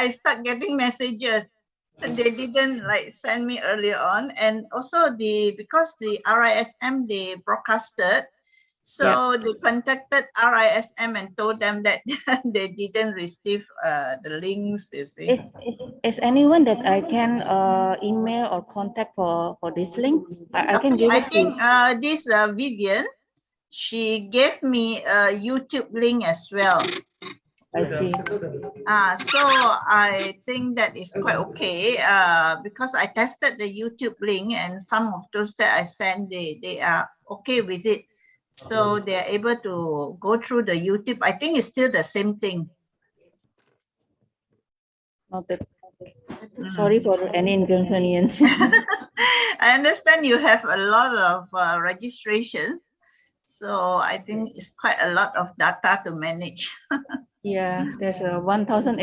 I start getting messages. They didn't like send me earlier on, and also because the RISM they broadcasted, so they contacted RISM and told them that they didn't receive the links. You see, is anyone that I can email or contact for this link? I can give it to you. I think this Vivian, she gave me a YouTube link as well. I see. So I think that is quite okay. Because I tested the YouTube link and some of those that I sent, they are okay with it. So they are able to go through the YouTube. I think it's still the same thing. Noted. Sorry for any inconvenience. I understand you have a lot of registrations. So I think it's quite a lot of data to manage. Yeah, there's 1,800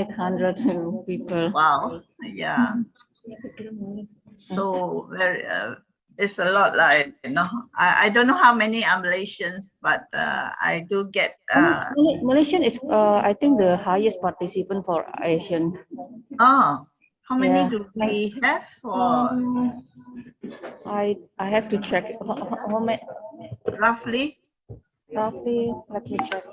people. Wow. Yeah. So very it's a lot, like, you know. I don't know how many are Malaysians, but I do get Malaysian is I think the highest participant for Asian. how many Yeah. do we have for I have to check how many roughly? roughly. Let me check.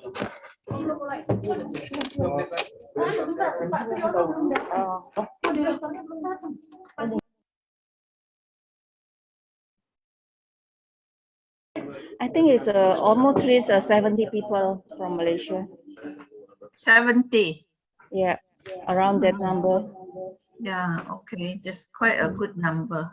I think it's almost reached 70 people from Malaysia. 70. Yeah, around that number. Yeah, okay, that's quite a good number.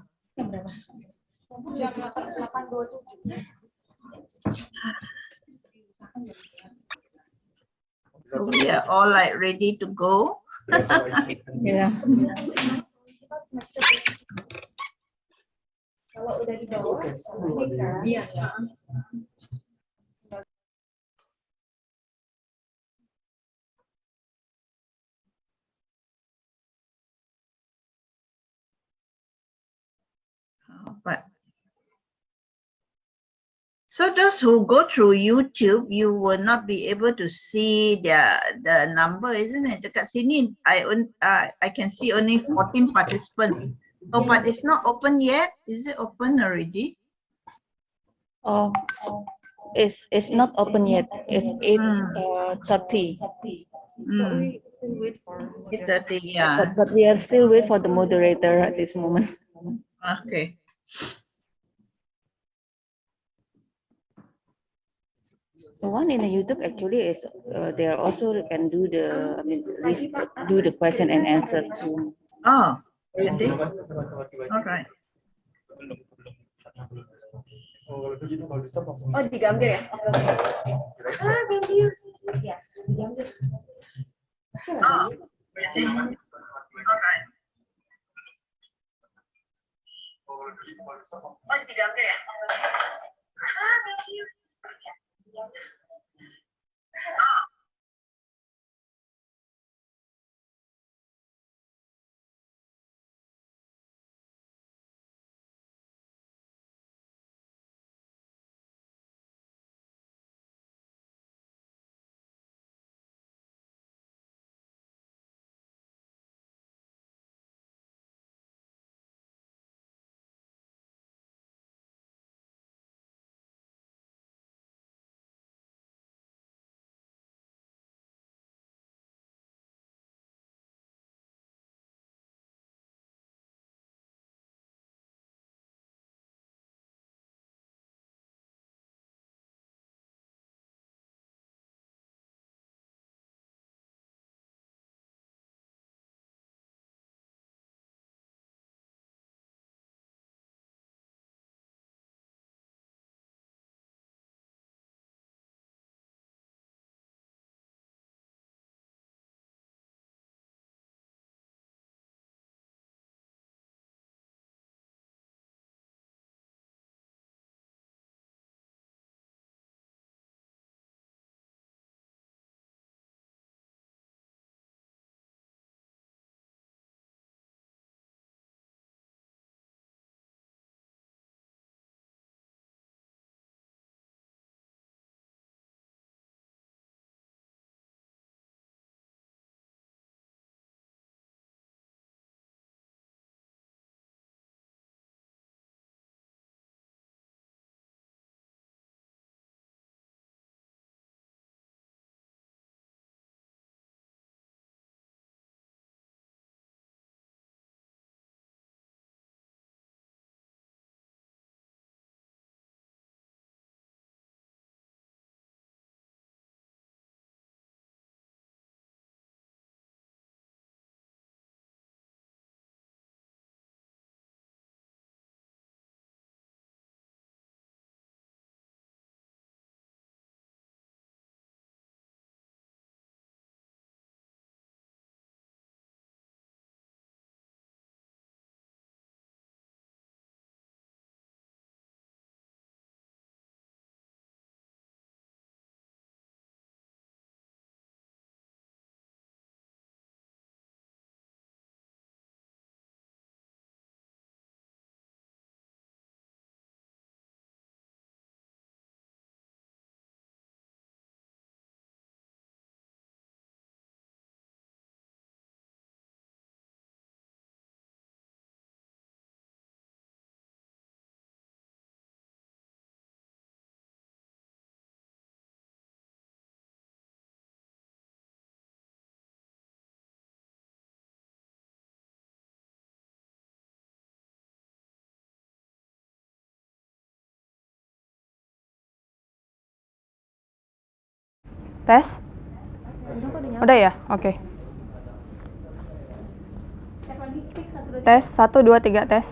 So we are all like ready to go. Yeah. But so those who go through YouTube, you will not be able to see the number, isn't it? Dekat sini, I can see only 14 participants. Oh, but it's not open yet. Is it open already? Oh, it's not open yet. It's 8:30. 8:30, yeah. But we are still wait for the moderator at this moment. Okay. The one in the YouTube actually is they are also can do the do the question and answer too. Oh, can they? All right. Oh, digambil ya? Thank you. Ya, digambil. Oh, really? All right. Oh, digambil ya? Thank you. Oh. Tes? Udah ya? Oke. Tes, 1, 2, 3, tes.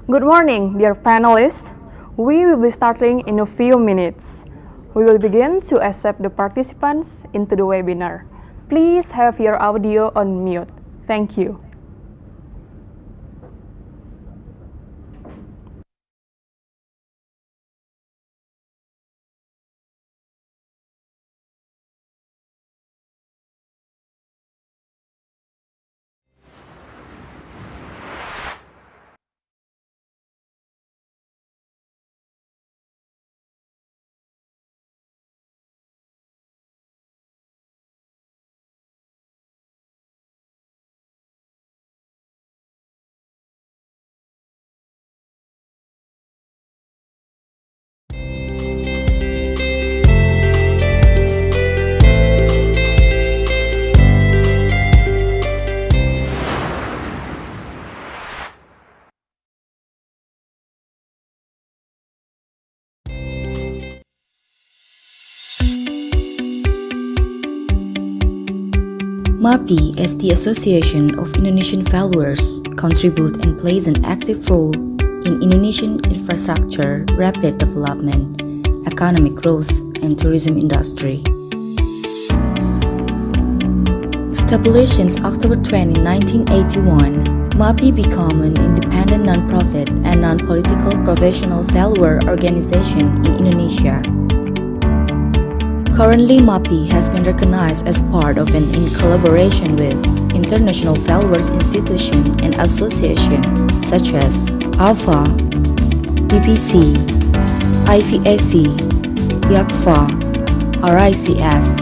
Good morning, dear panelists. We will be starting in a few minutes. We will begin to accept the participants into the webinar. Please have your audio on mute. Thank you. MAPI, as the Association of Indonesian Valuers, contribute and plays an active role in Indonesian infrastructure, rapid development, economic growth, and tourism industry. Established since October 20, 1981, MAPI became an independent non-profit and non-political professional valuer organization in Indonesia. Currently, MAPI has been recognized as part of and in collaboration with international valuers institutions and associations such as AVA, BBC, IVAC, YAKVA, RICS,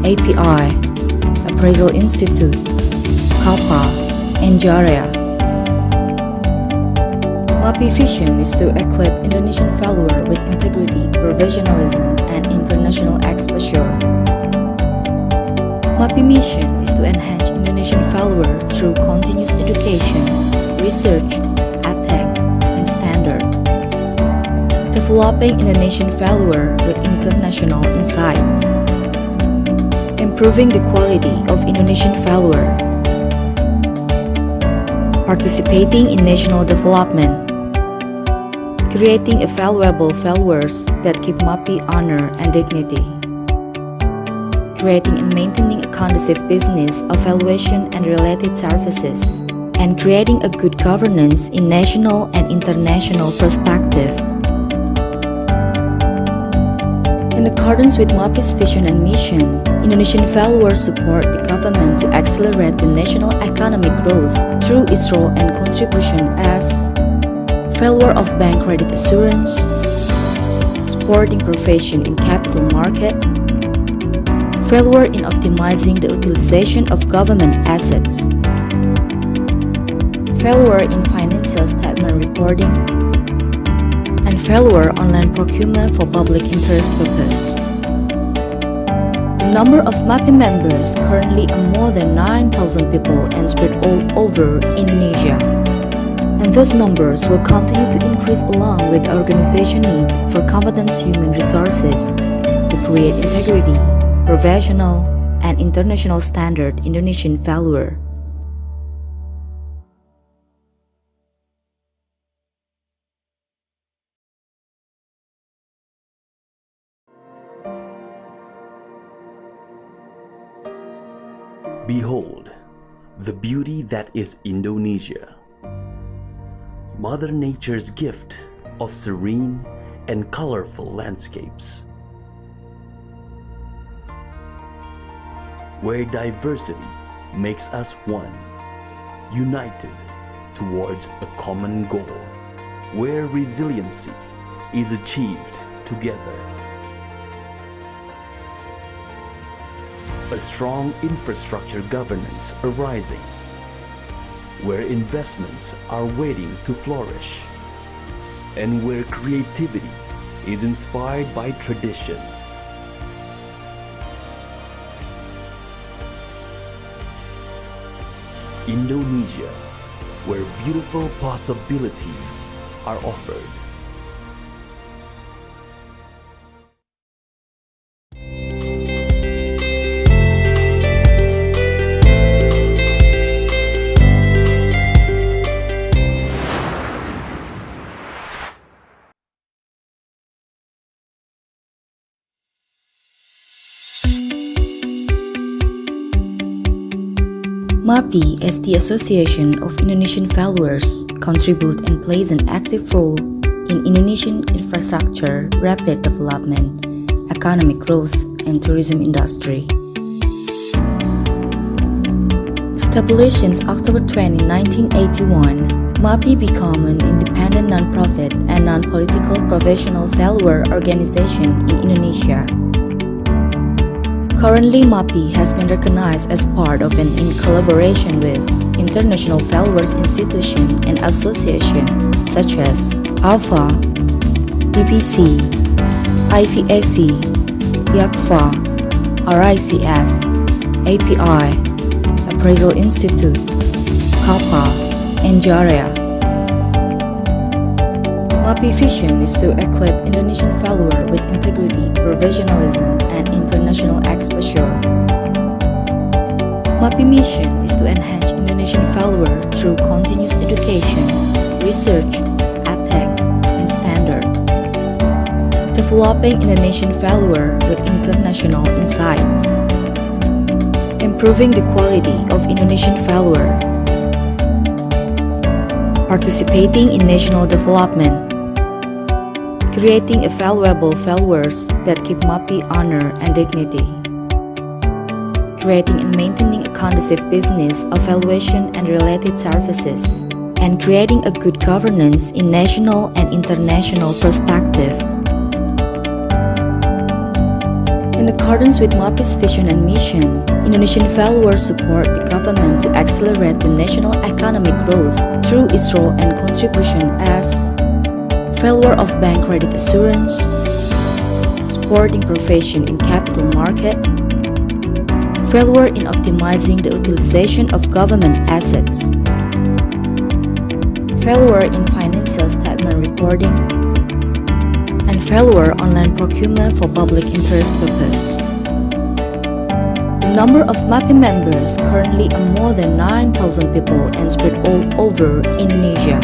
API, Appraisal Institute, KAPA, and JAREA. MAPI vision is to equip Indonesian valuer with integrity, professionalism, and international exposure. MAPI mission is to enhance Indonesian valuer through continuous education, research, ethic, and standard. Developing Indonesian valuer with international insight. Improving the quality of Indonesian valuer. Participating in national development. Creating a valuable valuers that keep MAPI honor and dignity. Creating and maintaining a conducive business of valuation and related services. and creating a good governance in national and international perspective. In accordance with MAPI's vision and mission, Indonesian valuers support the government to accelerate the national economic growth through its role and contribution as valuer of bank credit assurance, supporting profession in capital market, valuer in optimizing the utilization of government assets, valuer in financial statement reporting, and valuer online procurement for public interest purpose. The number of MAPI members currently are more than 9,000 people and spread all over Indonesia. And those numbers will continue to increase along with the organization need for competent human resources to create integrity, professional, and international standard Indonesian valuer. Behold, the beauty that is Indonesia, Mother Nature's gift of serene and colorful landscapes, where diversity makes us one, united towards a common goal, where resiliency is achieved together. A strong infrastructure governance arising, where investments are waiting to flourish, and where creativity is inspired by tradition. Indonesia, where beautiful possibilities are offered. MAPI, as the Association of Indonesian Valuers, contribute and plays an active role in Indonesian infrastructure, rapid development, economic growth, and tourism industry. Established since October 20, 1981, MAPI became an independent non-profit and non-political professional valuer organization in Indonesia. Currently, MAPI has been recognized as part of and in collaboration with international valuers institutions and associations such as AVA, BBC, IVAC, YAKFA, RICS, API, Appraisal Institute, KAPA, and JAREA. MAPI vision is to equip Indonesian valuer with integrity, professionalism, and international exposure. MAPI mission is to enhance Indonesian valuer through continuous education, research, ethics, and standard. Developing Indonesian valuer with international insight. Improving the quality of Indonesian valuer. Participating in national development. Creating a valuable valuers that keep MAPI honor and dignity. Creating and maintaining a conducive business of valuation and related services. And creating a good governance in national and international perspective. In accordance with MAPI's vision and mission, Indonesian valuers support the government to accelerate the national economic growth through its role and contribution as valuer of bank credit assurance, supporting profession in capital market, valuer in optimizing the utilization of government assets, valuer in financial statement reporting, and valuer online procurement for public interest purpose. The number of MAPI members currently are more than 9,000 people and spread all over Indonesia.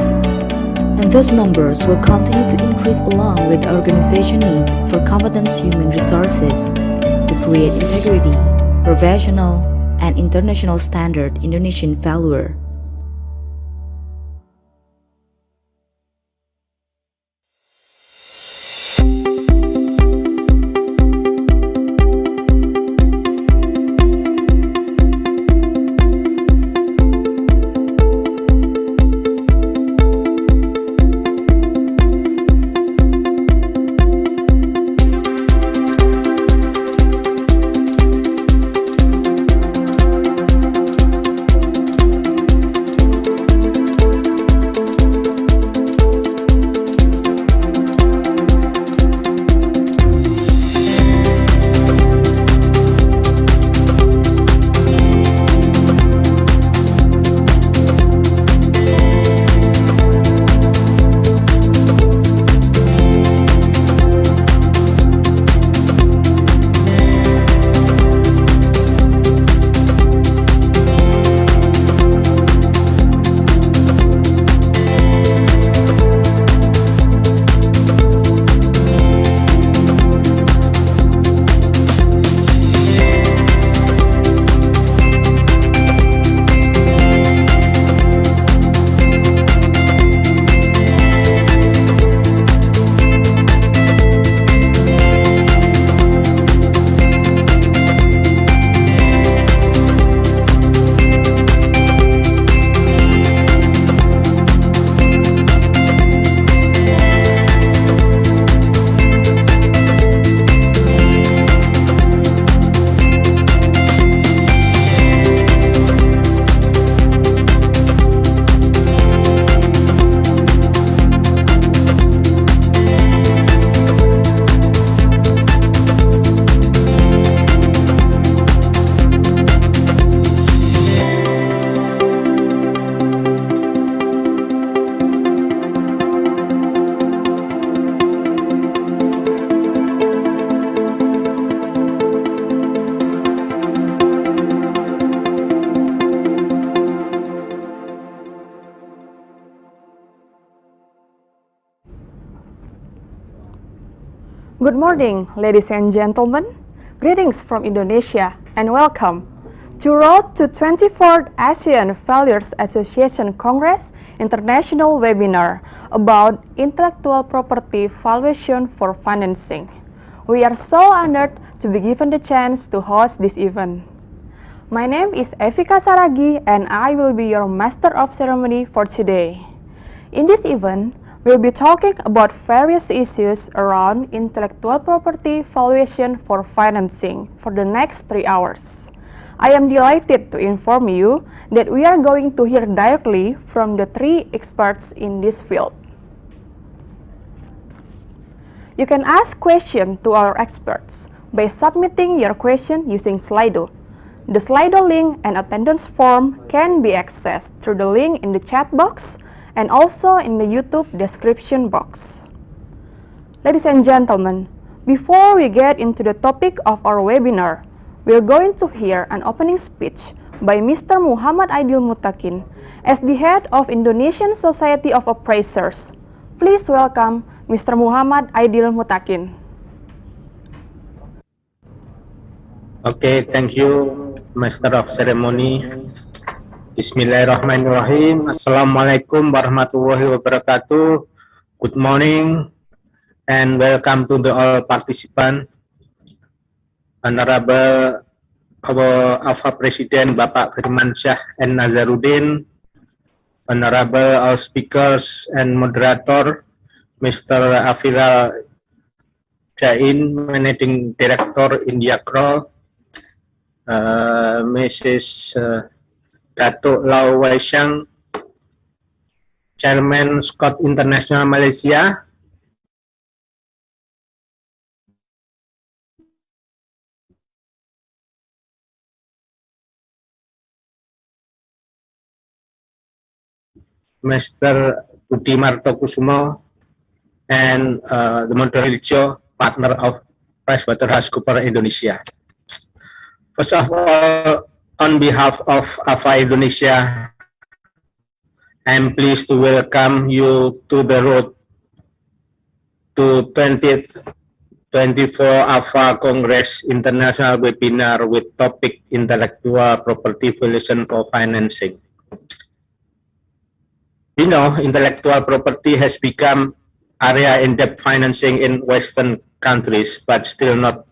And those numbers will continue to increase along with the organization need for competent human resources to create integrity, professional, and international standard Indonesian valuer. Good morning, ladies and gentlemen. Greetings from Indonesia and welcome to Road to 24th ASEAN Valuers Association Congress International Webinar about Intellectual Property Valuation for Financing. We are so honored to be given the chance to host this event. My name is Evika Saragi and I will be your Master of Ceremony for today. In this event, we'll be talking about various issues around intellectual property valuation for financing for the next 3 hours. I am delighted to inform you that we are going to hear directly from the 3 experts in this field. You can ask questions to our experts by submitting your question using Slido. The Slido link and attendance form can be accessed through the link in the chat box and also in the YouTube description box. Ladies and gentlemen, before we get into the topic of our webinar, we are going to hear an opening speech by Mr. Muhammad Aidil Mutakin as the head of Indonesian Society of Appraisers. Please welcome Mr. Muhammad Aidil Mutakin. Okay, thank you, Master of Ceremony. Bismillahirrahmanirrahim. Assalamualaikum warahmatullahi wabarakatuh. Good morning and welcome to the all participants. Honorable our AVA President Bapak Firman Syah and Nazaruddin, Honorable all speakers and moderator, Mr. Afila Jain, Managing Director India Crow, Mrs. Datuk Lau Wai Siang, Chairman Scott International Malaysia, Mr. Budi Martokusumo, and the moderator partner of PricewaterhouseCoopers Indonesia. First of all, on behalf of AVA Indonesia, I am pleased to welcome you to the road to 20th 24 AVA Congress International Webinar with topic Intellectual Property Valuation for Financing. You know, intellectual property has become area in debt financing in Western countries, but still not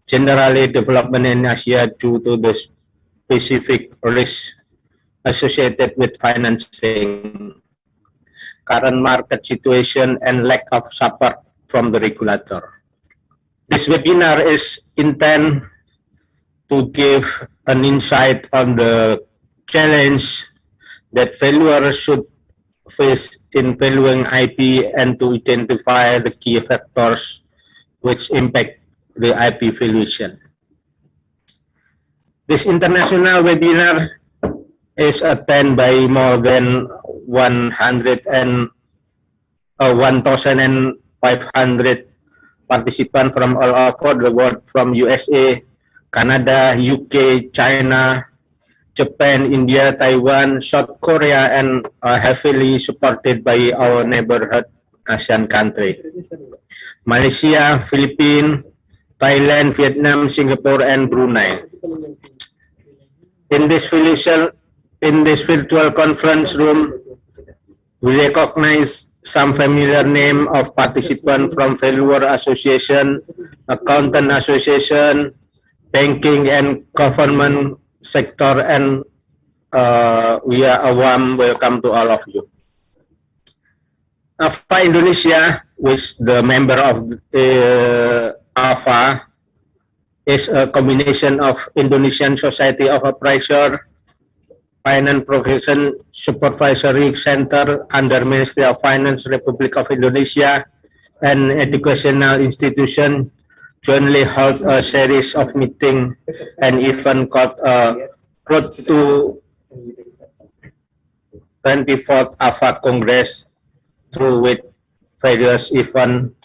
generally development in Asia due to the specific risks associated with financing, current market situation, and lack of support from the regulator. This webinar is intended to give an insight on the challenge that valuers should face in valuing IP and to identify the key factors which impact the IP valuation. This international webinar is attended by more than 1,500 participants from all over the world, from USA, Canada, UK, China, Japan, India, Taiwan, South Korea, and heavily supported by our neighborhood ASEAN country, Malaysia, Philippines, Thailand, Vietnam, Singapore, and Brunei. In this virtual conference room, we recognize some familiar name of participants from Valuer Association, Accountant Association, banking and government sector, and we are a warm welcome to all of you. AVA Indonesia, which the member of AVA, is a combination of Indonesian Society of Appraisers, Finance Profession Supervisory Center under Ministry of Finance, Republic of Indonesia, and educational institution jointly hold a series of meetings and event called Road to 24th AVA Congress, through which various events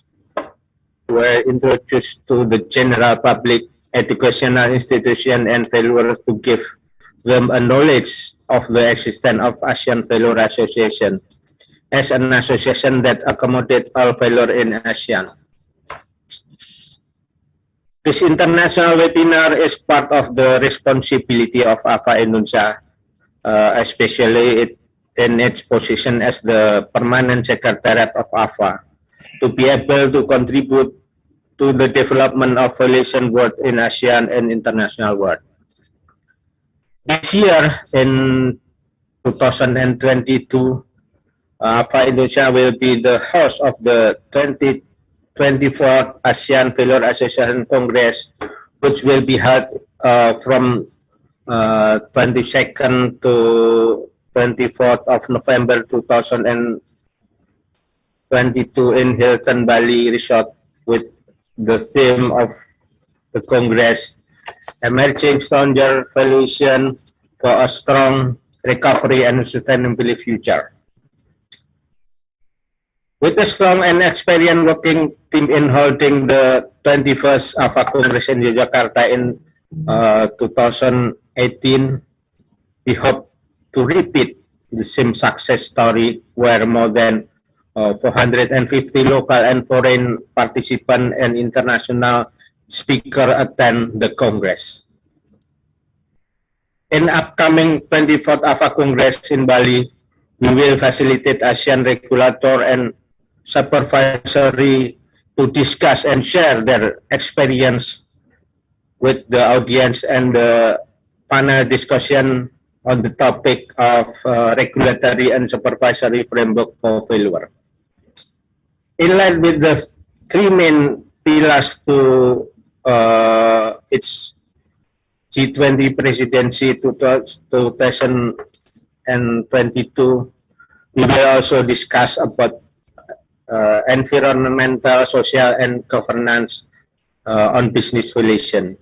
were introduced to the general public, educational institution, and valuers to give them a knowledge of the existence of ASEAN Valuer Association as an association that accommodates all valuers in ASEAN. This international webinar is part of the responsibility of AVA Indonesia, especially in its position as the permanent secretariat of AVA, to be able to contribute to the development of valuation world in ASEAN and international world. This year, in 2022, AVA Indonesia will be the host of the 2024 ASEAN Failure Association Congress, which will be held from 22nd to 24th of November 2022 in Hilton Bali Resort, with the theme of the Congress, Emerging Stronger Valuation for a Strong Recovery and Sustainable Future. With a strong and experienced working team in holding the 21st AVA Congress in Yogyakarta in 2018, we hope to repeat the same success story where more than 450 local and foreign participants and international speakers attend the Congress. In upcoming 24th AVA Congress in Bali, we will facilitate ASEAN regulator and supervisory to discuss and share their experience with the audience and the panel discussion on the topic of regulatory and supervisory framework for failure. In line with the three main pillars to its G20 presidency 2022, we will also discuss about environmental, social, and governance on business valuation.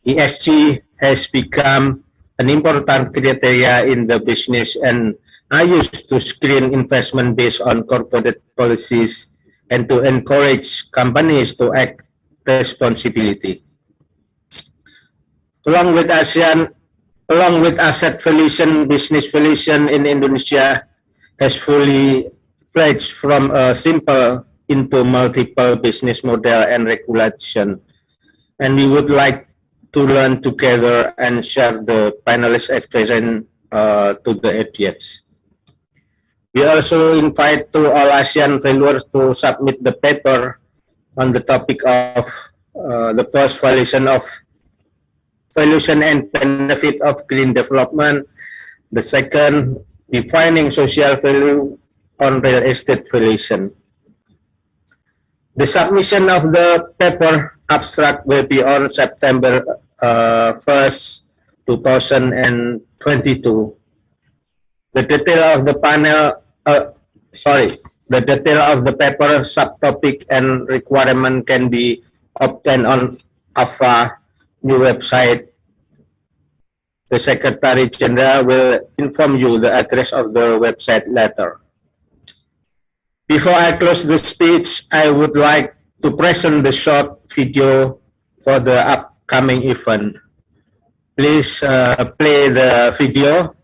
ESG has become an important criteria in the business and are used to screen investment based on corporate policies and to encourage companies to act responsibly. Along with ASEAN, along with asset valuation, business valuation in Indonesia has fully fledged from a simple into multiple business model and regulation. And we would like to learn together and share the panelist experience to the audience. We also invite to all ASEAN valuers to submit the paper on the topic of the first valuation and benefit of green development. The second, defining social value on real estate valuation. The submission of the paper abstract will be on September 1st, 2022. The detail of the panel, the detail of the paper, subtopic, and requirement can be obtained on AVA new website. The Secretary General will inform you the address of the website later. Before I close the speech, I would like to present the short video for the upcoming event. Please play the video.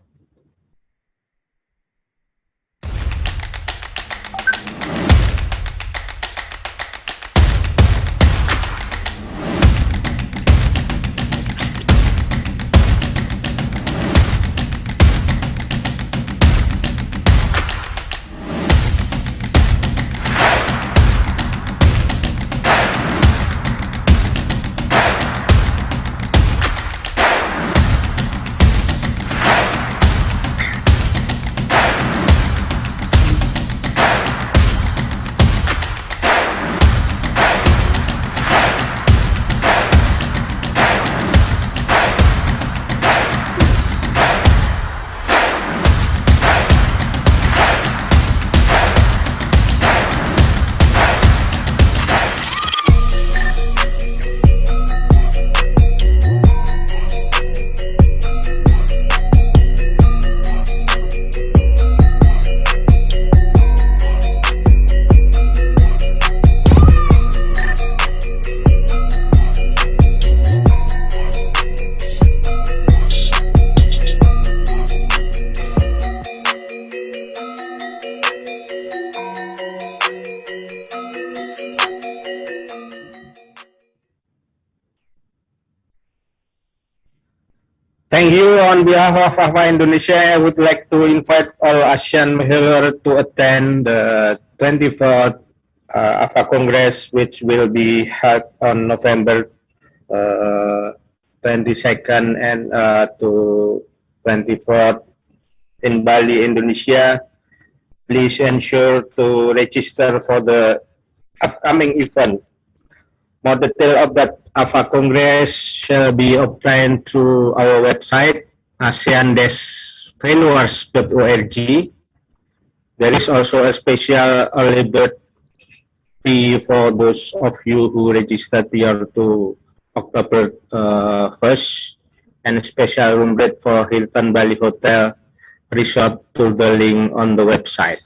Thank you. On behalf of AVA Indonesia, I would like to invite all ASEAN members to attend the 24th AVA Congress, which will be held on November 22nd and to 24th in Bali, Indonesia. Please ensure to register for the upcoming event. More detail of that AVA Congress shall be obtained through our website, asean-valuers.org. There is also a special early bird fee for those of you who registered prior to October 1st, and a special room rate for Hilton Bali Hotel Resort to the link on the website.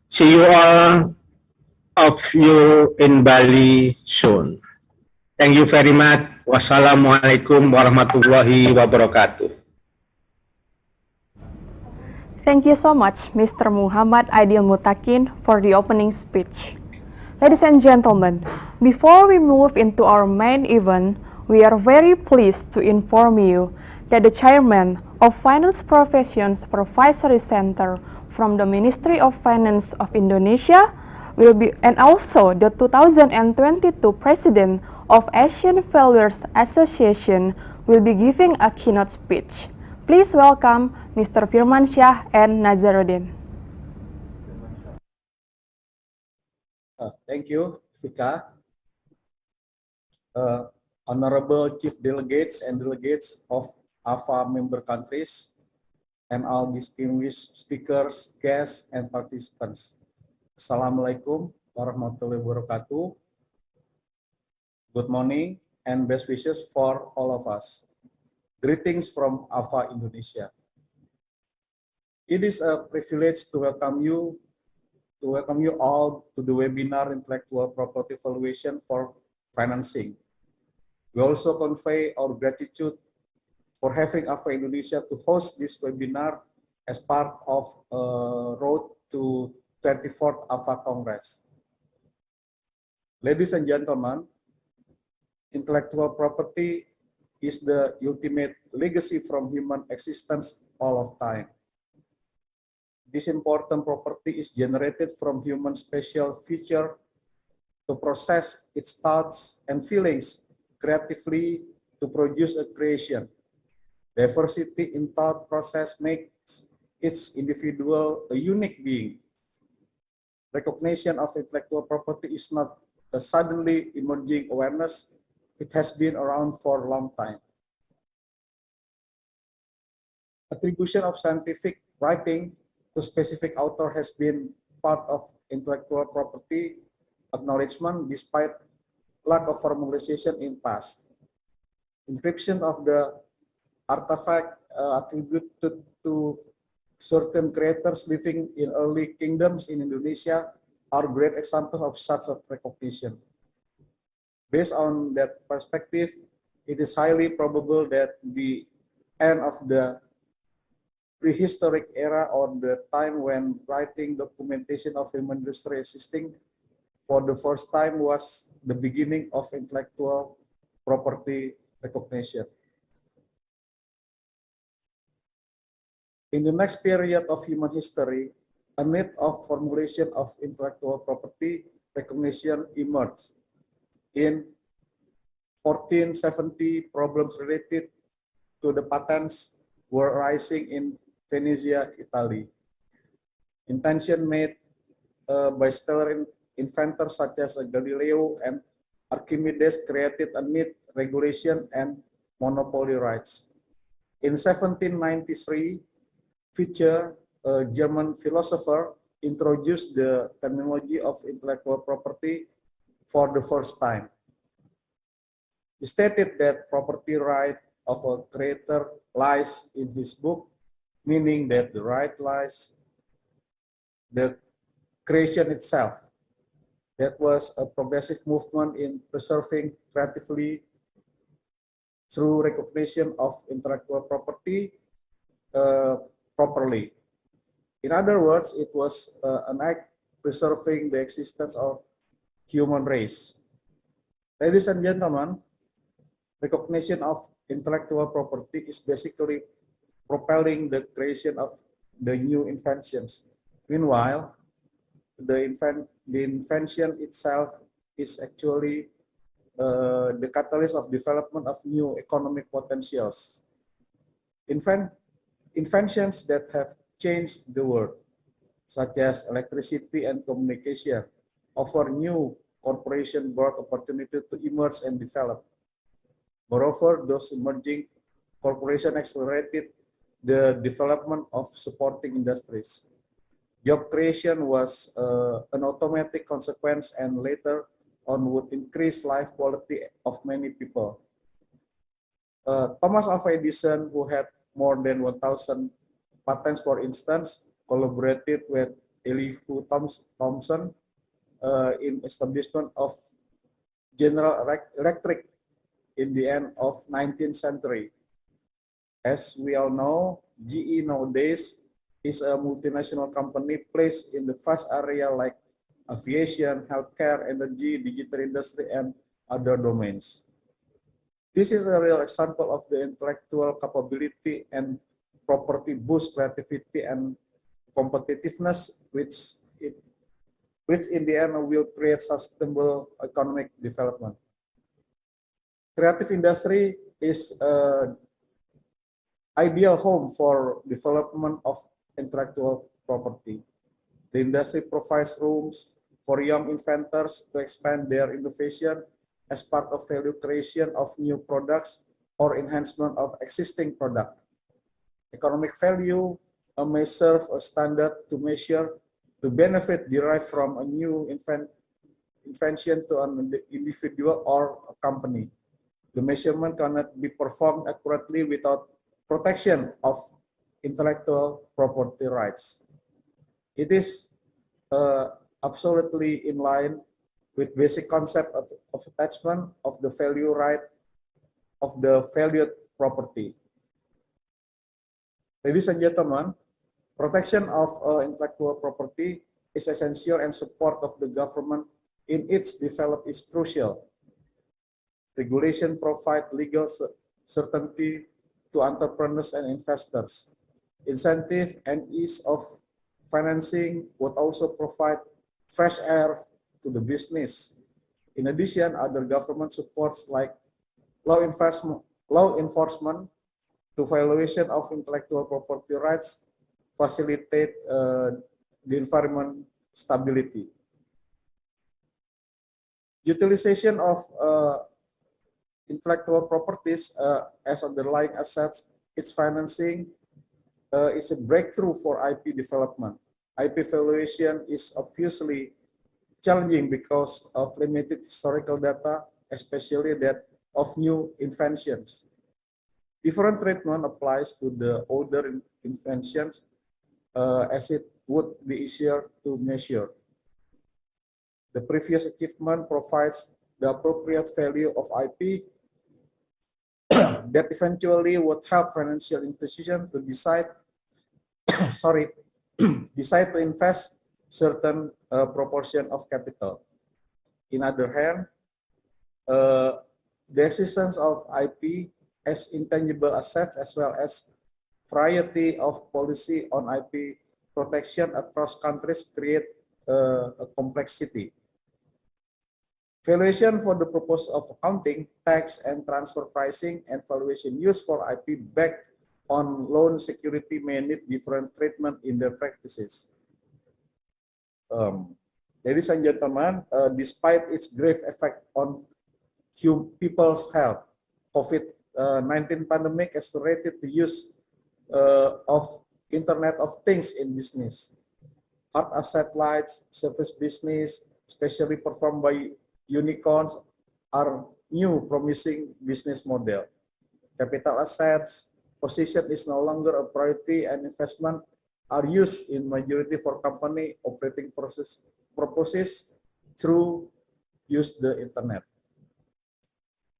See you all of you in Bali soon. Thank you very much. Wassalamualaikum warahmatullahi wabarakatuh. Thank you so much, Mr. Muhammad Aidil Mutakin, for the opening speech. Ladies and gentlemen, before we move into our main event, we are very pleased to inform you that the chairman of Finance Professions Supervisory Center from the Ministry of Finance of Indonesia will be, and also the 2022 president of Asian Valuers Association will be giving a keynote speech. Please welcome Mr. Firmansyah and Nazaruddin. Thank you, Vika. Honorable Chief Delegates and Delegates of AVA member countries, and all distinguished speakers, guests, and participants. Assalamualaikum warahmatullahi wabarakatuh. Good morning and best wishes for all of us. Greetings from AVA Indonesia. It is a privilege to welcome you all to the webinar Intellectual Property Valuation for Financing. We also convey our gratitude for having AVA Indonesia to host this webinar as part of Road to 24th AVA Congress. Ladies and gentlemen, intellectual property is the ultimate legacy from human existence all of time. This important property is generated from human special feature to process its thoughts and feelings creatively to produce a creation. Diversity in thought process makes its individual a unique being. Recognition of intellectual property is not a suddenly emerging awareness. It has been around for a long time. Attribution of scientific writing to specific author has been part of intellectual property acknowledgement despite lack of formalization in past. Inscription of the artifact attributed to certain creators living in early kingdoms in Indonesia are great examples of such a recognition. Based on that perspective, it is highly probable that the end of the prehistoric era or the time when writing documentation of human history existing for the first time was the beginning of intellectual property recognition. In the next period of human history, a need of formulation of intellectual property recognition emerged. In 1470, problems related to the patents were rising in Venezia, Italy. Invention made by stellar inventors such as Galileo and Archimedes created a need, regulation, and monopoly rights. In 1793, Fichte, a German philosopher, introduced the terminology of intellectual property for the first time. He stated that property right of a creator lies in his book, meaning that the right lies the creation itself. That was a progressive movement in preserving creatively through recognition of intellectual property properly. In other words, it was an act preserving the existence of human race. Ladies and gentlemen, recognition of intellectual property is basically propelling the creation of the new inventions. Meanwhile, the invention itself is actually the catalyst of development of new economic potentials. Inventions that have changed the world, such as electricity and communication, offer new corporation broad opportunity to emerge and develop. Moreover, those emerging corporations accelerated the development of supporting industries. Job creation was an automatic consequence and later on would increase life quality of many people. Thomas Alva Edison, who had more than 1,000 patents, for instance, collaborated with Elihu Thomson in establishment of General Electric in the end of 19th century. As we all know, GE nowadays is a multinational company placed in the vast area like aviation, healthcare, energy, digital industry, and other domains. This is a real example of the intellectual capability and property boost creativity and competitiveness, which in the end will create sustainable economic development. Creative industry is an ideal home for development of intellectual property. The industry provides rooms for young inventors to expand their innovation as part of value creation of new products or enhancement of existing product. Economic value may serve a standard to measure the benefit derived from a new invention to an individual or a company. The measurement cannot be performed accurately without protection of intellectual property rights. It is absolutely in line with basic concept of attachment of the value right of the valued property. Ladies and gentlemen, protection of intellectual property is essential and support of the government in its development is crucial. Regulation provide legal certainty to entrepreneurs and investors. Incentive and ease of financing would also provide fresh air to the business. In addition, other government supports like law enforcement to violation of intellectual property rights facilitate the environment stability. Utilization of intellectual properties as underlying assets, its financing is a breakthrough for IP development. IP valuation is obviously challenging because of limited historical data, especially that of new inventions. Different treatment applies to the older inventions as it would be easier to measure. The previous achievement provides the appropriate value of IP that eventually would help financial institutions to decide decide to invest certain proportion of capital. In other hand, the existence of IP as intangible assets as well as variety of policy on IP protection across countries create a complexity. Valuation for the purpose of accounting, tax, and transfer pricing and valuation used for IP backed on loan security may need different treatment in their practices. Ladies and gentlemen, despite its grave effect on people's health, COVID-19 pandemic accelerated the use of Internet of Things in business. Hard asset lights, service business, especially performed by unicorns, are new promising business model. Capital assets position is no longer a priority and investment are used in majority for company operating purposes through use the internet.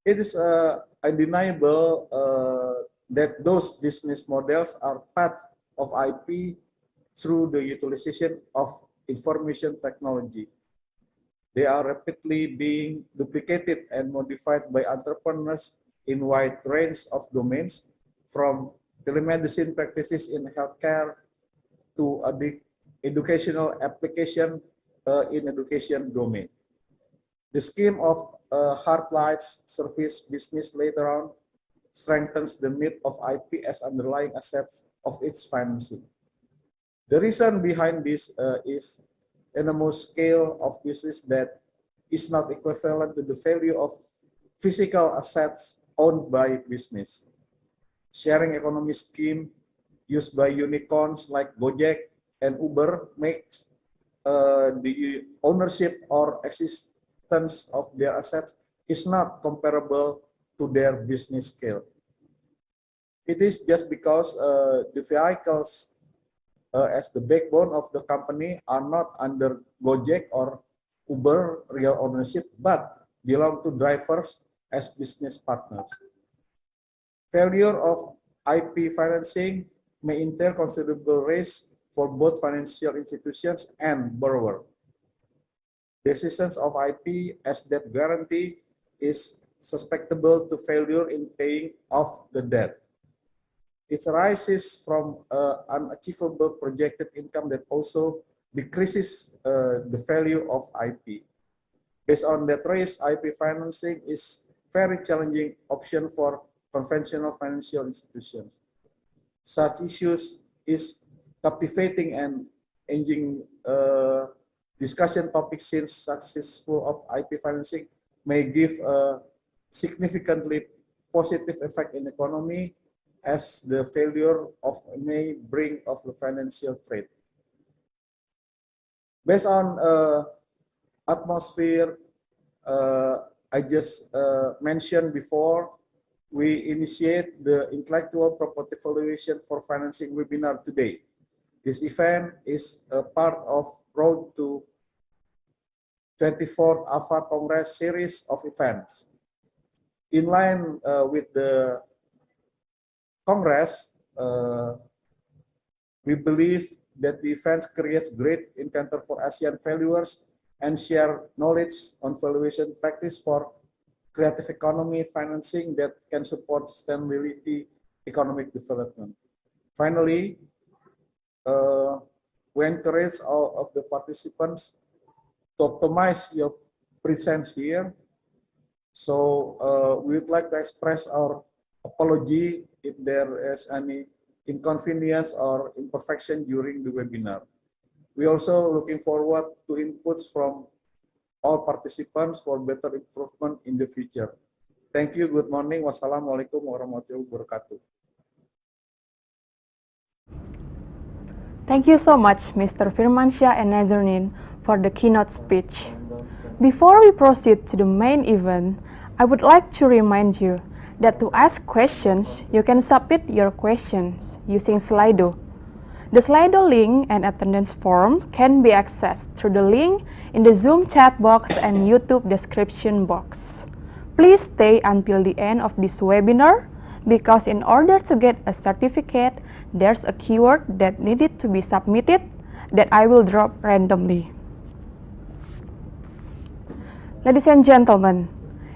It is undeniable that those business models are part of IP through the utilization of information technology. They are rapidly being duplicated and modified by entrepreneurs in wide range of domains, from telemedicine practices in healthcare to educational application in education domain. The scheme of Heartlight's service business later on strengthens the myth of IP as underlying assets of its financing. The reason behind this is enormous scale of business that is not equivalent to the value of physical assets owned by business. Sharing economy scheme used by unicorns like Gojek and Uber makes the ownership or existence of their assets is not comparable to their business scale. It is just because the vehicles as the backbone of the company are not under Gojek or Uber real ownership, but belong to drivers as business partners. Failure of IP financing may entail considerable risk for both financial institutions and borrower. Decisions of IP as debt guarantee is susceptible to failure in paying off the debt. It arises from unachievable projected income that also decreases the value of IP. Based on that risk, IP financing is very challenging option for conventional financial institutions. Such issues is captivating and engaging discussion topic since successful of IP financing may give a significantly positive effect in economy as the failure of may bring of the financial trade. Based on atmosphere I just mentioned before, we initiate the intellectual property valuation for financing webinar today. This event is a part of Road to 24th AVA Congress series of events. In line with the Congress, we believe that the events creates great encounter for ASEAN valuers and share knowledge on valuation practice for creative economy financing that can support sustainability economic development. Finally, we encourage all of the participants to optimize your presence here. So we would like to express our apology if there is any inconvenience or imperfection during the webinar. We also looking forward to inputs from all participants for better improvement in the future. Thank you. Good morning. Wassalamualaikum warahmatullahi wabarakatuh. Thank you so much, Mr. Firmansyah and Nazarnin, for the keynote speech. Before we proceed to the main event, I would like to remind you that to ask questions, you can submit your questions using Slido. The Slido link and attendance form can be accessed through the link in the Zoom chat box and YouTube description box. Please stay until the end of this webinar because in order to get a certificate, there's a keyword that needed to be submitted that I will drop randomly. Ladies and gentlemen,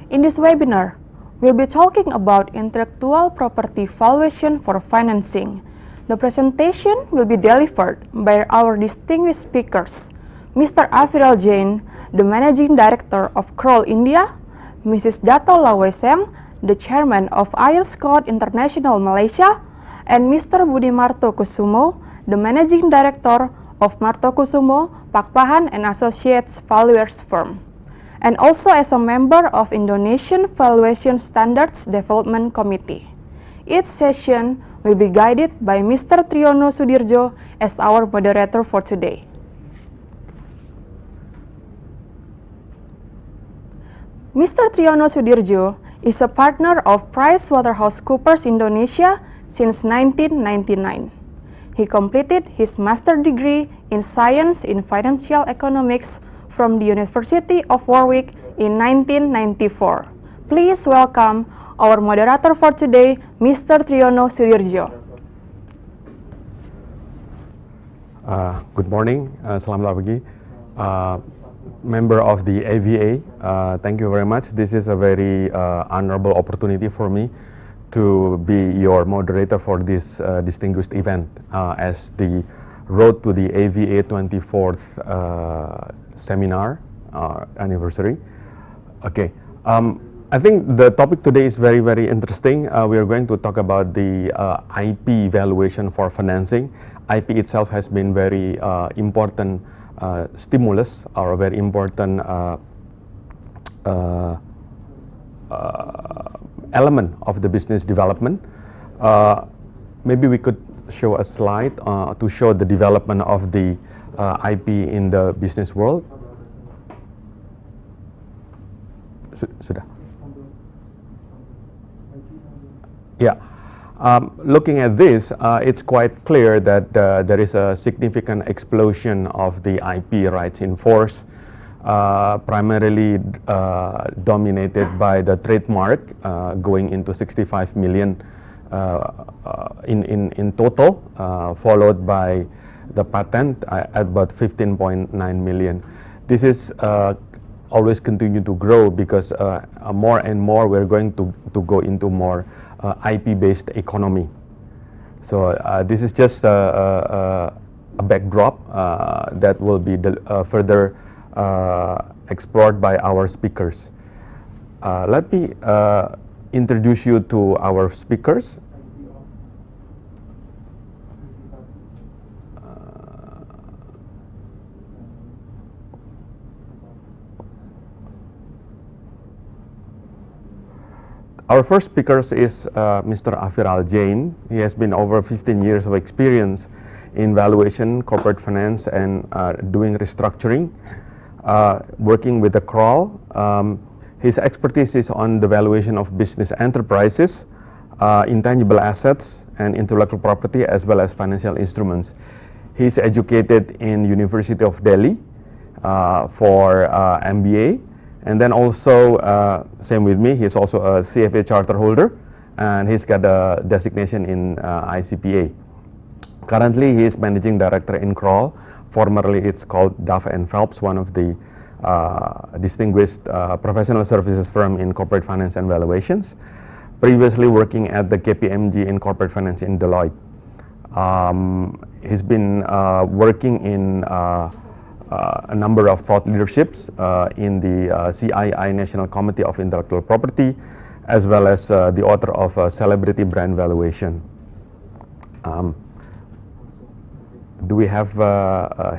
in this webinar, we'll be talking about intellectual property valuation for financing. The presentation will be delivered by our distinguished speakers, Mr. Aviral Jain, the Managing Director of Kroll India, Mrs. Dato Lawesem, the Chairman of IELTS Code International Malaysia, and Mr. Budi Marto Kusumo, the Managing Director of Marto Kusumo, Pakpahan and Associates Valuers Firm, and also as a member of Indonesian Valuation Standards Development Committee. Each session will be guided by Mr. Triyono Sudirjo as our moderator for today. Mr. Triyono Sudirjo is a partner of PricewaterhouseCoopers Indonesia since 1999. He completed his master's degree in Science in Financial Economics from the University of Warwick in 1994. Please welcome our moderator for today, Mr. Triyono Sudirjo. Good morning, selamat pagi. member of the AVA. Thank you very much. This is a very honorable opportunity for me to be your moderator for this distinguished event as the road to the AVA 24th seminar anniversary. Okay. I think the topic today is very, very interesting. We are going to talk about the IP valuation for financing. IP itself has been very important stimulus or a very important element of the business development. Maybe we could show a slide to show the development of the IP in the business world. Sudah. Yeah. Looking at this, it's quite clear that there is a significant explosion of the IP rights in force, primarily dominated by the trademark, going into 65 million in total, followed by the patent at about 15.9 million. This is always continue to grow because more and more we're going to go into more IP-based economy. So this is just a backdrop that will be further explored by our speakers. Let me introduce you to our speakers. Our first speaker is Mr. Aviral Jain. He has been over 15 years of experience in valuation, corporate finance, and doing restructuring, working with the crawl. His expertise is on the valuation of business enterprises, intangible assets, and intellectual property, as well as financial instruments. He's educated in University of Delhi for MBA. And then also, same with me, he's also a CFA charter holder, and he's got a designation in ICPA. Currently, he is managing director in Kroll. Formerly, it's called Duff and Phelps, one of the distinguished professional services firm in corporate finance and valuations. Previously working at the KPMG in corporate finance in Deloitte. He's been working in a number of thought leaderships in the CII National Committee of Intellectual Property, as well as the author of Celebrity Brand Valuation. Do we have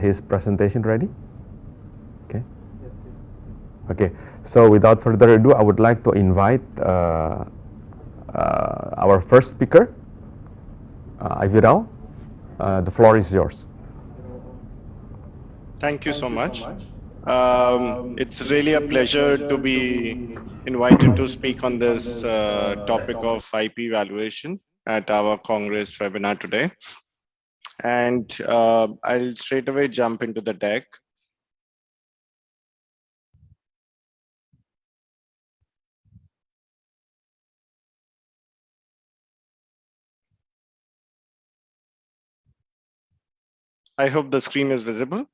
his presentation ready? Okay. Okay. So without further ado, I would like to invite our first speaker, Aviral. The floor is yours. Thank you so much. It's really a pleasure to be invited to speak on this topic of IP valuation at our Congress webinar today. And I'll straight away jump into the deck. I hope the screen is visible.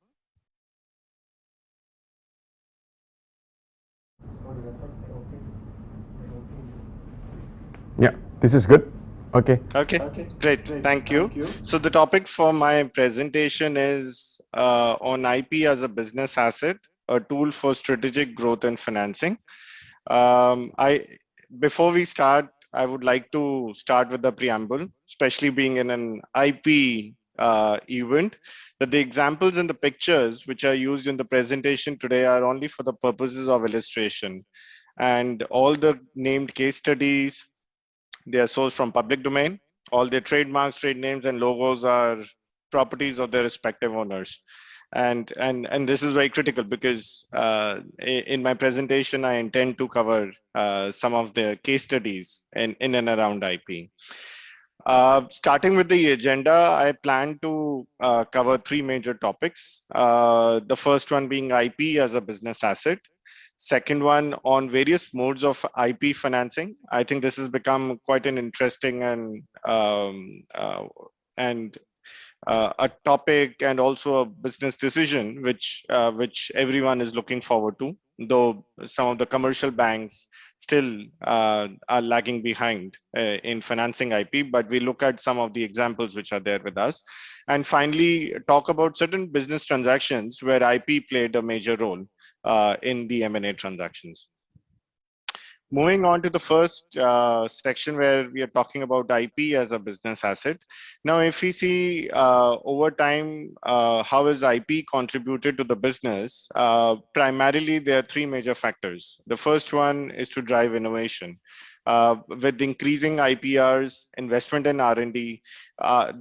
Yeah, this is good. Okay. Okay, great. Thank you. So the topic for my presentation is on IP as a business asset, a tool for strategic growth and financing. Before we start, I would like to start with the preamble, especially being in an IP event, that the examples and the pictures which are used in the presentation today are only for the purposes of illustration. And all the named case studies, they are sourced from public domain. All their trademarks, trade names, and logos are properties of their respective owners. And this is very critical because in my presentation, I intend to cover some of the case studies in and around IP. Starting with the agenda, I plan to cover three major topics. The first one being IP as a business asset. Second one on various modes of IP financing. I think this has become quite an interesting and a topic and also a business decision which everyone is looking forward to, though some of the commercial banks still are lagging behind in financing IP. But we look at some of the examples which are there with us, and finally talk about certain business transactions where IP played a major role in the M&A transactions. Moving on to the first section where we are talking about IP as a business asset. Now, if we see over time, how has IP contributed to the business? Primarily, there are three major factors. The first one is to drive innovation. With increasing IPRs, investment in R&D,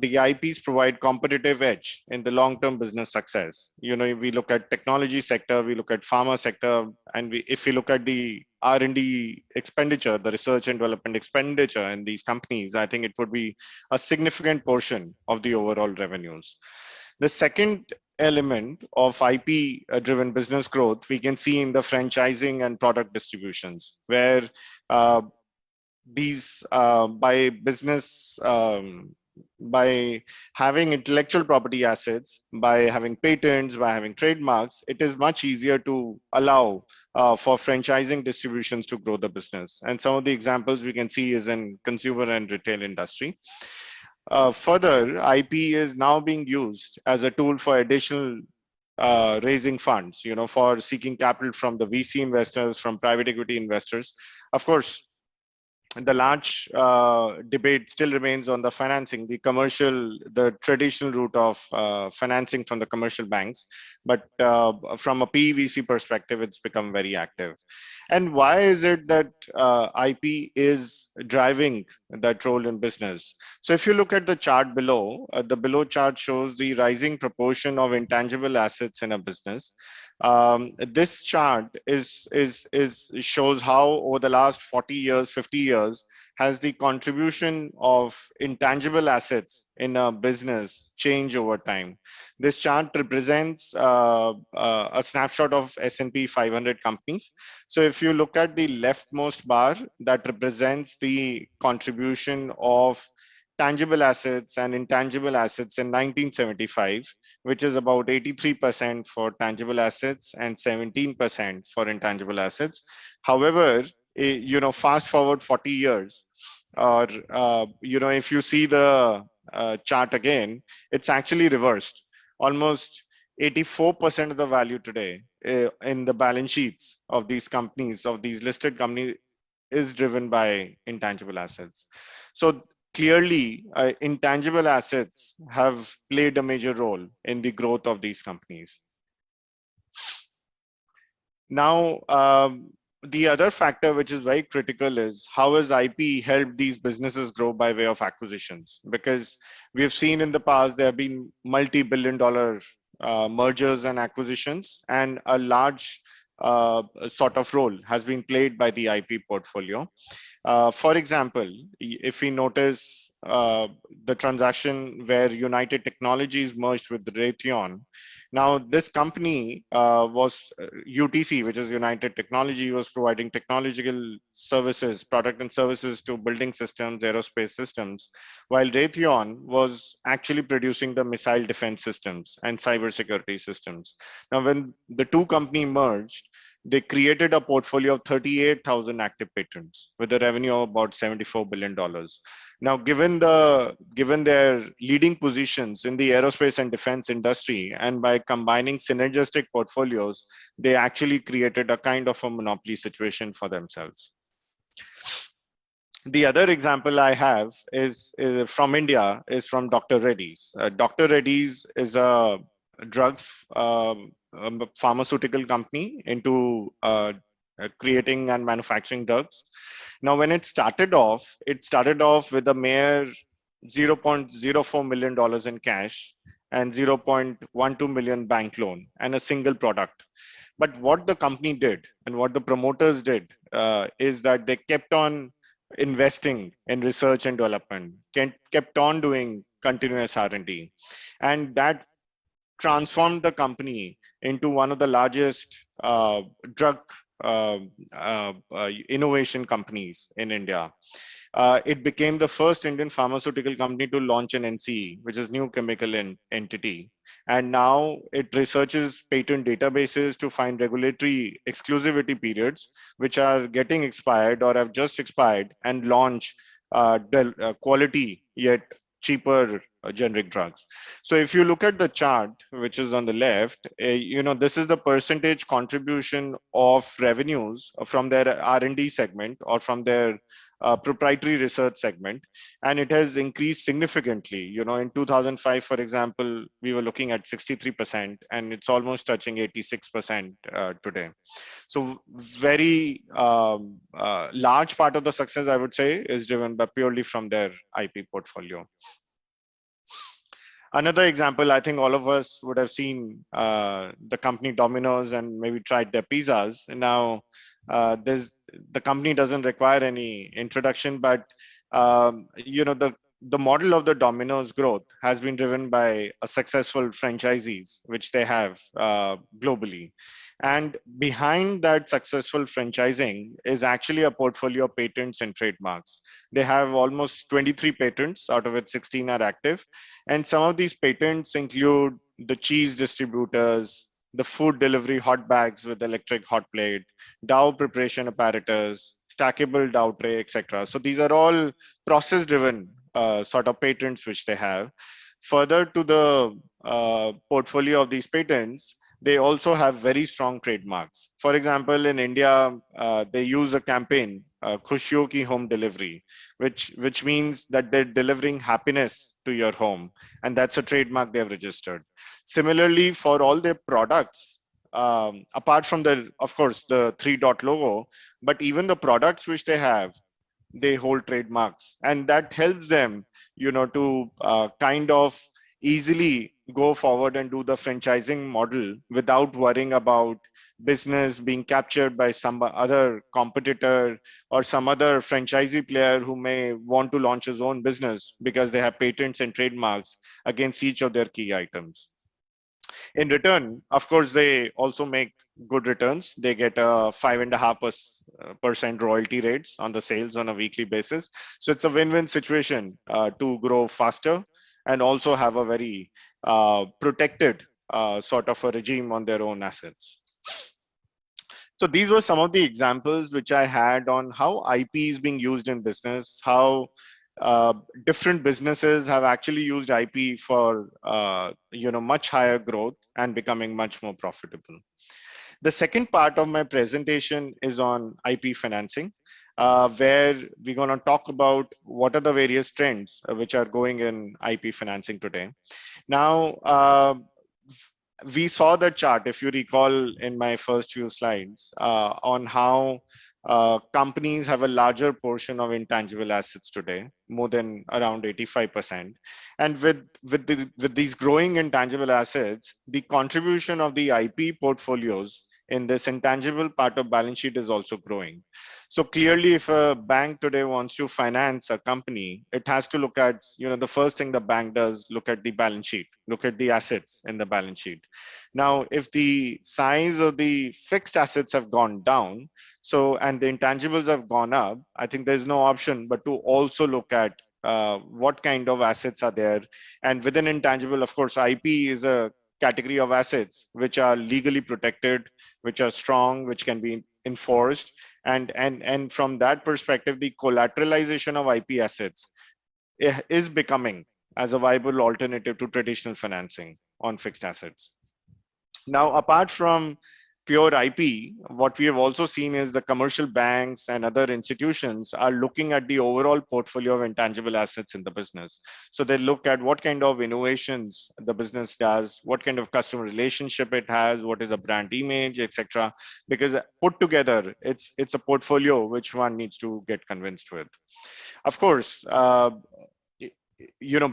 the IPs provide competitive edge in the long-term business success. You know, we look at technology sector, we look at pharma sector, and if we look at the R&D expenditure, the research and development expenditure in these companies, I think it would be a significant portion of the overall revenues. The second element of IP driven business growth we can see in the franchising and product distributions, where these by having intellectual property assets, by having patents, by having trademarks, it is much easier to allow for franchising distributions to grow the business. And some of the examples we can see is in consumer and retail industry. Further, IP is now being used as a tool for additional raising funds, you know, for seeking capital from the VC investors, from private equity investors. Of course, the large debate still remains on the financing, the traditional route of financing from the commercial banks. But from a PEVC perspective, it's become very active. And why is it that IP is driving that role in business? So if you look at the chart below, the below chart shows the rising proportion of intangible assets in a business. This chart shows how over the last 40 years, 50 years, has the contribution of intangible assets in a business changed over time. This chart represents a snapshot of S&P 500 companies. So if you look at the leftmost bar, that represents the contribution of tangible assets and intangible assets in 1975, which is about 83% for tangible assets and 17% for intangible assets. However, you know, fast forward 40 years, or you know, if you see the chart again, it's actually reversed. Almost 84% of the value today in the balance sheets of these companies, of these listed companies, is driven by intangible assets. So clearly, intangible assets have played a major role in the growth of these companies. Now, the other factor which is very critical is how has IP helped these businesses grow by way of acquisitions? Because we have seen in the past there have been multi-billion-dollar mergers and acquisitions, and a large sort of role has been played by the IP portfolio. For example, if we notice the transaction where United Technologies merged with Raytheon. Now, this company was UTC, which is United Technology, was providing technological services, product and services to building systems, aerospace systems, while Raytheon was actually producing the missile defense systems and cybersecurity systems. Now, when the two companies merged, they created a portfolio of 38,000 active patents with a revenue of about $74 billion. Now, given their leading positions in the aerospace and defense industry, and by combining synergistic portfolios, they actually created a kind of a monopoly situation for themselves. The other example I have is from India, is from Dr. Reddy's. Dr. Reddy's is a pharmaceutical company into creating and manufacturing drugs. Now, when it started off with a mere $0.04 million in cash and $0.12 million bank loan and a single product. But what the company did and what the promoters did is that they kept on investing in research and development, kept on doing continuous R&D, and that transformed the company into one of the largest drug innovation companies in India. it became the first Indian pharmaceutical company to launch an NCE, which is new chemical entity. And now it researches patent databases to find regulatory exclusivity periods, which are getting expired or have just expired, and launch quality yet cheaper generic drugs. So if you look at the chart, which is on the left, this is the percentage contribution of revenues from their R&D segment or from their proprietary research segment, and it has increased significantly. In 2005, for example, we were looking at 63%, and it's almost touching 86% today. So very large part of the success, I would say, is driven by purely from their IP portfolio. Another example, I think all of us would have seen the company Domino's and maybe tried their pizzas. And now the company doesn't require any introduction, but the model of the Domino's growth has been driven by a successful franchisees, which they have globally. And behind that successful franchising is actually a portfolio of patents and trademarks. They have almost 23 patents, out of which 16 are active. And some of these patents include the cheese distributors, the food delivery hot bags with electric hot plate, dough preparation apparatus, stackable dough tray, etc. So these are all process-driven sort of patents which they have. Further to the portfolio of these patents, they also have very strong trademarks. For example, in India, they use a campaign, Khushiyon Ki Home Delivery, which means that they're delivering happiness to your home. And that's a trademark they've registered. Similarly, for all their products, apart from of course, the 3-dot logo, but even the products which they have, they hold trademarks. And that helps them, to kind of easily go forward and do the franchising model without worrying about business being captured by some other competitor or some other franchisee player who may want to launch his own business because they have patents and trademarks against each of their key items. In return, of course, they also make good returns. They get a 5.5% royalty rates on the sales on a weekly basis. So it's a win-win situation to grow faster and also have a very protected sort of a regime on their own assets. So these were some of the examples which I had on how IP is being used in business, how different businesses have actually used IP for much higher growth and becoming much more profitable. The second part of my presentation is on IP financing, where we're going to talk about what are the various trends which are going in IP financing today. Now, we saw the chart, if you recall, in my first few slides on how companies have a larger portion of intangible assets today, more than around 85%. And with these growing intangible assets, the contribution of the IP portfolios in this intangible part of balance sheet is also growing. So clearly, if a bank today wants to finance a company, it has to look at, the first thing the bank does, look at the balance sheet, look at the assets in the balance sheet. Now, if the size of the fixed assets have gone down, and the intangibles have gone up, I think there's no option but to also look at what kind of assets are there. And within intangible, of course, IP is a category of assets which are legally protected, which are strong, which can be enforced. And from that perspective, the collateralization of IP assets is becoming as a viable alternative to traditional financing on fixed assets. Now, apart from pure IP, what we have also seen is the commercial banks and other institutions are looking at the overall portfolio of intangible assets in the business. So they look at what kind of innovations the business does, what kind of customer relationship it has, what is the brand image, etc. Because put together, it's a portfolio which one needs to get convinced with. Of course,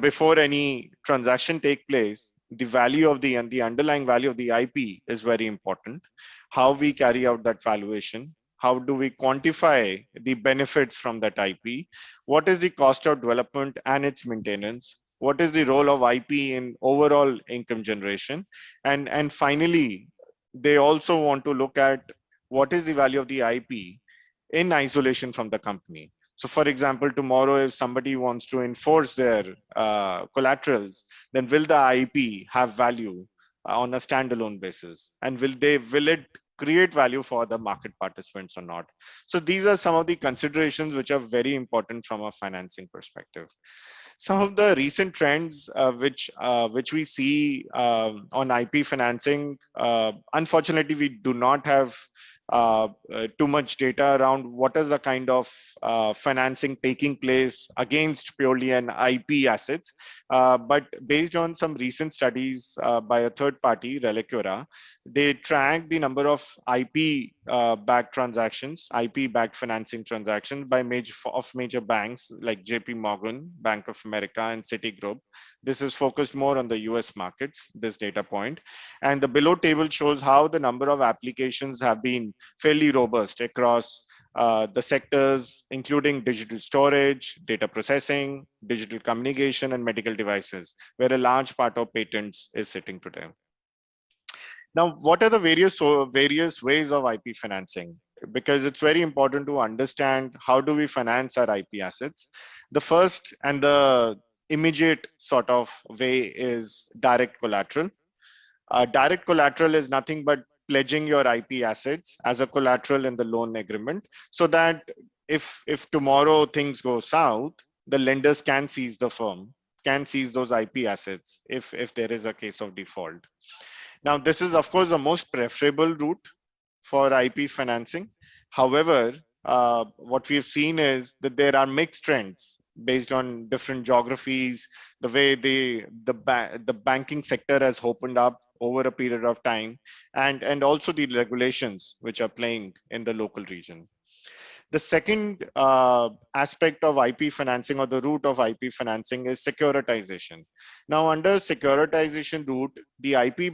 before any transaction take place, the value of the underlying value of the IP is very important. How we carry out that valuation, how do we quantify the benefits from that IP, what is the cost of development and its maintenance, what is the role of IP in overall income generation, and finally, they also want to look at what is the value of the IP in isolation from the company. So for example, tomorrow, if somebody wants to enforce their collaterals, then will the IP have value on a standalone basis? And will it create value for the market participants or not? So these are some of the considerations which are very important from a financing perspective. Some of the recent trends which we see on IP financing, unfortunately, we do not have too much data around what is the kind of financing taking place against purely an IP assets. But based on some recent studies by a third party, Relicura, they track the number of IP backed transactions, IP backed financing transactions by major banks like JP Morgan, Bank of America, and Citigroup. This is focused more on the US markets, this data point. And the below table shows how the number of applications have been fairly robust across the sectors, including digital storage, data processing, digital communication, and medical devices, where a large part of patents is sitting today. Now, what are the various ways of IP financing? Because it's very important to understand how do we finance our IP assets. The first and the immediate sort of way is direct collateral. Direct collateral is nothing but pledging your IP assets as a collateral in the loan agreement, so that if tomorrow things go south, the lenders can seize the firm, can seize those IP assets if there is a case of default. Now, this is, of course, the most preferable route for IP financing. However, what we've seen is that there are mixed trends based on different geographies, the way the banking sector has opened up over a period of time, and also the regulations which are playing in the local region. The second aspect of IP financing, or the route of IP financing, is securitization. Now, under securitization route, the IP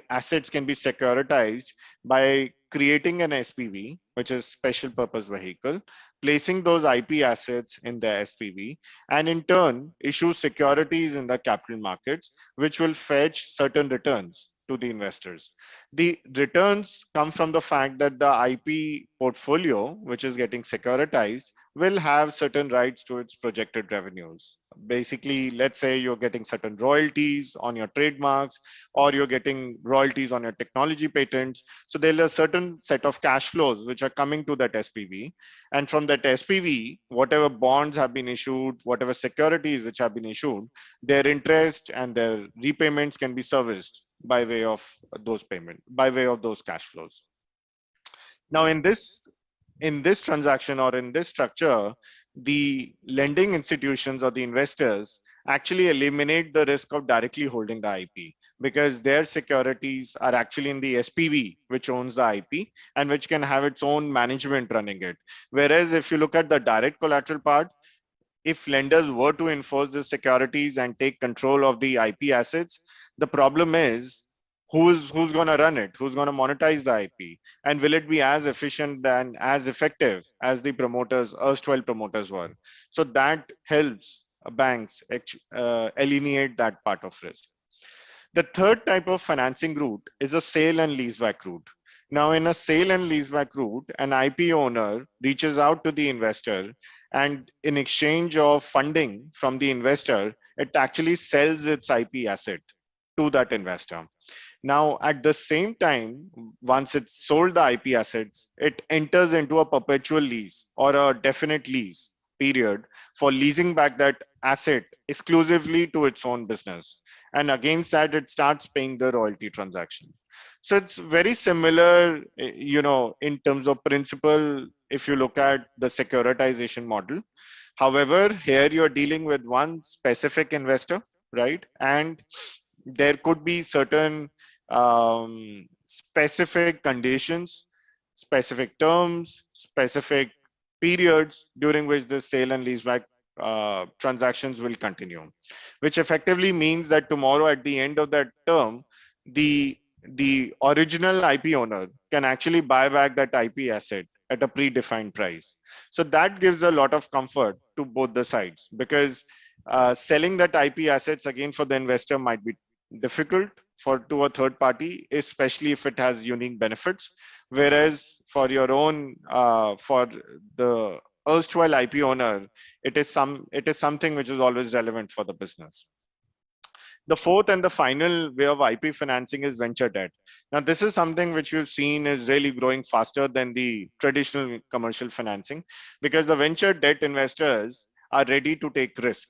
assets can be securitized by creating an SPV, which is special purpose vehicle, placing those IP assets in the SPV, and in turn issue securities in the capital markets, which will fetch certain returns to the investors. The returns come from the fact that the IP portfolio, which is getting securitized, will have certain rights to its projected revenues. Basically, let's say you're getting certain royalties on your trademarks, or you're getting royalties on your technology patents. So there's a certain set of cash flows which are coming to that SPV. And from that SPV, whatever bonds have been issued, whatever securities which have been issued, their interest and their repayments can be serviced by way of those cash flows. Now, in this transaction, or in this structure, the lending institutions or the investors actually eliminate the risk of directly holding the IP, because their securities are actually in the SPV, which owns the IP and which can have its own management running it. Whereas if you look at the direct collateral part, if lenders were to enforce the securities and take control of the IP assets, the problem is who's going to run it, who's going to monetize the IP, and will it be as efficient and as effective as the erstwhile promoters were? So that helps banks alienate that part of risk. The third type of financing route is a sale and leaseback route. Now, in a sale and leaseback route, an IP owner reaches out to the investor, and in exchange of funding from the investor, it actually sells its IP asset to that investor. Now, at the same time, once it's sold the IP assets, it enters into a perpetual lease or a definite lease period for leasing back that asset exclusively to its own business. And against that, it starts paying the royalty transaction. So it's very similar, in terms of principle, if you look at the securitization model. However, here you're dealing with one specific investor, right? And there could be certain specific conditions, specific terms, specific periods during which the sale and leaseback transactions will continue, which effectively means that tomorrow at the end of that term, the original IP owner can actually buy back that IP asset at a predefined price. So that gives a lot of comfort to both the sides, because selling that IP assets again for the investor might be difficult to a third party, especially if it has unique benefits. Whereas for your own, for the erstwhile IP owner, it is something which is always relevant for the business. The fourth and the final way of IP financing is venture debt. Now, this is something which we've seen is really growing faster than the traditional commercial financing, because the venture debt investors are ready to take risk.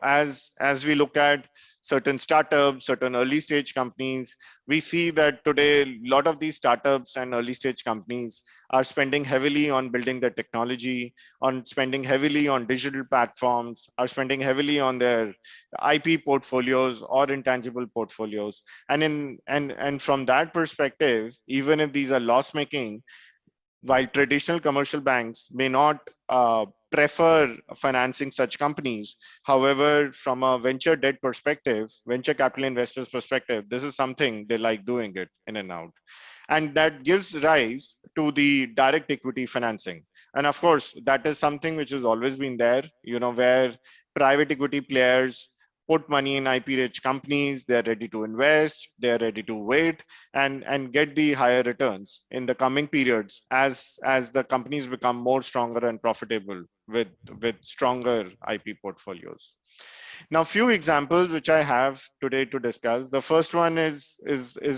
As we look at certain startups, certain early stage companies, we see that today a lot of these startups and early stage companies are spending heavily on building their technology, on spending heavily on digital platforms, are spending heavily on their IP portfolios or intangible portfolios. And from that perspective, even if these are loss making, while traditional commercial banks may not prefer financing such companies, however, from a venture debt perspective, venture capital investors perspective, this is something they like doing it in and out. And that gives rise to the direct equity financing. And of course, that is something which has always been there, where private equity players put money in IP rich companies, they're ready to invest, they're ready to wait and get the higher returns in the coming periods as the companies become more stronger and profitable with stronger IP portfolios. Now, few examples which I have today to discuss. The first one is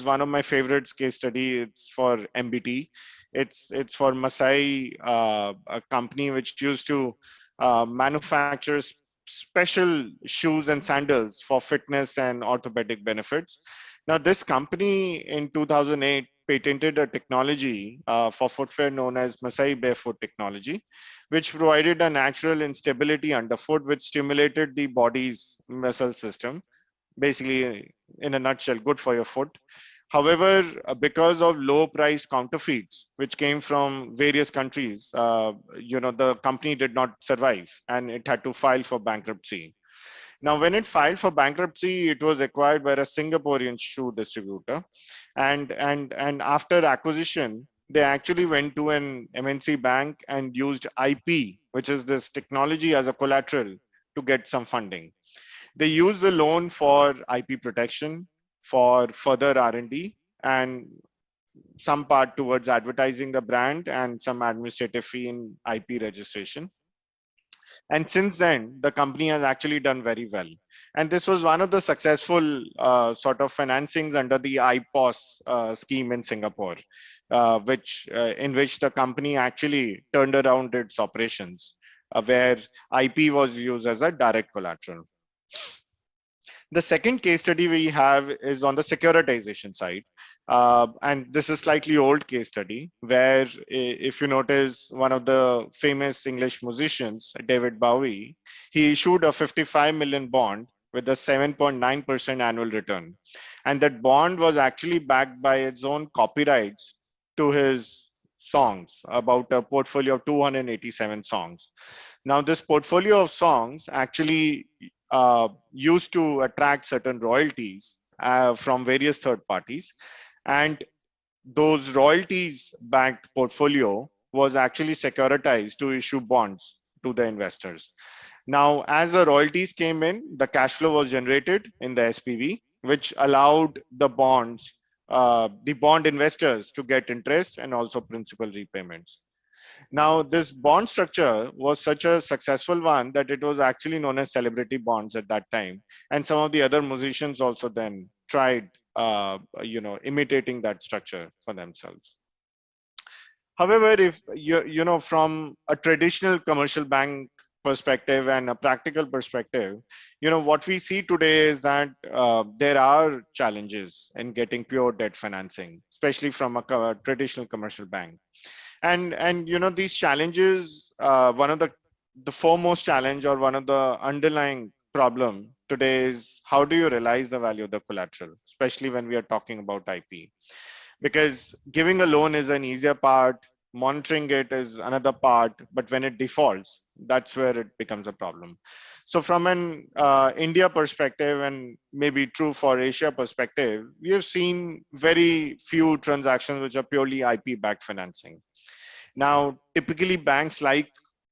one of my favorites case study. It's for MBT. It's for Masai, a company which used to manufacture special shoes and sandals for fitness and orthopedic benefits. Now, this company in 2008 patented a technology for footwear known as Masai Barefoot technology, which provided a natural instability underfoot, which stimulated the body's muscle system. Basically, in a nutshell, good for your foot. However, because of low price counterfeits, which came from various countries, the company did not survive and it had to file for bankruptcy. Now, when it filed for bankruptcy, it was acquired by a Singaporean shoe distributor. And after acquisition, they actually went to an MNC bank and used IP, which is this technology, as a collateral to get some funding. They used the loan for IP protection, for further R&D, and some part towards advertising the brand and some administrative fee in IP registration. And since then, the company has actually done very well. And this was one of the successful sort of financings under the IPOS scheme in Singapore, in which the company actually turned around its operations, where IP was used as a direct collateral. The second case study we have is on the securitization side. And this is slightly old case study where, if you notice, one of the famous English musicians, David Bowie, he issued a 55 million bond with a 7.9% annual return. And that bond was actually backed by its own copyrights to his songs, about a portfolio of 287 songs. Now, this portfolio of songs actually used to attract certain royalties from various third parties. And those royalties backed portfolio was actually securitized to issue bonds to the investors. Now, as the royalties came in, the cash flow was generated in the SPV, which allowed the bond investors to get interest and also principal repayments. Now, this bond structure was such a successful one that it was actually known as celebrity bonds at that time. And some of the other musicians also then tried, imitating that structure for themselves. However, if from a traditional commercial bank perspective and a practical perspective, what we see today is that there are challenges in getting pure debt financing, especially from a traditional commercial bank. And these challenges, one of the foremost challenge or one of the underlying problem today is how do you realize the value of the collateral, especially when we are talking about IP? Because giving a loan is an easier part, monitoring it is another part, but when it defaults, that's where it becomes a problem. So from an India perspective, and maybe true for Asia perspective, we have seen very few transactions which are purely IP backed financing. Now, typically banks like,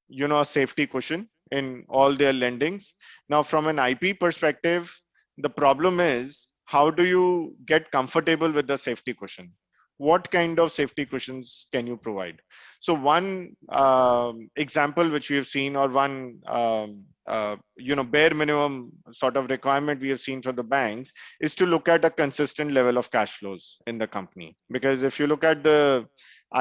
a safety cushion in all their lendings. Now, from an IP perspective, the problem is how do you get comfortable with the safety cushion? what kind of safety cushions can you provide? So one example which we have seen, or one bare minimum sort of requirement we have seen from the banks, is to look at a consistent level of cash flows in the company. Because if you look at the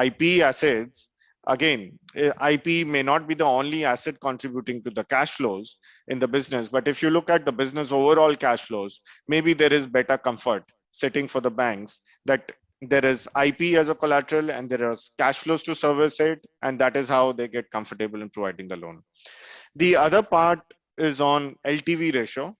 IP assets, again, IP may not be the only asset contributing to the cash flows in the business, but if you look at the business overall cash flows, maybe there is better comfort sitting for the banks that there is IP as a collateral and there are cash flows to service it, and that is how they get comfortable in providing the loan. The other part is on LTV ratio,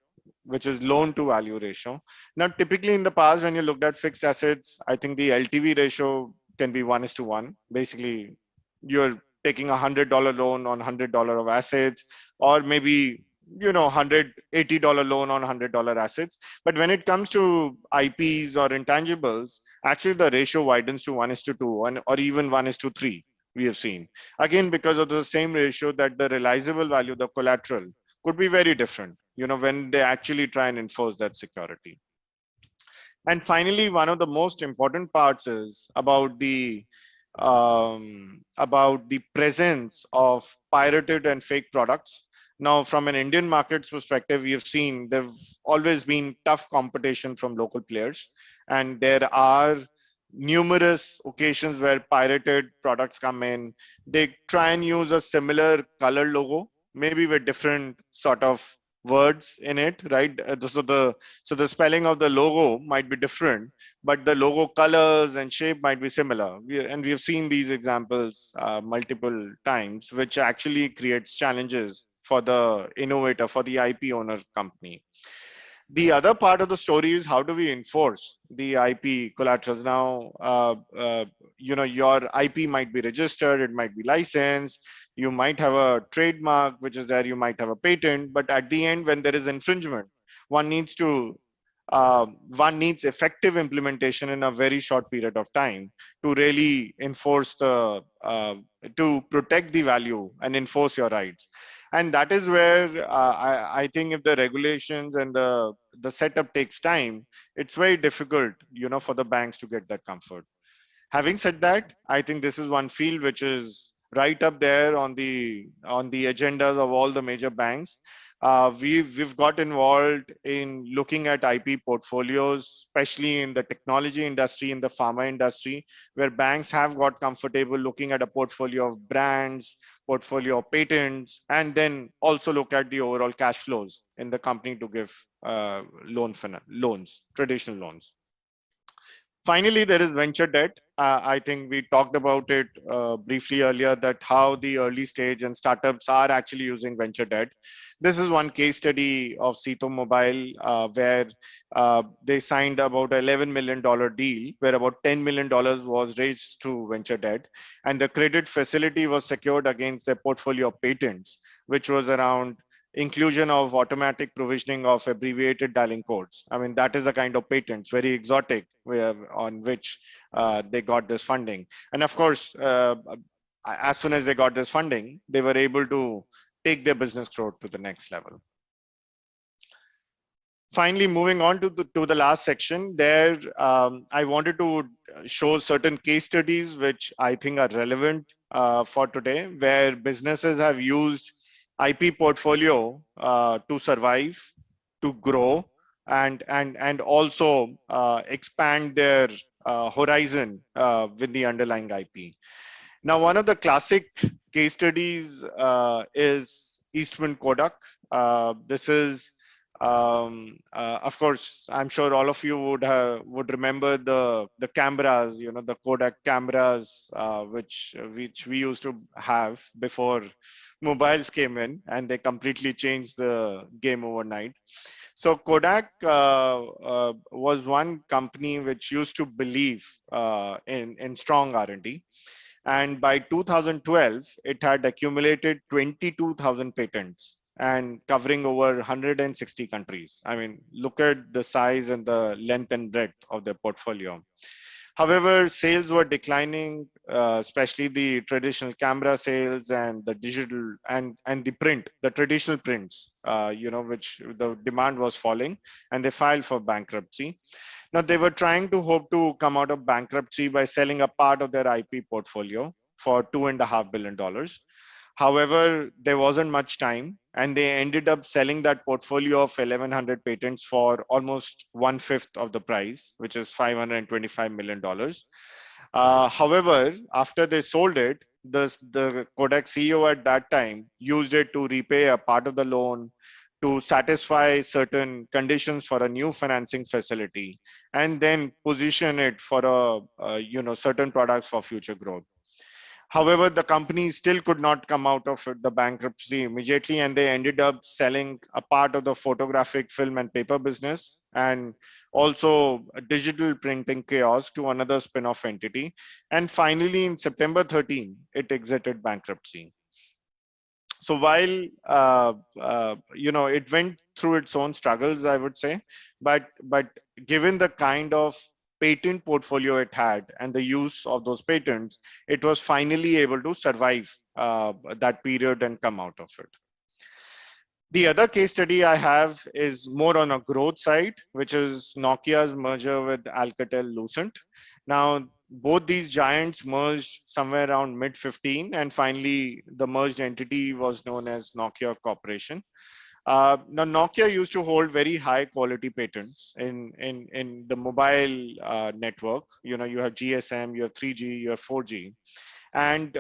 which is loan to value ratio. Now, typically in the past, when you looked at fixed assets, I think the LTV ratio can be 1:1. Basically, you're taking $100 loan on $100 of assets, or maybe $180 loan on $100 assets. But when it comes to IPs or intangibles, actually the ratio widens to 1:2, or even 1:3, we have seen. Again, because of the same ratio, that the realizable value, the collateral, could be very different, when they actually try and enforce that security. And finally, one of the most important parts is about the presence of pirated and fake products. Now, from an Indian markets perspective, we have seen there've always been tough competition from local players, and there are numerous occasions where pirated products come in. They try and use a similar color logo, maybe with different sort of words in it, right? So the spelling of the logo might be different, but the logo colors and shape might be similar. And we've seen these examples multiple times, which actually creates challenges for the innovator, for the IP owner company. The other part of the story is, how do we enforce the IP collaterals? Now, your IP might be registered, it might be licensed, you might have a trademark, which is there, you might have a patent, but at the end, when there is infringement, one needs effective implementation in a very short period of time to really enforce to protect the value and enforce your rights. And that is where I think if the regulations and the setup takes time, it's very difficult, for the banks to get that comfort. Having said that, I think this is one field which is right up there on the agendas of all the major banks. We've got involved in looking at IP portfolios, especially in the technology industry, in the pharma industry, where banks have got comfortable looking at a portfolio of brands, portfolio of patents, and then also look at the overall cash flows in the company to give loans, traditional loans. Finally, there is venture debt. I think we talked about it briefly earlier, that how the early stage and startups are actually using venture debt. This is one case study of Sito Mobile, where they signed about $11 million deal, where about $10 million was raised through venture debt. And the credit facility was secured against their portfolio of patents, which was around inclusion of automatic provisioning of abbreviated dialing codes. I mean, that is a kind of patents, very exotic, on which they got this funding. And of course, as soon as they got this funding, they were able to take their business growth to the next level. Finally, moving on to the last section, there I wanted to show certain case studies which I think are relevant for today, where businesses have used IP portfolio to survive, to grow, and also expand their horizon with the underlying IP. Now, one of the classic case studies is Eastman Kodak. This is, of course, I'm sure all of you would remember the cameras, the Kodak cameras, which we used to have before mobiles came in, and they completely changed the game overnight. So Kodak was one company which used to believe in strong R&D. And by 2012, it had accumulated 22,000 patents and covering over 160 countries. I mean, look at the size and the length and breadth of their portfolio. However, sales were declining, especially the traditional camera sales and the digital and the traditional prints, which the demand was falling, and they filed for bankruptcy. Now, they were trying to hope to come out of bankruptcy by selling a part of their IP portfolio for $2.5 billion. However, there wasn't much time, and they ended up selling that portfolio of 1,100 patents for almost 1/5 of the price, which is $525 million. However, after they sold it, the Kodak CEO at that time used it to repay a part of the loan, to satisfy certain conditions for a new financing facility, and then position it for certain products for future growth. However, the company still could not come out of the bankruptcy immediately, and they ended up selling a part of the photographic film and paper business, and also a digital printing kiosk to another spin-off entity. And finally, in September 13, it exited bankruptcy. So while it went through its own struggles, I would say, but given the kind of patent portfolio it had and the use of those patents, it was finally able to survive that period and come out of it. The other case study I have is more on a growth side, which is Nokia's merger with Alcatel-Lucent. Now, both these giants merged somewhere around mid-15, and finally the merged entity was known as Nokia Corporation. Now, Nokia used to hold very high quality patents in the mobile network. You have GSM, you have 3G, you have 4G. And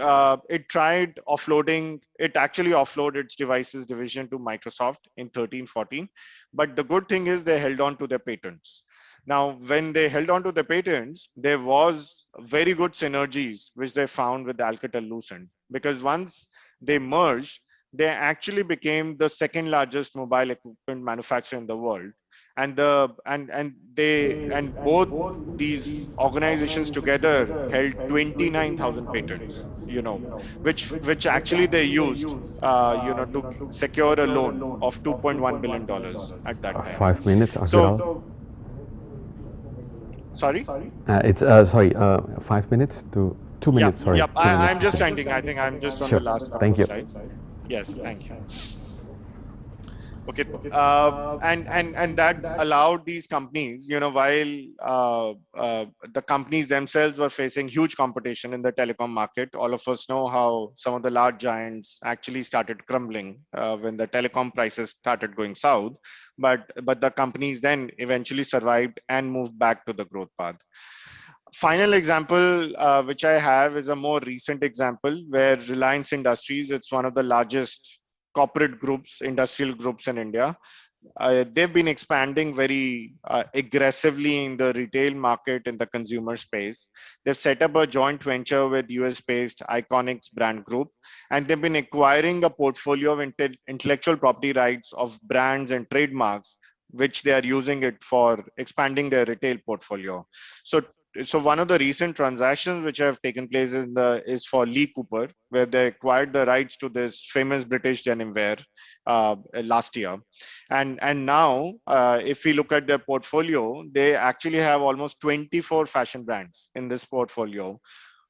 it tried offloading, it actually offloaded its devices division to Microsoft in 13-14. But the good thing is they held on to their patents. Now, when they held on to the patents, there was very good synergies which they found with Alcatel-Lucent, because once they merged, they actually became the second largest mobile equipment manufacturer in the world. And both these organizations together held 29,000 patents, which actually they used to secure a loan of $2.1 billion at that time. 5 minutes, Aviral. So, sorry? It's 5 minutes to 2 minutes. Sorry. Yep. I'm just ending. I think I'm just on the last couple Thank you. of slides. Yes, thank you. Okay, and that allowed these companies, while the companies themselves were facing huge competition in the telecom market. All of us know how some of the large giants actually started crumbling when the telecom prices started going south, but the companies then eventually survived and moved back to the growth path. Final example which I have is a more recent example where Reliance Industries, it's one of the largest corporate groups, industrial groups in India. They've been expanding very aggressively in the retail market in the consumer space. They've set up a joint venture with US-based Iconics brand group, and they've been acquiring a portfolio of intellectual property rights of brands and trademarks, which they are using it for expanding their retail portfolio. So one of the recent transactions which have taken place is for Lee Cooper, where they acquired the rights to this famous British denim wear last year. And now, if we look at their portfolio, they actually have almost 24 fashion brands in this portfolio,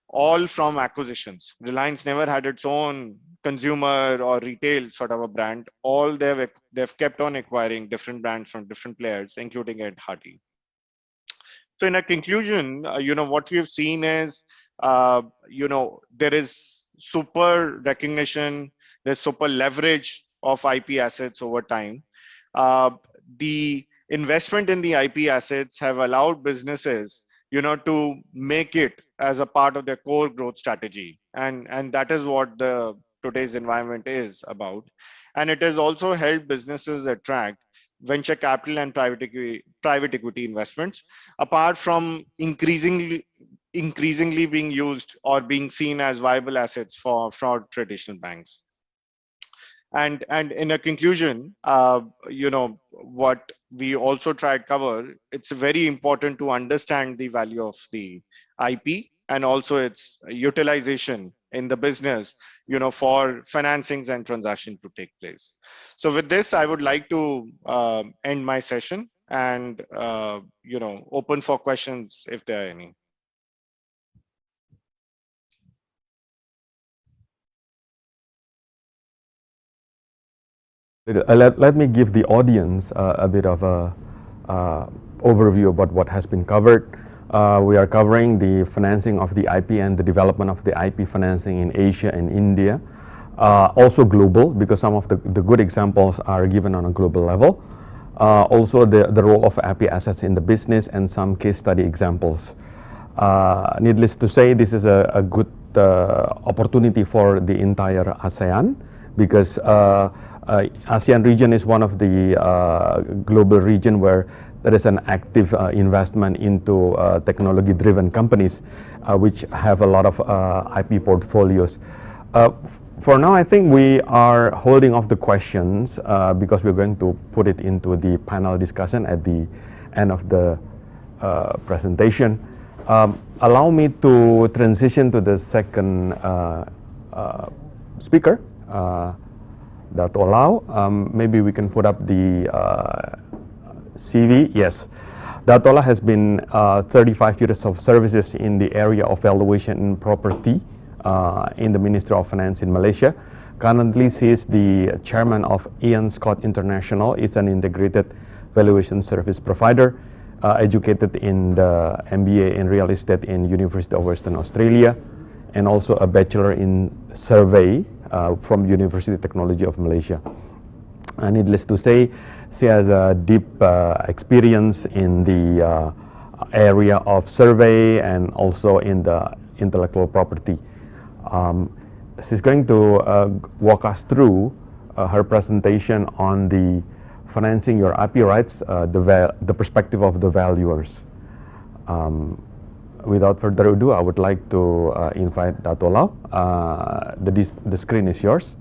all from acquisitions. Reliance never had its own consumer or retail sort of a brand. All they've kept on acquiring different brands from different players, including Ed Hardy. So in a conclusion, what we have seen is, there is super recognition, there's super leverage of IP assets over time. The investment in the IP assets have allowed businesses, to make it as a part of their core growth strategy. And that is what today's environment is about. And it has also helped businesses attract venture capital and private equity investments, apart from increasingly being used or being seen as viable assets for traditional banks. And in a conclusion, what we also tried to cover, it's very important to understand the value of the IP and also its utilization in the business, for financings and transactions to take place. So with this, I would like to end my session and, open for questions if there are any. Let me give the audience a bit of a overview about what has been covered. We are covering the financing of the IP and the development of the IP financing in Asia and India. Also global, because some of the good examples are given on a global level. Also the role of IP assets in the business and some case study examples. Needless to say, this is a good opportunity for the entire ASEAN, because ASEAN region is one of the global region where there is an active investment into technology-driven companies, which have a lot of IP portfolios. For now, I think we are holding off the questions because we're going to put it into the panel discussion at the end of the presentation. Allow me to transition to the second speaker, Dato' Lau. Maybe we can put up the CV. Yes, Dato' Lau has been 35 years of services in the area of valuation and property in the Ministry of Finance in Malaysia. Currently, she is the chairman of Ian Scott International. It's an integrated valuation service provider, educated in the MBA in real estate in University of Western Australia, and also a bachelor in survey from University of Technology of Malaysia. Needless to say, she has a deep experience in the area of survey and also in the intellectual property. She's going to walk us through her presentation on the financing your IP rights, the perspective of the valuers. Without further ado, I would like to invite Dato' Lau. The screen is yours.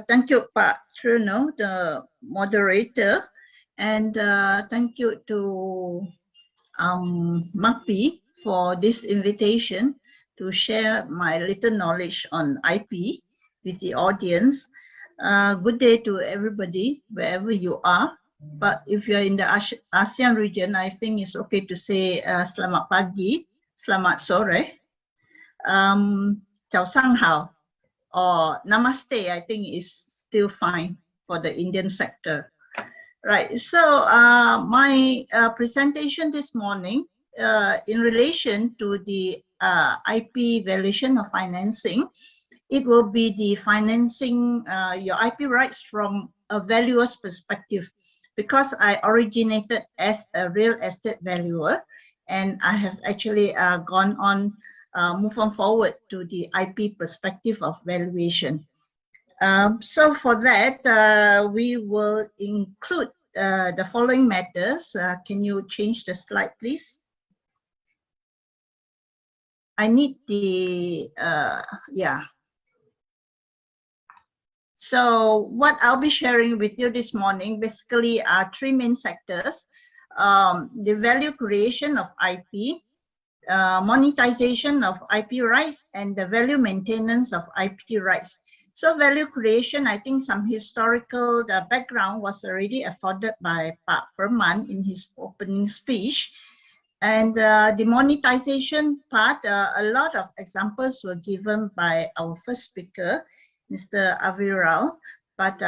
Thank you, Pak Truno, the moderator, and thank you to Mapi for this invitation to share my little knowledge on IP with the audience. Good day to everybody, wherever you are. But if you're in the ASEAN region, I think it's okay to say selamat pagi, selamat sore, ciao sang hao, or namaste, I think is still fine for the Indian sector. Right, so my presentation this morning in relation to the IP valuation of financing, it will be the financing your IP rights from a valuer's perspective, because I originated as a real estate valuer, and I have actually gone on move on forward to the IP perspective of valuation. So for that, we will include the following matters. Can you change the slide, please? I need the, yeah. So what I'll be sharing with you this morning basically are three main sectors: the value creation of IP, monetization of IP rights, and the value maintenance of IP rights. So value creation, I think some historical background was already afforded by Pak Firman in his opening speech. And the monetization part, a lot of examples were given by our first speaker, Mr. Aviral, but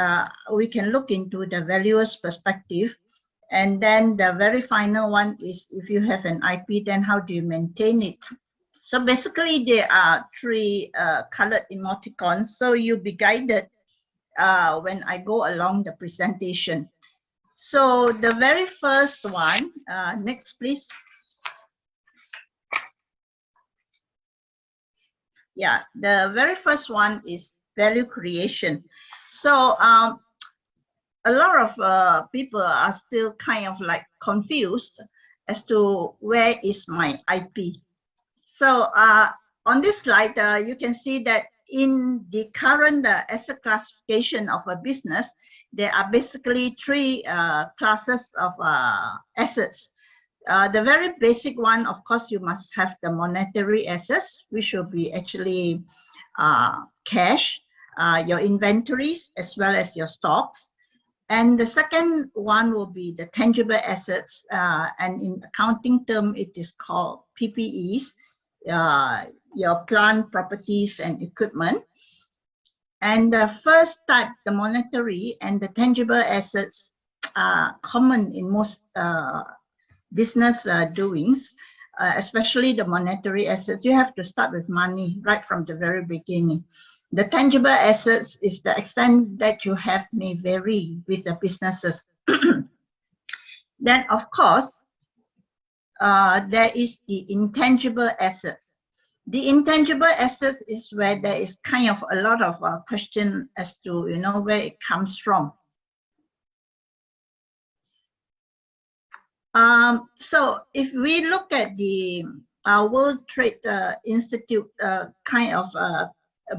we can look into the valuer's perspective. And then the very final one is, if you have an IP, then how do you maintain it? So basically, there are three colored emoticons, so you'll be guided when I go along the presentation. So the very first one, next please. Yeah, the very first one is value creation. So a lot of people are still kind of like confused as to where is my IP. So on this slide, you can see that in the current asset classification of a business, there are basically three classes of assets. The very basic one, of course, you must have the monetary assets, which will be actually cash, your inventories, as well as your stocks. And the second one will be the tangible assets, and in accounting term, it is called PPEs. your plant, properties, and equipment. And the first type, the monetary and the tangible assets, are common in most business doings, especially the monetary assets. You have to start with money right from the very beginning. The tangible assets is the extent that you have may vary with the businesses. Then, of course, there is the intangible assets. The intangible assets is where there is kind of a lot of question as to, you know, where it comes from. So if we look at the World Trade Institute kind of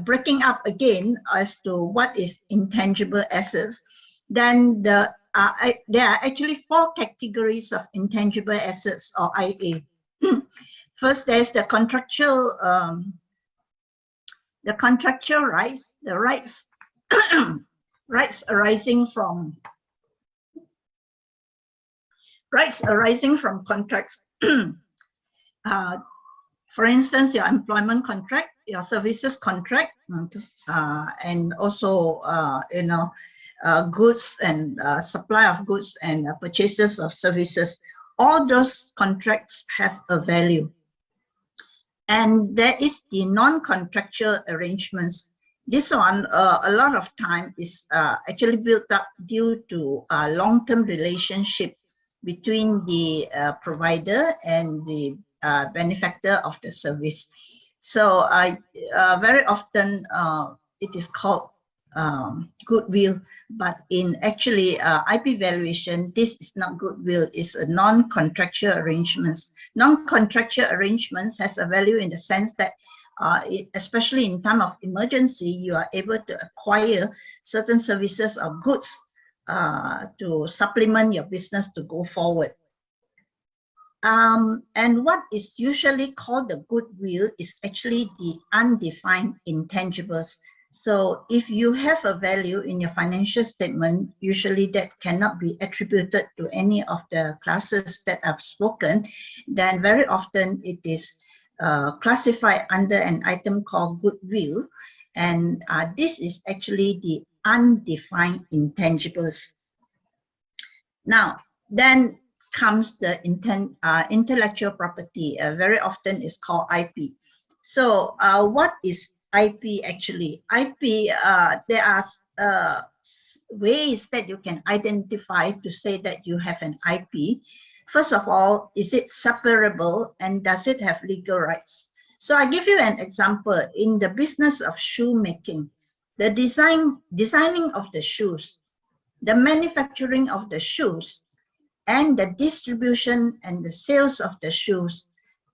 breaking up again as to what is intangible assets, then there are actually 4 categories of intangible assets, or IA. First, there's the contractual rights, the rights arising from contracts. For instance, your employment contract, your services contract, and also goods and supply of goods and purchases of services. All those contracts have a value. And there is the non-contractual arrangements. This one, a lot of time is actually built up due to a long-term relationship between the provider and the benefactor of the service. So very often it is called goodwill, but in actually IP valuation, this is not goodwill, it's a non-contractual arrangements. Non-contractual arrangements has a value in the sense that especially in time of emergency, you are able to acquire certain services or goods to supplement your business to go forward. And what is usually called the goodwill is actually the undefined intangibles. So if you have a value in your financial statement, usually that cannot be attributed to any of the classes that I've spoken, then very often it is classified under an item called goodwill. And this is actually the undefined intangibles. Now, then comes the intellectual property, very often is called IP. So what is IP actually? IP, there are ways that you can identify to say that you have an IP. First of all, is it separable and does it have legal rights? So I give you an example. In the business of shoemaking, the designing of the shoes, the manufacturing of the shoes, and the distribution and the sales of the shoes,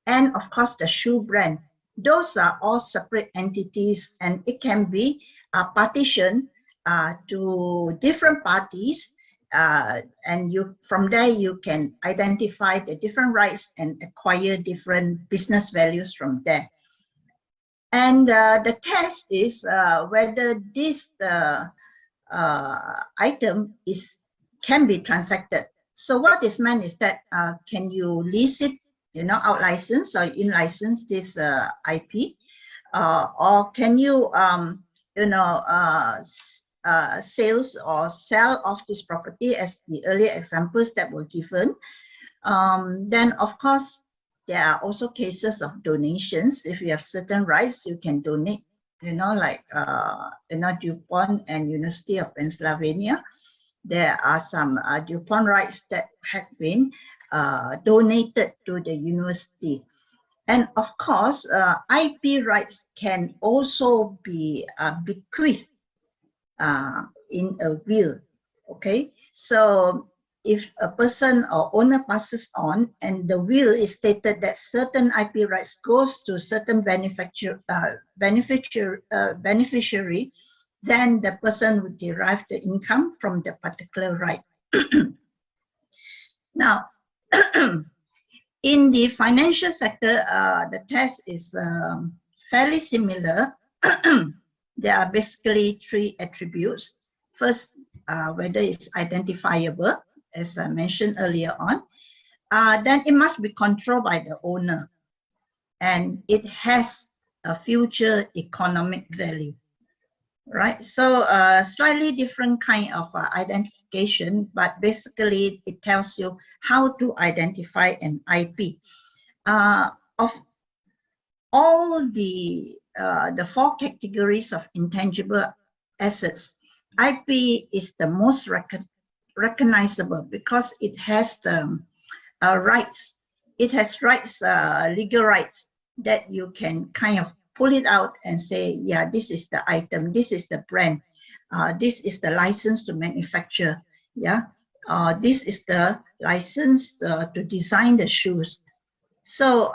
and of course the shoe brand, those are all separate entities, and it can be partitioned to different parties, and from there you can identify the different rights and acquire different business values from there. And the test is whether this item can be transacted. So what is meant is that can you lease it, out license or in license this IP, or can you sales or sell off this property as the earlier examples that were given. Then of course there are also cases of donations. If you have certain rights, you can donate, like DuPont and University of Pennsylvania. There are some DuPont rights that have been donated to the university. And of course, IP rights can also be bequeathed in a will. Okay, so if a person or owner passes on and the will is stated that certain IP rights goes to certain beneficiary, then the person would derive the income from the particular right. Now, in the financial sector, the test is fairly similar. There are basically 3 attributes. First, whether it's identifiable, as I mentioned earlier on. Then it must be controlled by the owner. and it has a future economic value, right? So slightly different kind of identification, but basically it tells you how to identify an IP. Of all the 4 categories of intangible assets, IP is the most recognizable because it has the rights. It has rights, legal rights, that you can kind of pull it out and say, yeah, this is the item, this is the brand, this is the license to manufacture, yeah, this is the license to design the shoes. So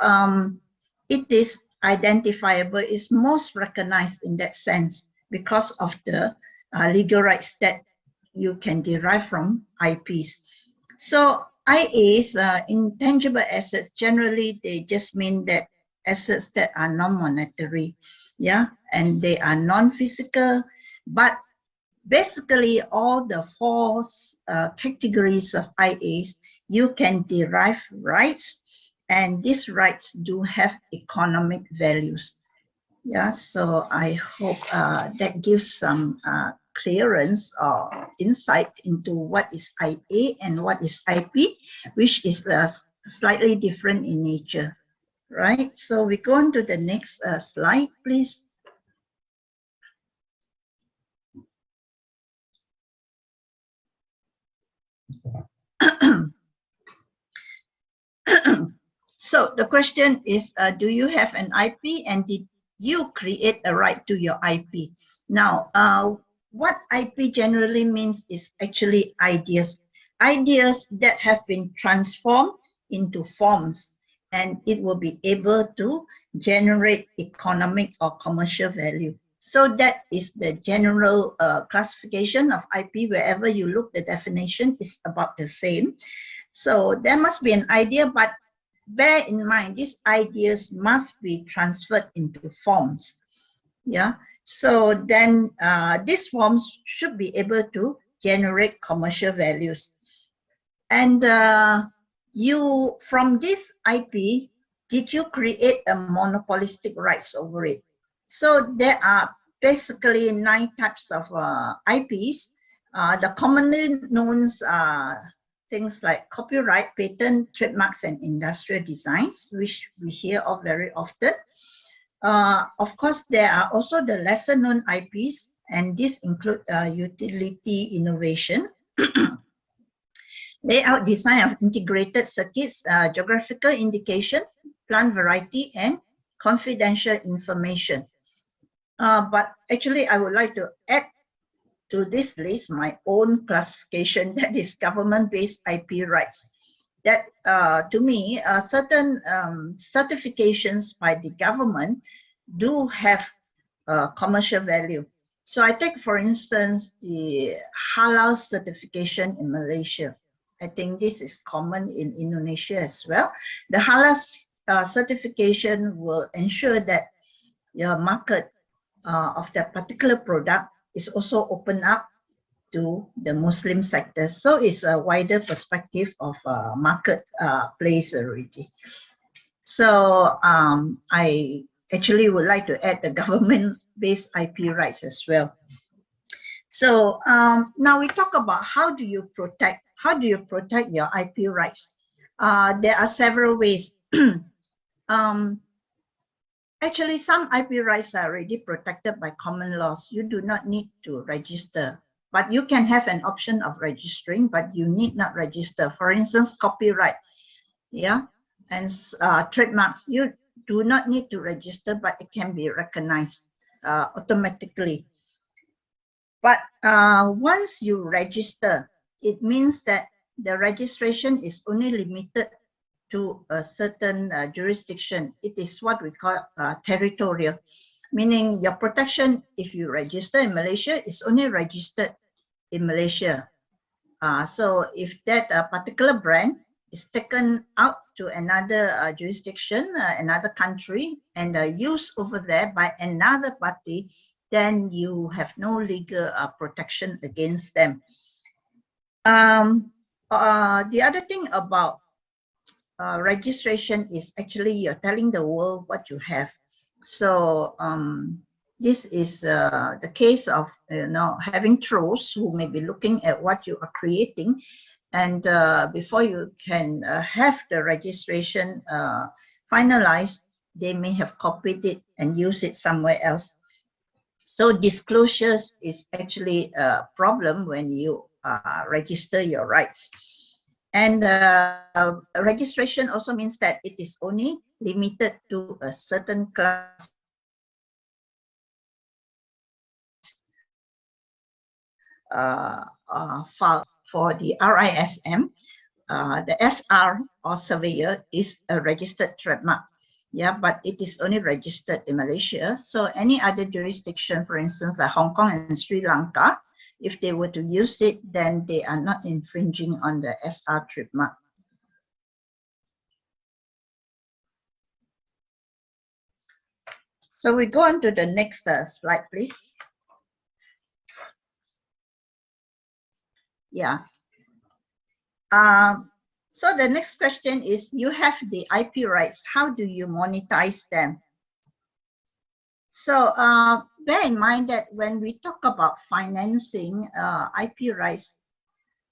it is identifiable, is most recognized in that sense because of the legal rights that you can derive from IPs. So IAs, intangible assets, generally they just mean that assets that are non-monetary, yeah, and they are non-physical, but basically all the 4 categories of IAs, you can derive rights, and these rights do have economic values. Yeah, so I hope that gives some clearance or insight into what is IA and what is IP, which is slightly different in nature, right? So we go on to the next slide, please. So the question is, do you have an IP, and did you create a right to your IP? Now, what IP generally means is actually ideas that have been transformed into forms, and it will be able to generate economic or commercial value. So that is the general classification of IP. Wherever you look, the definition is about the same. So there must be an idea, but bear in mind, these ideas must be transferred into forms. Yeah. So then these forms should be able to generate commercial values. And you, from this IP, did you create a monopolistic rights over it? So there are basically 9 types of IPs. The commonly known things like copyright, patent, trademarks, and industrial designs, which we hear of very often. Of course, there are also the lesser known IPs, and these include utility innovation, layout design of integrated circuits, geographical indication, plant variety, and confidential information. But actually, I would like to add to this list my own classification, that is government-based IP rights. That to me, certain certifications by the government do have commercial value. So I take, for instance, the halal certification in Malaysia. I think this is common in Indonesia as well. The halal certification will ensure that your market of that particular product is also open up to the Muslim sector. So it's a wider perspective of market place already. So I actually would like to add the government-based IP rights as well. So now we talk about how do you protect your IP rights. There are several ways. Actually, some IP rights are already protected by common laws. You do not need to register, but you can have an option of registering, but you need not register. For instance, copyright, yeah, and trademarks, you do not need to register, but it can be recognized automatically. But once you register, it means that the registration is only limited to a certain jurisdiction. It is what we call territorial, meaning your protection, if you register in Malaysia, is only registered in Malaysia. So if that particular brand is taken out to another jurisdiction, another country, and used over there by another party, then you have no legal protection against them. The other thing about registration is actually you're telling the world what you have. So this is the case of having trolls who may be looking at what you are creating, and before you can have the registration finalized, they may have copied it and used it somewhere else. So disclosures is actually a problem when you register your rights. And registration also means that it is only limited to a certain class file. For the RISM, the SR or surveyor is a registered trademark. Yeah, but it is only registered in Malaysia. So any other jurisdiction, for instance, like Hong Kong and Sri Lanka, if they were to use it, then they are not infringing on the SR trademark. So we go on to the next slide, please. Yeah. So the next question is, you have the IP rights. How do you monetize them? So bear in mind that when we talk about financing IP rights,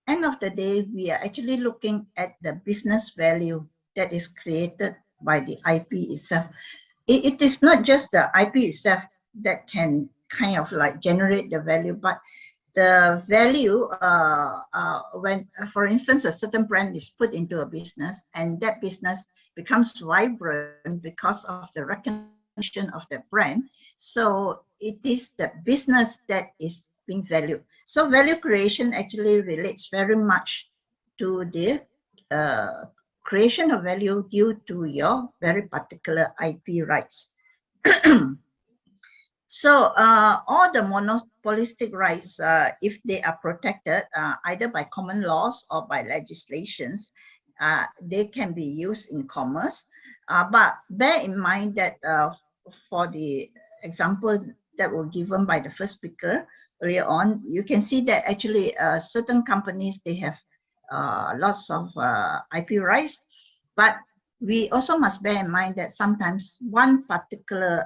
end of the day, we are actually looking at the business value that is created by the IP itself. It is not just the IP itself that can kind of like generate the value, but the value when, for instance, a certain brand is put into a business and that business becomes vibrant because of the recognition of the brand. So it is the business that is being valued. So value creation actually relates very much to the creation of value due to your very particular IP rights. So all the monopolistic rights, if they are protected either by common laws or by legislations, they can be used in commerce. But bear in mind that for the example that were given by the first speaker earlier on, you can see that actually certain companies, they have lots of IP rights, but we also must bear in mind that sometimes one particular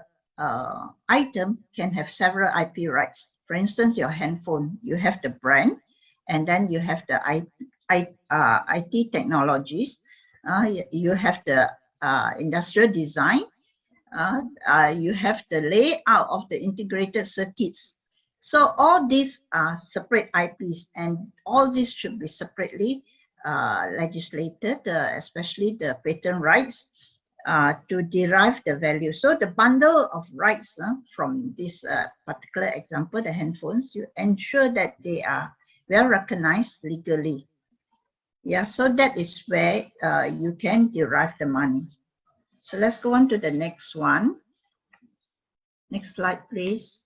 item can have several IP rights. For instance, your handphone, you have the brand, and then you have the IT technologies, you have the industrial design, you have the layout of the integrated circuits. So all these are separate IPs, and all these should be separately legislated, especially the patent rights, to derive the value. So the bundle of rights from this particular example, the handphones, you ensure that they are well recognized legally. Yeah, so that is where you can derive the money. So let's go on to the next one. Next slide, please.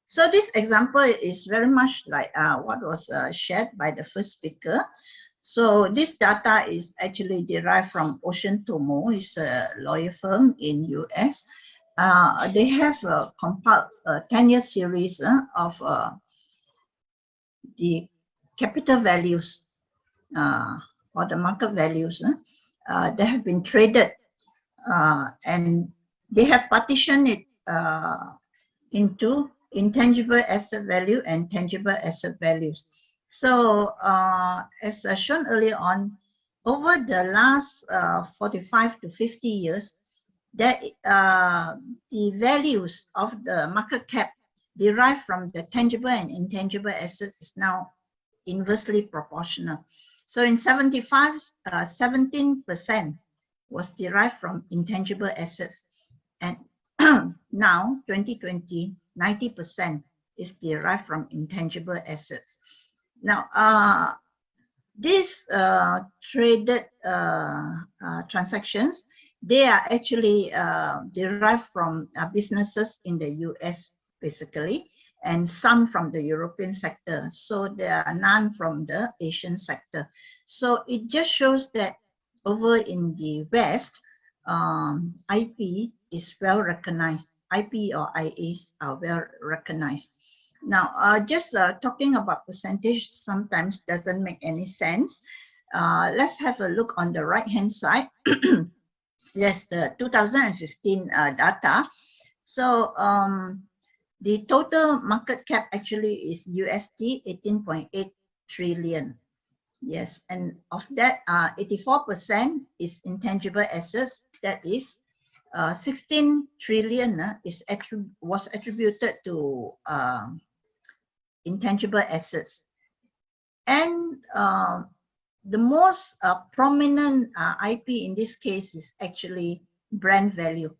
So this example is very much like what was shared by the first speaker. So this data is actually derived from Ocean Tomo, is a lawyer firm in US. They have compiled a 10-year series of the capital values or the market values that have been traded, and they have partitioned it into intangible asset value and tangible asset values. So as shown earlier on, over the last 45 to 50 years, that the values of the market cap derived from the tangible and intangible assets is now inversely proportional. So in 75, 17% was derived from intangible assets, and now 2020, 90% is derived from intangible assets. Now, these traded transactions, they are actually derived from businesses in the US, basically, and some from the European sector. So there are none from the Asian sector. So it just shows that over in the West, IP is well recognized. IP or IAs are well recognized. Now, just talking about percentage sometimes doesn't make any sense. let's have a look on the right hand side. Yes, the 2015 data. So the total market cap actually is USD 18.8 trillion. Yes, and of that, 84% is intangible assets. That is 16 trillion was attributed to intangible assets. And the most prominent IP in this case is actually brand value.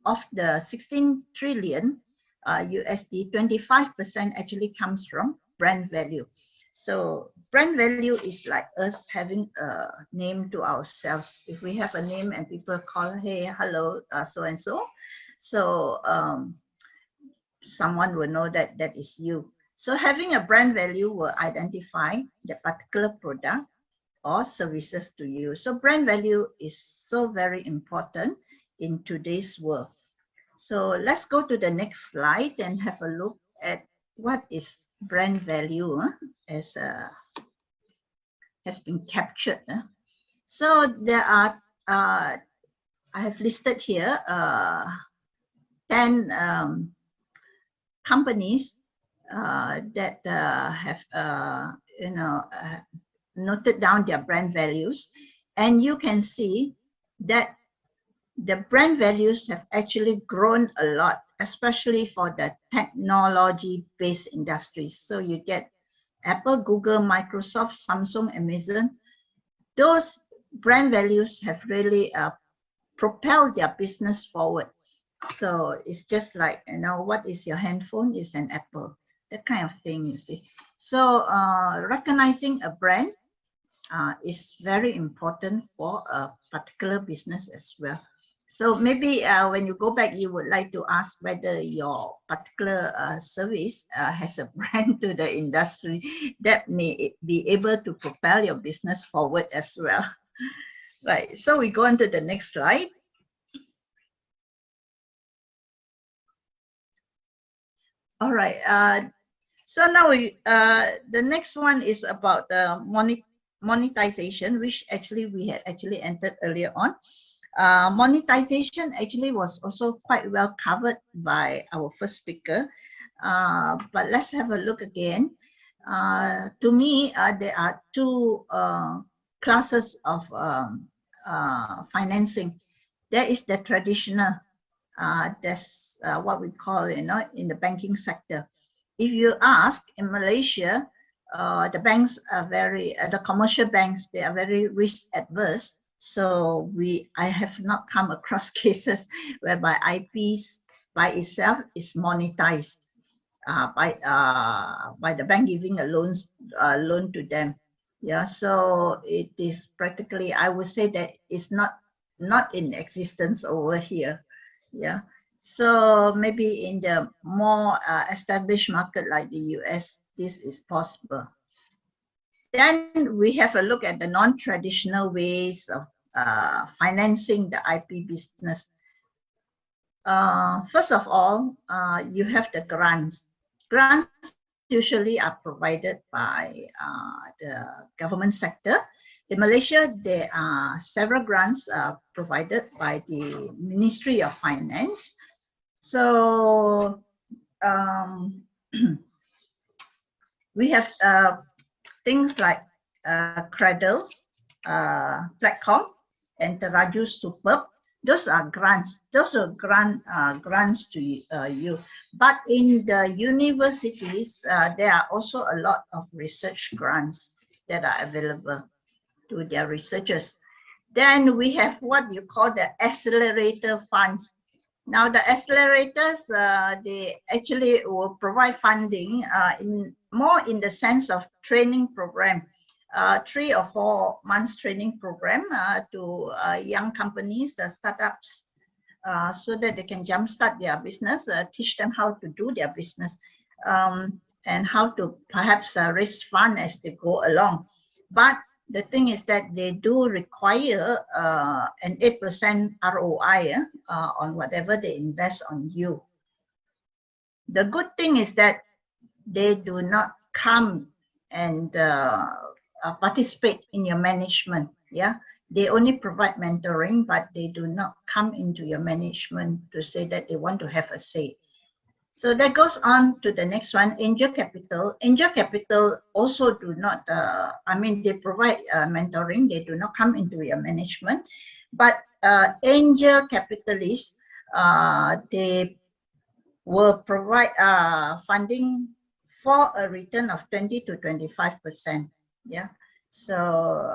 Of the 16 trillion USD, 25% actually comes from brand value. So brand value is like us having a name to ourselves. If we have a name and people call, hey, hello, so-and-so, so someone will know that that is you. So having a brand value will identify the particular product or services to you. So brand value is so very important in today's world. So let's go to the next slide and have a look at what is brand value as has been captured. So there are, I have listed here 10 companies that have, noted down their brand values, and you can see that the brand values have actually grown a lot, especially for the technology-based industries. So you get Apple, Google, Microsoft, Samsung, Amazon. Those brand values have really propelled their business forward. So it's just like, what is your handphone? Is an Apple, that kind of thing, you see. So recognizing a brand is very important for a particular business as well. So maybe when you go back, you would like to ask whether your particular service has a brand to the industry that may be able to propel your business forward as well. Right, so we go on to the next slide. All right, so now the next one is about the monetization, which actually we had actually entered earlier on. Monetization actually was also quite well covered by our first speaker, but let's have a look again. To me, there are two classes of financing. There is the traditional, that's what we call, in the banking sector. If you ask in Malaysia, the banks are the commercial banks, they are very risk adverse. So I have not come across cases whereby IPs by itself is monetized by the bank giving a loan to them. Yeah, so it is practically, I would say that it's not in existence over here. Yeah, so maybe in the more established market like the US, this is possible. Then we have a look at the non-traditional ways of financing the IP business. First of all, you have the grants. Grants usually are provided by the government sector. In Malaysia, there are several grants provided by the Ministry of Finance. So we have things like Cradle, Platform, and Teraju Superb. Those are grants. Those are grants to you. But in the universities, there are also a lot of research grants that are available to their researchers. Then we have what you call the accelerator funds. Now the accelerators, they actually will provide funding more in the sense of training program, 3 or 4 months training program to young companies, startups, so that they can jumpstart their business, teach them how to do their business, and how to perhaps raise fund as they go along. But the thing is that they do require an 8% ROI on whatever they invest on you. The good thing is that they do not come and participate in your management. Yeah, they only provide mentoring, but they do not come into your management to say that they want to have a say. So that goes on to the next one, angel capital. Angel capital also do not, I mean, they provide mentoring, they do not come into your management, but angel capitalists, they will provide funding for a return of 20 to 25%. Yeah. So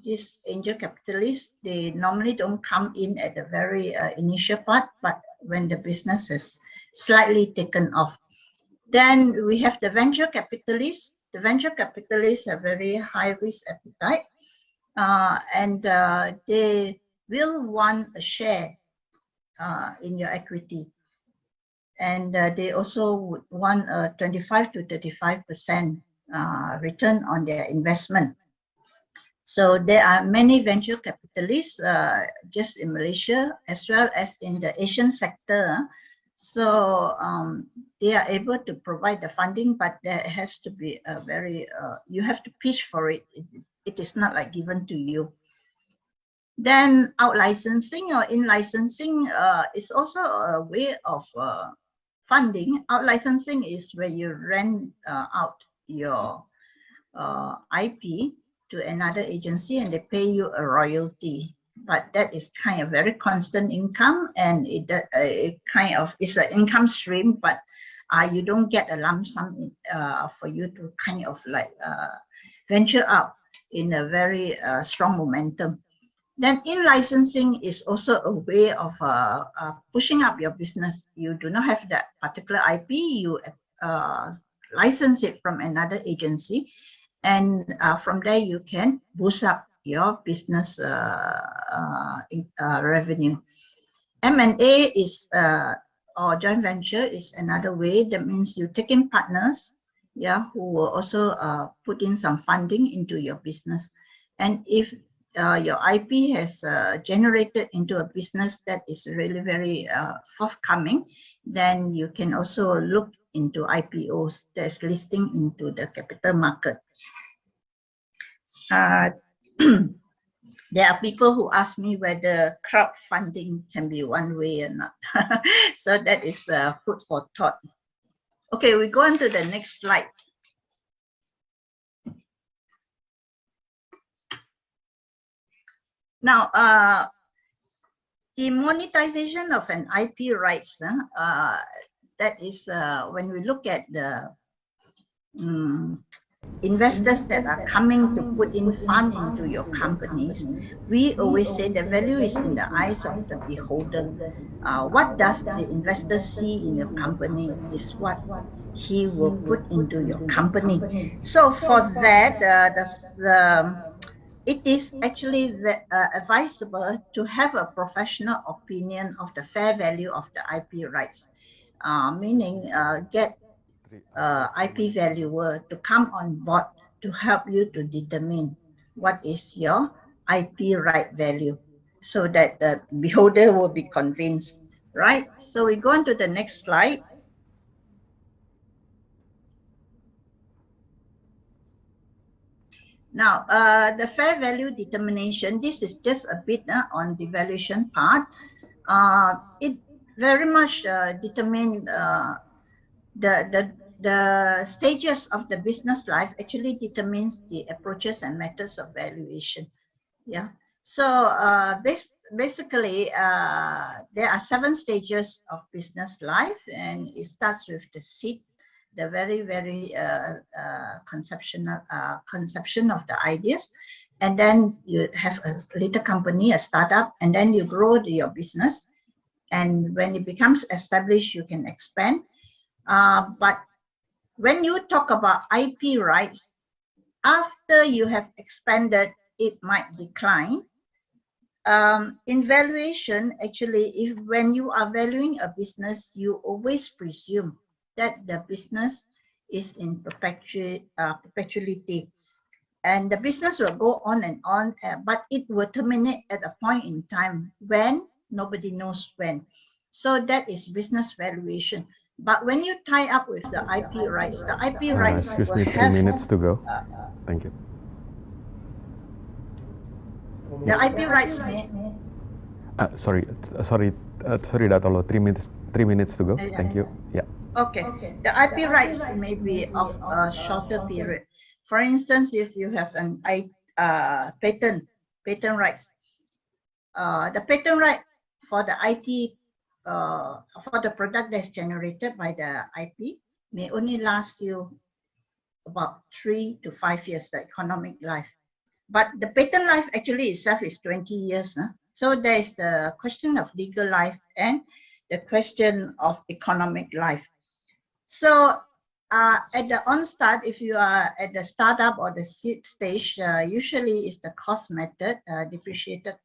these angel capitalists, they normally don't come in at the very initial part, but when the business is slightly taken off. Then we have the venture capitalists. The venture capitalists have very high risk appetite, and they will want a share in your equity. And they also would want a 25 to 35% return on their investment. So there are many venture capitalists just in Malaysia as well as in the Asian sector. So they are able to provide the funding, but there has to be a very, you have to pitch for it. It is not like given to you. Then out licensing or in licensing is also a way of funding. Out licensing is where you rent out your IP to another agency and they pay you a royalty. But that is kind of very constant income, and it kind of is an income stream, but you don't get a lump sum for you to kind of like venture out in a very strong momentum. Then in licensing is also a way of pushing up your business. You do not have that particular IP, you license it from another agency, and from there you can boost up your business revenue. M&A is or joint venture is another way. That means you take in partners, yeah, who will also put in some funding into your business. And if your IP has generated into a business that is really very forthcoming, then you can also look into IPOs, that's listing into the capital market. There are people who ask me whether crowdfunding can be one way or not. So that is food for thought. Okay, we go on to the next slide. Now, the monetization of an IP rights, that is when we look at the investors that are coming to put in fund into your companies, we always say the value is in the eyes of the beholder. What does the investor see in your company is what he will put into your company. So for that, it is actually advisable to have a professional opinion of the fair value of the IP rights, meaning get IP valuer to come on board to help you to determine what is your IP right value, so that the beholder will be convinced, right? So we go on to the next slide. Now, the fair value determination, this is just a bit on the valuation part. It very much determine the stages of the business life actually determines the approaches and methods of valuation. Yeah. So basically, there are 7 stages of business life, and it starts with the seed, the very, very conception of the ideas. And then you have a little company, a startup, and then you grow your business. And when it becomes established, you can expand. But when you talk about IP rights, after you have expanded, it might decline. In valuation, actually, when you are valuing a business, you always presume that the business is in perpetuity. And the business will go on, but it will terminate at a point in time when nobody knows when. So that is business valuation. But when you tie up with the IP rights, the IP rights excuse will me, have 3 minutes to go. Thank you. The IP rights may. Sorry, Datolo, 3 minutes to go. Thank you. Yeah. Okay. The IP rights may be of a shorter period. For instance, if you have an patent rights, the patent right for the IT for the product that's generated by the IP may only last you about 3 to 5 years, the economic life. But the patent life actually itself is 20 years. Huh? So there is the question of legal life and the question of economic life. So at the onstart, if you are at the startup or the seed stage, usually it's the cost method, depreciated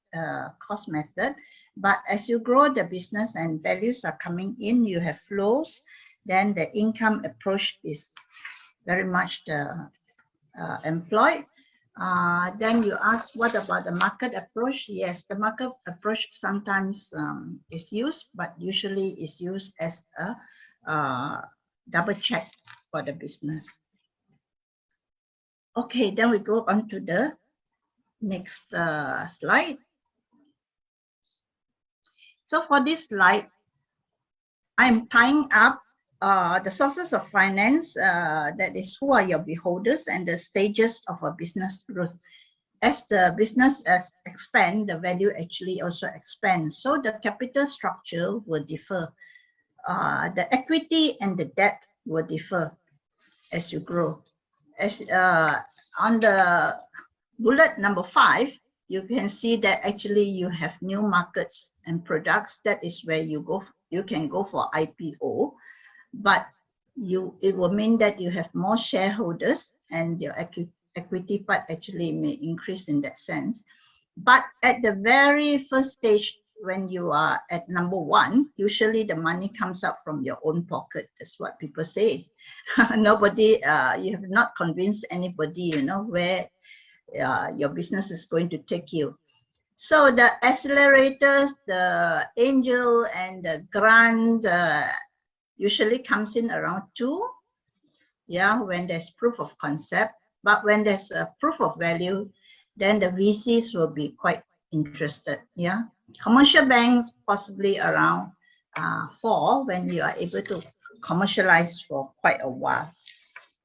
cost method. But as you grow the business and values are coming in, you have flows, then the income approach is very much employed. Then you ask, what about the market approach? Yes, the market approach sometimes is used, but usually is used as a double check for the business. Okay, then we go on to the next slide. So for this slide, I'm tying up the sources of finance, that is, who are your beholders and the stages of a business growth. As the business expands, the value actually also expands. So the capital structure will differ. The equity and the debt will differ as you grow. As on the bullet number 5, you can see that actually you have new markets and products. That is where you go. You can go for IPO, but it will mean that you have more shareholders and your equity part actually may increase in that sense. But at the very first stage, when you are at number 1, usually the money comes out from your own pocket. That's what people say. Nobody, you have not convinced anybody, where your business is going to take you. So the accelerators, the angel and the grant usually comes in around 2, when there's proof of concept. But when there's a proof of value, then the VCs will be quite interested. Commercial banks possibly around 4 when you are able to commercialize for quite a while.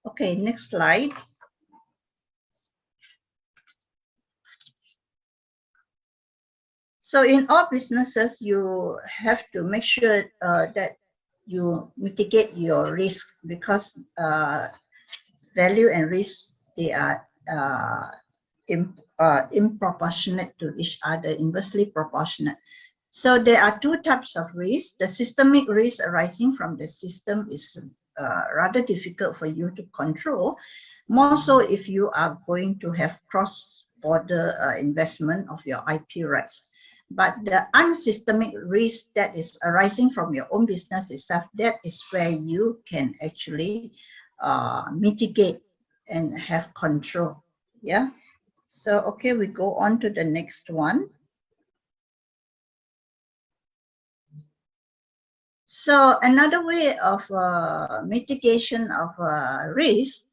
Okay, next slide. So in all businesses, you have to make sure that you mitigate your risk, because value and risk, they are improportionate to each other, inversely proportionate. So there are 2 types of risk. The systemic risk arising from the system is rather difficult for you to control, more so if you are going to have cross-border investment of your IP rights. But the unsystemic risk that is arising from your own business itself, that is where you can actually mitigate and have control. So, okay, we go on to the next one. So another way of mitigation of risk,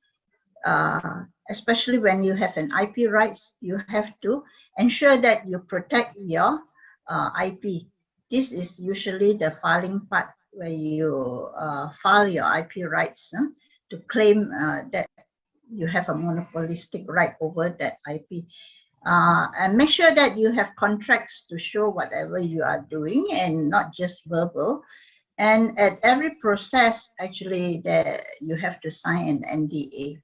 especially when you have an IP rights, you have to ensure that you protect your IP. This is usually the filing part, where you file your IP rights to claim that you have a monopolistic right over that IP. And make sure that you have contracts to show whatever you are doing and not just verbal. And at every process, actually, you have to sign an NDA.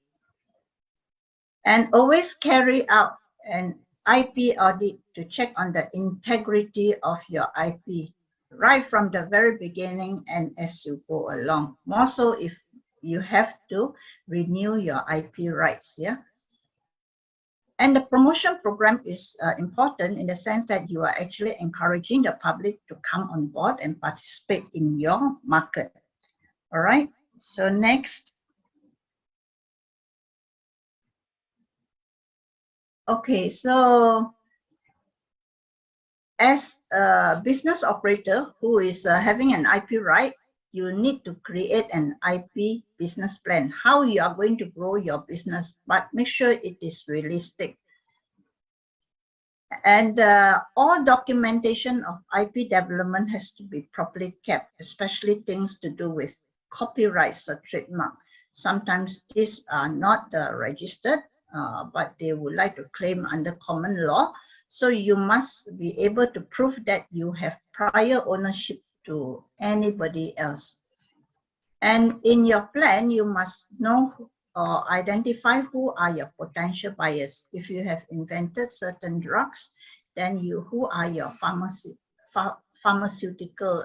And always carry out an IP audit to check on the integrity of your IP right from the very beginning and as you go along. More so if you have to renew your IP rights. And the promotion program is important in the sense that you are actually encouraging the public to come on board and participate in your market. All right, so next. Okay, so as a business operator who is having an IP right, you need to create an IP business plan, how you are going to grow your business, but make sure it is realistic. And all documentation of IP development has to be properly kept, especially things to do with copyrights or trademark. Sometimes these are not registered, but they would like to claim under common law. So you must be able to prove that you have prior ownership to anybody else. And in your plan, you must know or identify who are your potential buyers. If you have invented certain drugs, then who are your pharmaceutical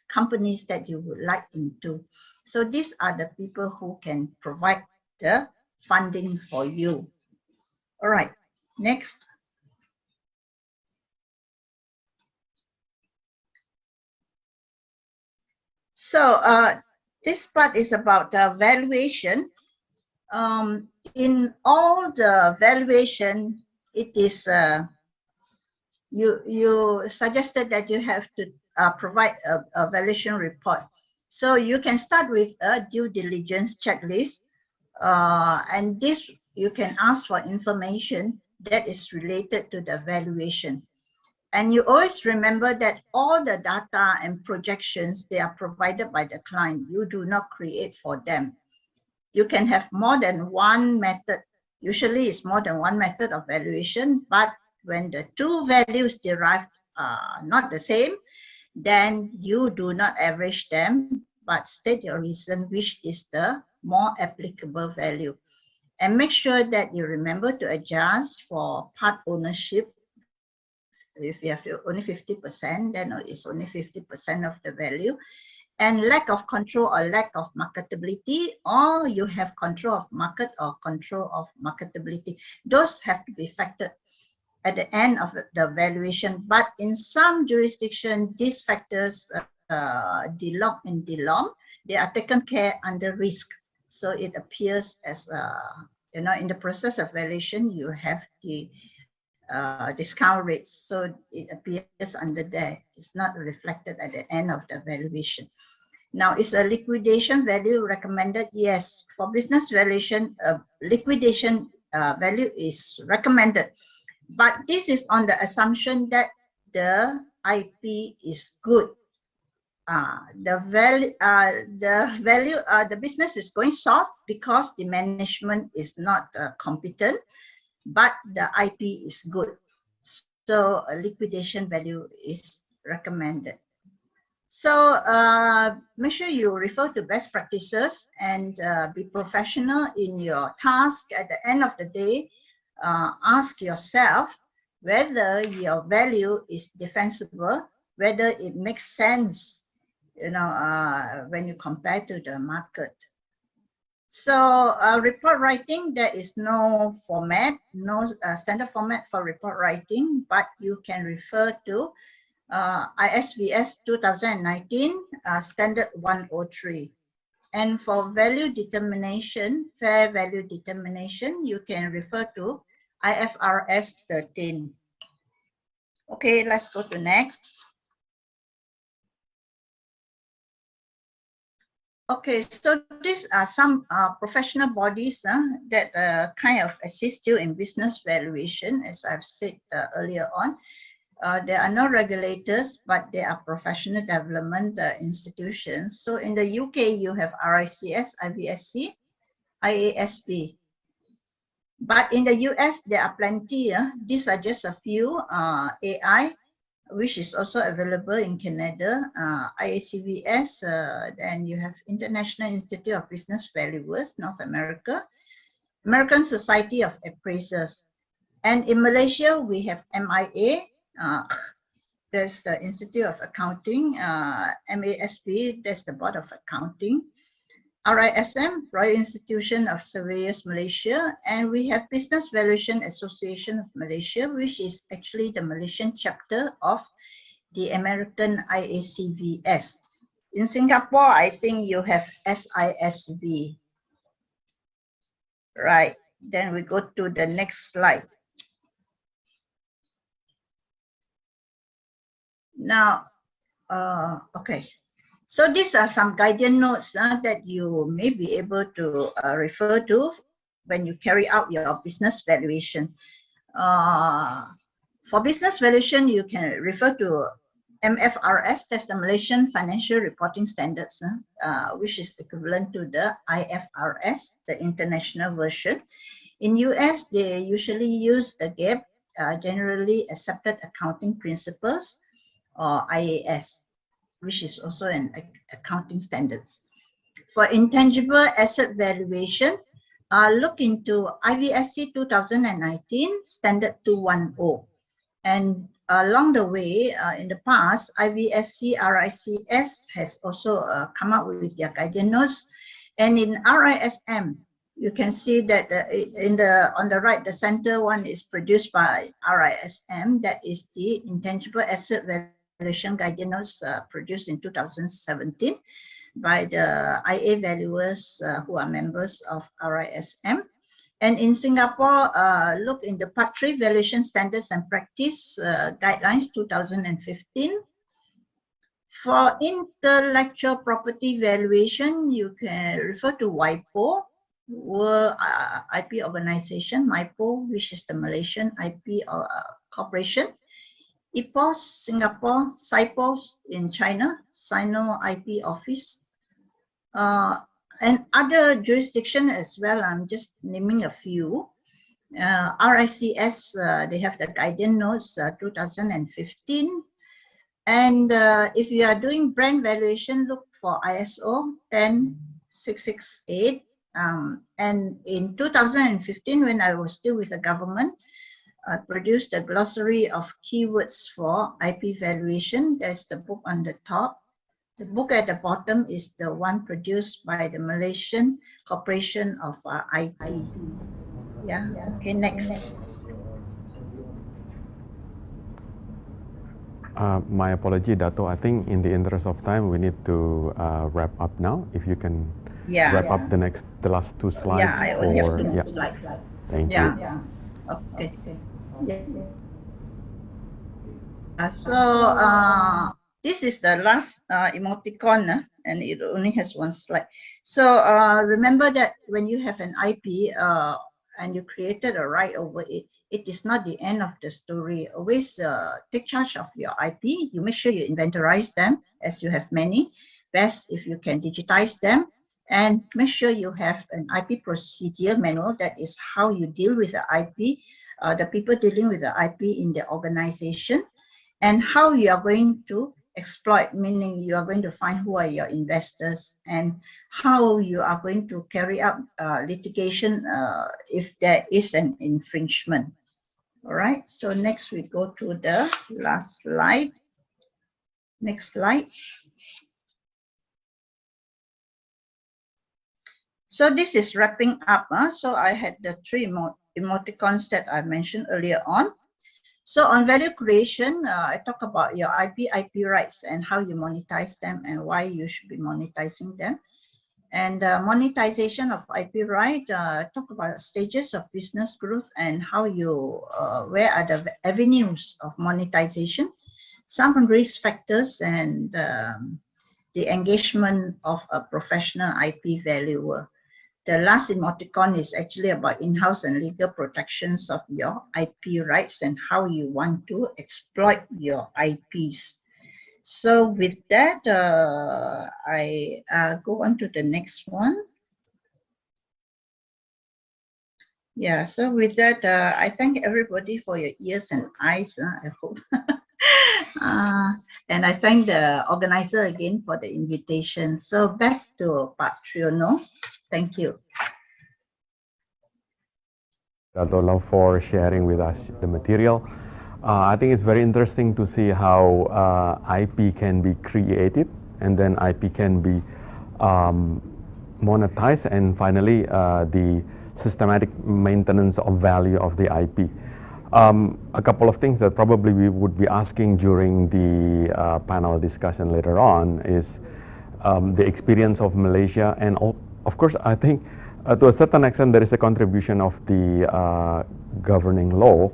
companies that you would like into. So these are the people who can provide the funding for you. All right, next. So this part is about the valuation. In all the valuation, it is you suggested that you have to provide a valuation report. So you can start with a due diligence checklist, and this you can ask for information that is related to the valuation. And you always remember that all the data and projections, they are provided by the client. You do not create for them. You can have more than one method. Usually it's more than one method of valuation, but when the two values derived are not the same, then you do not average them, but state your reason which is the more applicable value. And make sure that you remember to adjust for part ownership. If you have only 50%, then it's only 50% of the value. And lack of control or lack of marketability, or you have control of market or control of marketability. Those have to be factored at the end of the valuation. But in some jurisdictions, these factors, DLOM and DLOM, they are taken care under risk. So it appears as, in the process of valuation, you have the discount rates. So it appears under there. It's not reflected at the end of the valuation. Now, is a liquidation value recommended? Yes. For business valuation, liquidation value is recommended. But this is on the assumption that the IP is good. The business is going soft because the management is not competent, but the IP is good. So a liquidation value is recommended. So make sure you refer to best practices and be professional in your task. At the end of the day, ask yourself whether your value is defensible, whether it makes sense, when you compare to the market. So report writing, there is no format, no standard format for report writing, but you can refer to ISVS 2019 standard 103. And for value determination, fair value determination, you can refer to IFRS 13. Okay, let's go to next. Okay, so these are some professional bodies that kind of assist you in business valuation, as I've said earlier on. There are no regulators, but they are professional development institutions. So in the UK, you have RICS, IVSC, IASB. But in the US, there are plenty. These are just a few. AI, which is also available in Canada, IACVS, then you have International Institute of Business Valuers, North America, American Society of Appraisers. And in Malaysia, we have MIA, there's the Institute of Accounting, MASB, there's the Board of Accounting, RISM, Royal Institution of Surveyors Malaysia, and we have Business Valuation Association of Malaysia, which is actually the Malaysian chapter of the American IACVS. In Singapore, I think you have SISB. Right, then we go to the next slide. Now, okay. So these are some guidance notes that you may be able to refer to when you carry out your business valuation. For business valuation, you can refer to MFRS, that's the Malaysian Financial Reporting Standards, which is equivalent to the IFRS, the international version. In US, they usually use the GAAP, Generally Accepted Accounting Principles, or IAS, which is also an accounting standards. For intangible asset valuation, look into IVSC 2019 Standard 210. And along the way, in the past, IVSC RICS has also come up with their guidance notes. And in RISM, you can see that on the right, the center one is produced by RISM. That is the Intangible Asset Valuation Guidance Notes produced in 2017 by the IA valuers who are members of RISM. And in Singapore, look in the Part 3 Valuation Standards and Practice Guidelines 2015. For intellectual property valuation, you can refer to WIPO, World IP Organization, MIPO, which is the Malaysian IP Corporation, IPOS, Singapore, SIPOS in China, Sino IP Office, and other jurisdiction as well. I'm just naming a few. RICS, they have the guidance notes 2015. And if you are doing brand valuation, look for ISO 10668. And in 2015, when I was still with the government, I produced a glossary of keywords for IP valuation. There's the book on the top. The book at the bottom is the one produced by the Malaysian Corporation of IP. Yeah, okay, next. My apology, Dato. I think in the interest of time, we need to wrap up now. If you can wrap up the last two slides. Yeah, I only have two slides. Thank you. Okay. This is the last emoticon, and it only has one slide. So remember that when you have an IP and you created a right over it, it is not the end of the story. Always take charge of your IP. You make sure you inventorize them, as you have many. Best if you can digitize them, and make sure you have an IP procedure manual. That is how you deal with the IP, the people dealing with the IP in the organization, and how you are going to exploit, meaning you are going to find who are your investors, and how you are going to carry out litigation if there is an infringement. All right, so next we go to the last slide. Next slide. So this is wrapping up. So I had the three emoticons that I mentioned earlier on. So on value creation, I talk about your IP rights and how you monetize them and why you should be monetizing them. And monetization of IP right, talk about stages of business growth and how you, where are the avenues of monetization, some risk factors, and the engagement of a professional IP valuer. The last emoticon is actually about in-house and legal protections of your IP rights and how you want to exploit your IPs. So with that, I go on to the next one. Yeah, so with that, I thank everybody for your ears and eyes, I hope. And I thank the organizer again for the invitation. So back to Pak Triono. Thank you. Dato for sharing with us the material. I think it's very interesting to see how IP can be created and then IP can be monetized, and finally the systematic maintenance of value of the IP. A couple of things that probably we would be asking during the panel discussion later on is the experience of Malaysia, and of course I think to a certain extent there is a contribution of the governing law,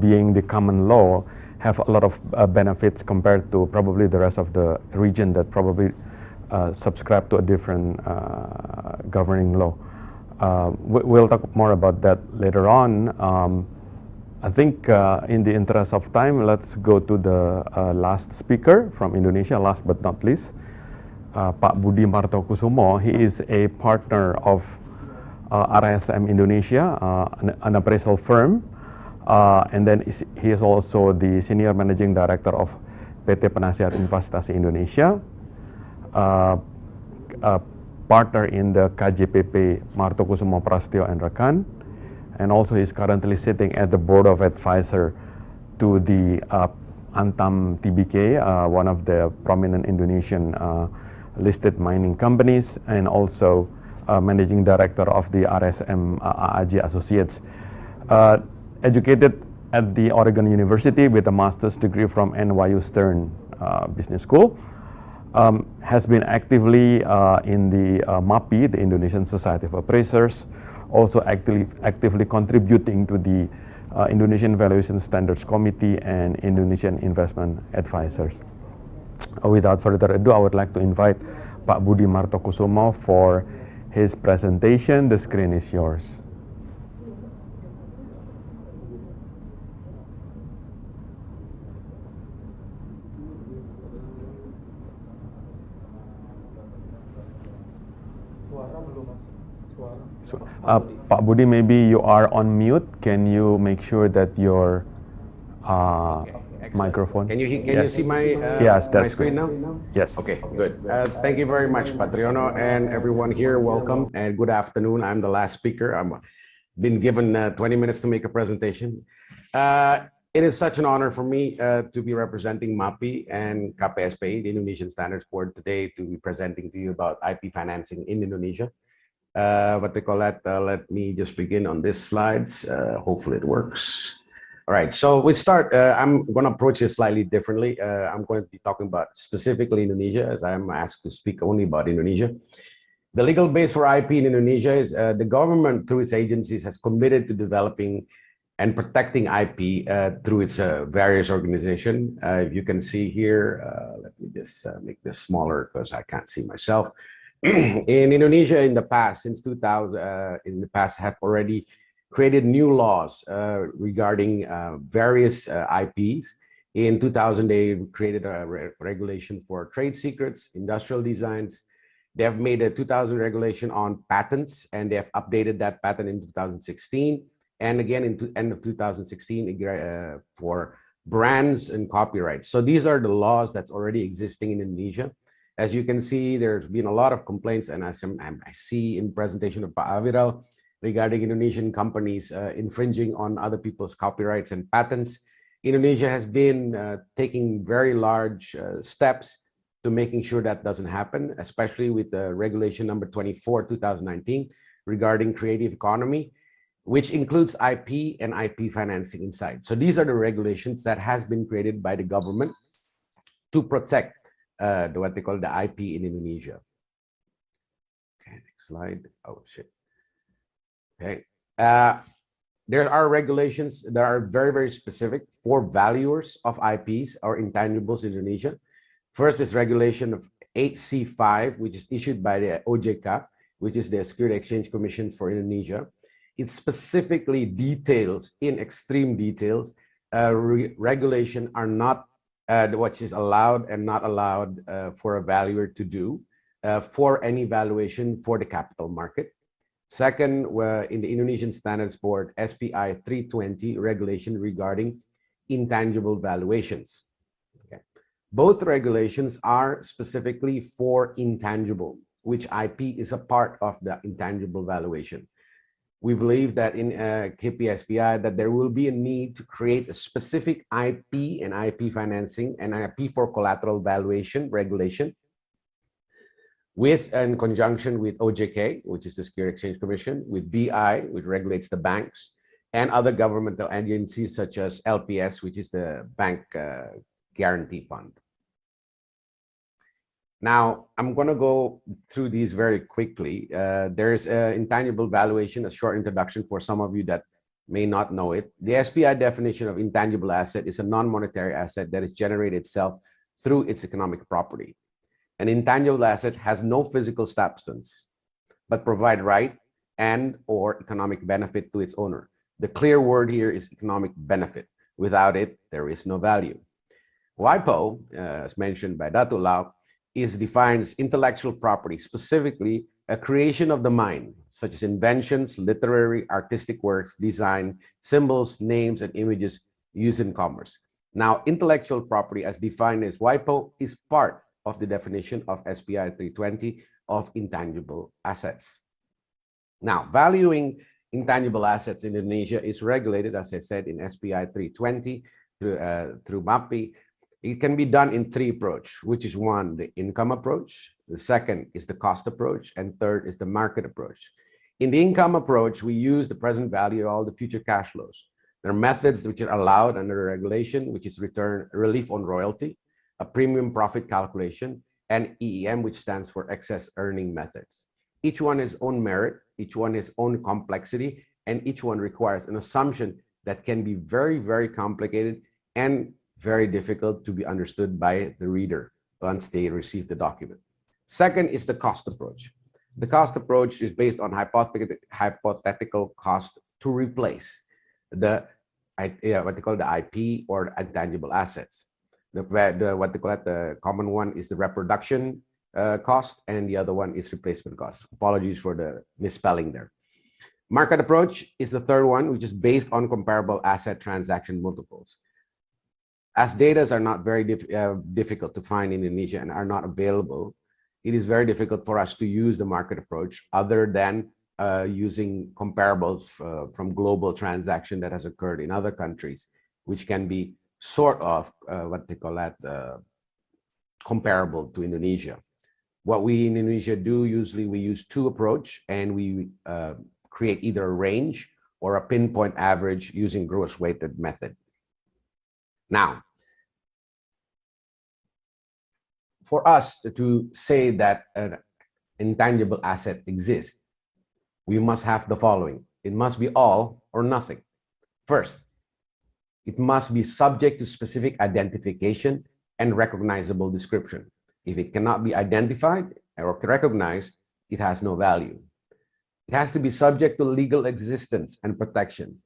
being the common law, have a lot of benefits compared to probably the rest of the region that probably subscribe to a different governing law. We'll talk more about that later on. I think in the interest of time, let's go to the last speaker from Indonesia, last but not least, Pak Budi Martokusumo. He is a partner of RSM Indonesia, an appraisal firm, and then he is also the Senior Managing Director of PT Penasihat Investasi Indonesia, partner in the KJPP Martokusumo Prastyo and Rekan, and also he's currently sitting at the Board of Advisor to the Antam TBK, one of the prominent Indonesian listed mining companies, and also Managing Director of the RSM AAJ Associates. Educated at the Oregon University with a master's degree from NYU Stern Business School. Has been actively in the MAPI, the Indonesian Society of Appraisers, also actively contributing to the Indonesian Valuation Standards Committee and Indonesian Investment Advisors. Without further ado, I would like to invite Pak Budi Martokusumo for his presentation. The screen is yours. Pak Budi, maybe you are on mute. Can you make sure that your microphone? Can you see my yes, my that's screen good. now? Yes. Okay, good. Thank you very much, Patriono, and everyone here. Welcome and good afternoon. I'm the last speaker. I'm been given 20 minutes to make a presentation. It is such an honor for me to be representing MAPI and KPSPI, the Indonesian Standards Board, today to be presenting to you about IP financing in Indonesia. What they call that, let me just begin on this slides. Hopefully it works. All right, so we start. I'm going to approach this slightly differently. I'm going to be talking about specifically Indonesia, as I'm asked to speak only about Indonesia. The legal base for IP in Indonesia is the government, through its agencies, has committed to developing and protecting IP through its various organizations. If you can see here, let me just make this smaller because I can't see myself. In Indonesia, in the past, since 2000, in the past, have already created new laws regarding various IPs. In 2000, they created a regulation for trade secrets, industrial designs. They have made a 2000 regulation on patents, and they have updated that patent in 2016, and again in end of 2016 for brands and copyrights. So these are the laws that's already existing in Indonesia. As you can see, there's been a lot of complaints, and as I see in presentation of Pak Aviral regarding Indonesian companies infringing on other people's copyrights and patents. Indonesia has been taking very large steps to making sure that doesn't happen, especially with the regulation number 24, 2019, regarding creative economy, which includes IP and IP financing inside. So these are the regulations that has been created by the government to protect what they call the IP in Indonesia. Okay, next slide. Oh, shit. Okay. There are regulations that are very, very specific for valuers of IPs or intangibles in Indonesia. First is regulation of 8C5, which is issued by the OJK, which is the Security Exchange Commissions for Indonesia. It specifically details, in extreme details, regulation are not what is allowed and not allowed for a valuer to do for any valuation for the capital market. Second, in the Indonesian Standards Board, SPI 320 regulation regarding intangible valuations. Okay. Both regulations are specifically for intangible, which IP is a part of the intangible valuation. We believe that in KPSPI that there will be a need to create a specific IP and IP financing and IP for collateral valuation regulation in conjunction with OJK, which is the Security Exchange Commission, with BI, which regulates the banks, and other governmental agencies such as LPS, which is the Bank Guarantee Fund. Now, I'm going to go through these very quickly. There's intangible valuation, a short introduction for some of you that may not know it. The SPI definition of intangible asset is a non-monetary asset that is generated itself through its economic property. An intangible asset has no physical substance, but provide right and or economic benefit to its owner. The clear word here is economic benefit. Without it, there is no value. WIPO, as mentioned by Datu Lau, is defined as intellectual property, specifically a creation of the mind, such as inventions, literary, artistic works, design, symbols, names, and images used in commerce. Now, intellectual property, as defined as WIPO, is part of the definition of SPI 320 of intangible assets. Now, valuing intangible assets in Indonesia is regulated, as I said, in SPI 320 through MAPI. It can be done in three approaches, which is one, the income approach, the second is the cost approach, and third is the market approach. In the income approach, we use the present value of all the future cash flows. There are methods which are allowed under the regulation, which is return relief on royalty, a premium profit calculation, and EEM, which stands for excess earning methods. Each one has own merit, each one has own complexity, and each one requires an assumption that can be very, very complicated and very difficult to be understood by the reader once they receive the document. Second is the cost approach. The cost approach is based on hypothetical cost to replace the what they call the IP or intangible assets. What they call it, the common one is the reproduction cost, and the other one is replacement cost. Apologies for the misspelling there. Market approach is the third one, which is based on comparable asset transaction multiples. As data are not very difficult to find in Indonesia and are not available, it is very difficult for us to use the market approach other than using comparables from global transaction that has occurred in other countries, which can be sort of what they call that comparable to Indonesia. What we in Indonesia do, usually we use two approach, and we create either a range or a pinpoint average using gross weighted method. Now, for us to say that an intangible asset exists, we must have the following. It must be all or nothing. First, it must be subject to specific identification and recognizable description. If it cannot be identified or recognized, it has no value. It has to be subject to legal existence and protection.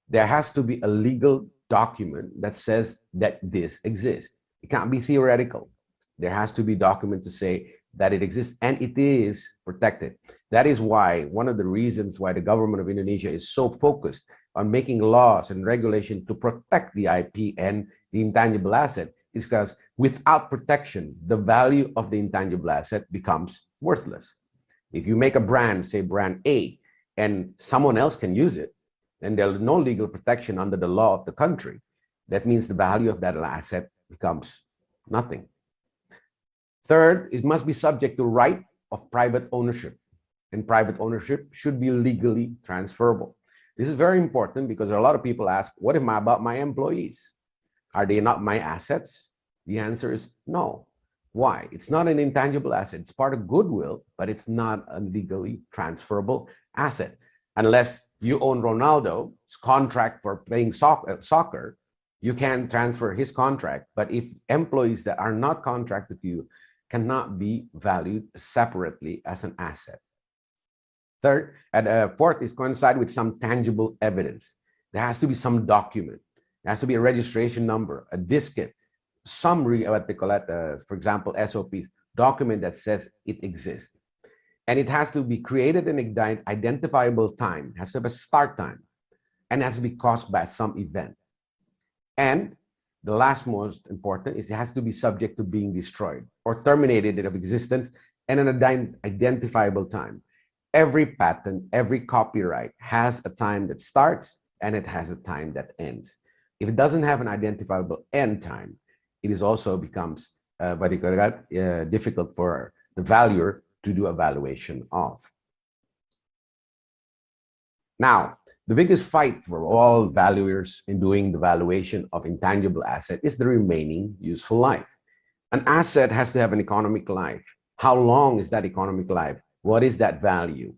There has to be a legal document that says that this exists. It can't be theoretical. There has to be document to say that it exists and it is protected. That is why one of the reasons why the government of Indonesia is so focused on making laws and regulation to protect the IP and the intangible asset is because without protection, the value of the intangible asset becomes worthless. If you make a brand, say brand A, and someone else can use it, and there's no legal protection under the law of the country, that means the value of that asset becomes nothing. Third, it must be subject to right of private ownership, and private ownership should be legally transferable. This is very important because there are a lot of people ask, what am I about my employees? Are they not my assets? The answer is no. Why? It's not an intangible asset. It's part of goodwill, but it's not a legally transferable asset. Unless you own Ronaldo's contract for playing soccer, you can transfer his contract. But if employees that are not contracted to you cannot be valued separately as an asset. Third, and fourth is coincide with some tangible evidence. There has to be some document. There has to be a registration number, a diskette, some what they call it, for example, SOPs, document that says it exists. And it has to be created in an identifiable time. It has to have a start time, and it has to be caused by some event. And the last most important is it has to be subject to being destroyed or terminated of existence and an identifiable time. Every patent, every copyright has a time that starts and it has a time that ends. If it doesn't have an identifiable end time, it is also becomes difficult for the valuer to do a valuation of. Now, the biggest fight for all valuers in doing the valuation of intangible asset is the remaining useful life. An asset has to have an economic life. How long is that economic life? What is that value?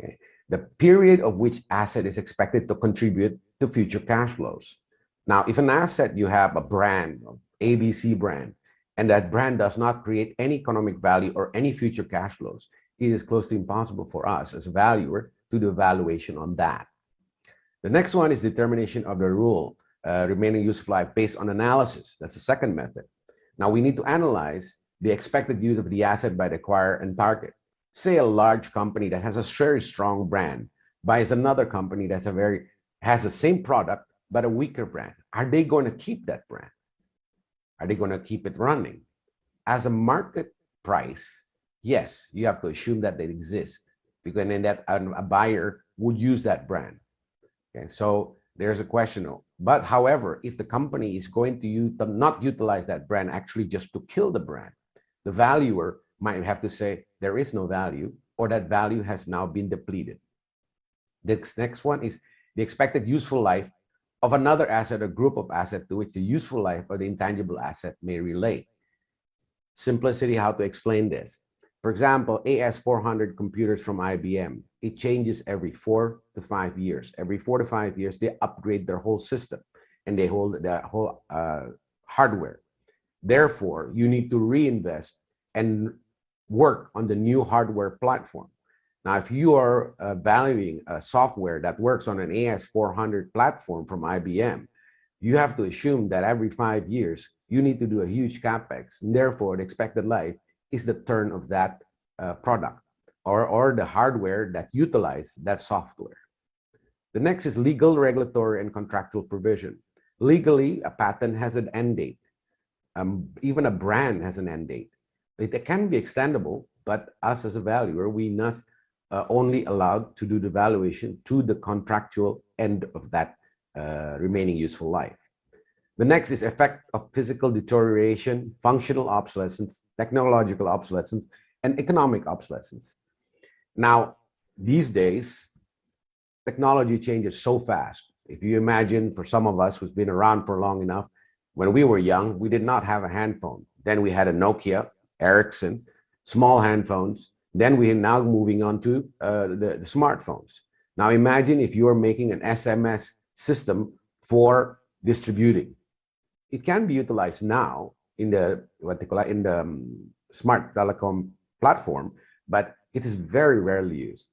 Okay. The period of which asset is expected to contribute to future cash flows. Now, if an asset, you have a brand, ABC brand, and that brand does not create any economic value or any future cash flows, it is close to impossible for us as a valuer to do a valuation on that. The next one is determination of the rule, remaining useful life based on analysis. That's the second method. Now we need to analyze the expected use of the asset by the acquirer and target. Say a large company that has a very strong brand buys another company that has the same product but a weaker brand. Are they going to keep that brand? Are they going to keep it running? As a market price, yes, you have to assume that they exist, because then that a buyer would use that brand. Okay, so there's a question. But however, if the company is going to not utilize that brand actually just to kill the brand, the valuer might have to say there is no value, or that value has now been depleted. The next one is the expected useful life of another asset or group of assets to which the useful life or the intangible asset may relate. Simplicity, how to explain this. For example, AS400 computers from IBM, it changes every 4 to 5 years. Every 4 to 5 years, they upgrade their whole system and they hold their whole hardware. Therefore, you need to reinvest and work on the new hardware platform. Now, if you are valuing a software that works on an AS400 platform from IBM, you have to assume that every 5 years, you need to do a huge CapEx. And therefore, the expected life is the turn of that product or the hardware that utilize that software. The next is legal, regulatory, and contractual provision. Legally, a patent has an end date. Even a brand has an end date. It can be extendable, but us as a valuer, we must only allowed to do the valuation to the contractual end of that remaining useful life. The next is effect of physical deterioration, functional obsolescence, technological obsolescence, and economic obsolescence. Now, these days, technology changes so fast. If you imagine, for some of us who's been around for long enough, when we were young, we did not have a handphone. Then we had a Nokia, Ericsson, small handphones. Then we are now moving on to the smartphones. Now imagine if you are making an SMS system for distributing. It can be utilized now in the smart telecom platform, but it is very rarely used.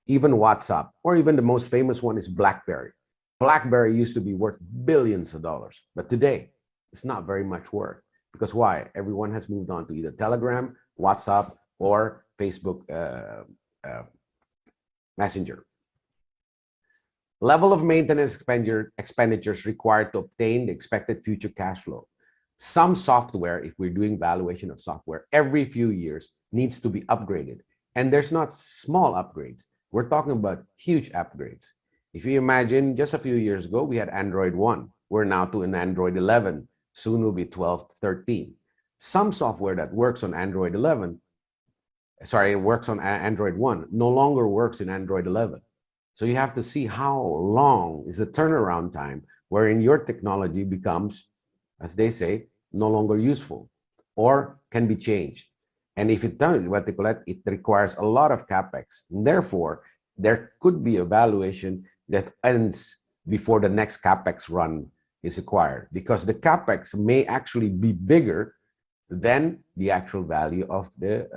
Even WhatsApp, or even the most famous one is BlackBerry. BlackBerry used to be worth billions of dollars, but today it's not very much worth. Because why? Everyone has moved on to either Telegram, WhatsApp, or Facebook Messenger. Level of maintenance expenditures required to obtain the expected future cash flow. Some software, if we're doing valuation of software, every few years needs to be upgraded. And there's not small upgrades. We're talking about huge upgrades. If you imagine, just a few years ago, we had Android 1. We're now to an Android 11. Soon will be 12, 13. Some software that works on Android 11, works on Android 1, no longer works in Android 11. So you have to see how long is the turnaround time wherein your technology becomes, as they say, no longer useful or can be changed. And if it does, it requires a lot of CapEx. And therefore, there could be a valuation that ends before the next CapEx run is acquired, because the CapEx may actually be bigger than the actual value of the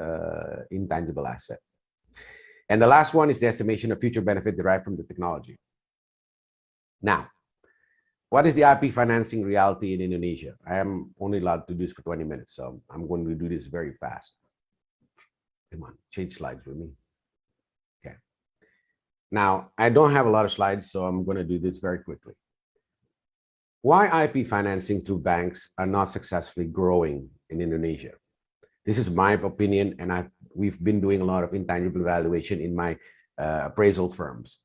intangible asset. And the last one is the estimation of future benefit derived from the technology. Now, what is the IP financing reality in Indonesia? I am only allowed to do this for 20 minutes, so I'm going to do this very fast. Come on, change slides with me. Okay. Now, I don't have a lot of slides, so I'm going to do this very quickly. Why IP financing through banks are not successfully growing in Indonesia? This is my opinion, and we've been doing a lot of intangible valuation in my appraisal firms.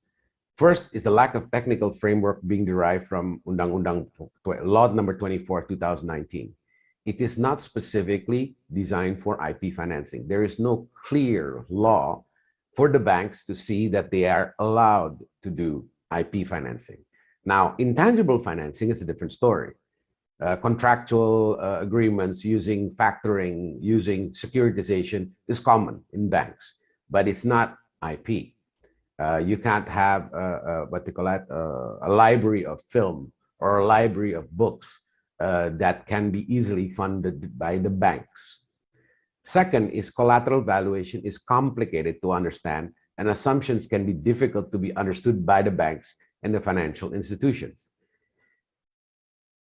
First is the lack of technical framework being derived from Undang-Undang Law number 24, 2019. It is not specifically designed for IP financing. There is no clear law for the banks to see that they are allowed to do IP financing. Now, intangible financing is a different story. Contractual agreements using factoring, using securitization is common in banks, but it's not IP. You can't have a library of film or a library of books that can be easily funded by the banks. Second is collateral valuation is complicated to understand, and assumptions can be difficult to be understood by the banks, and the financial institutions.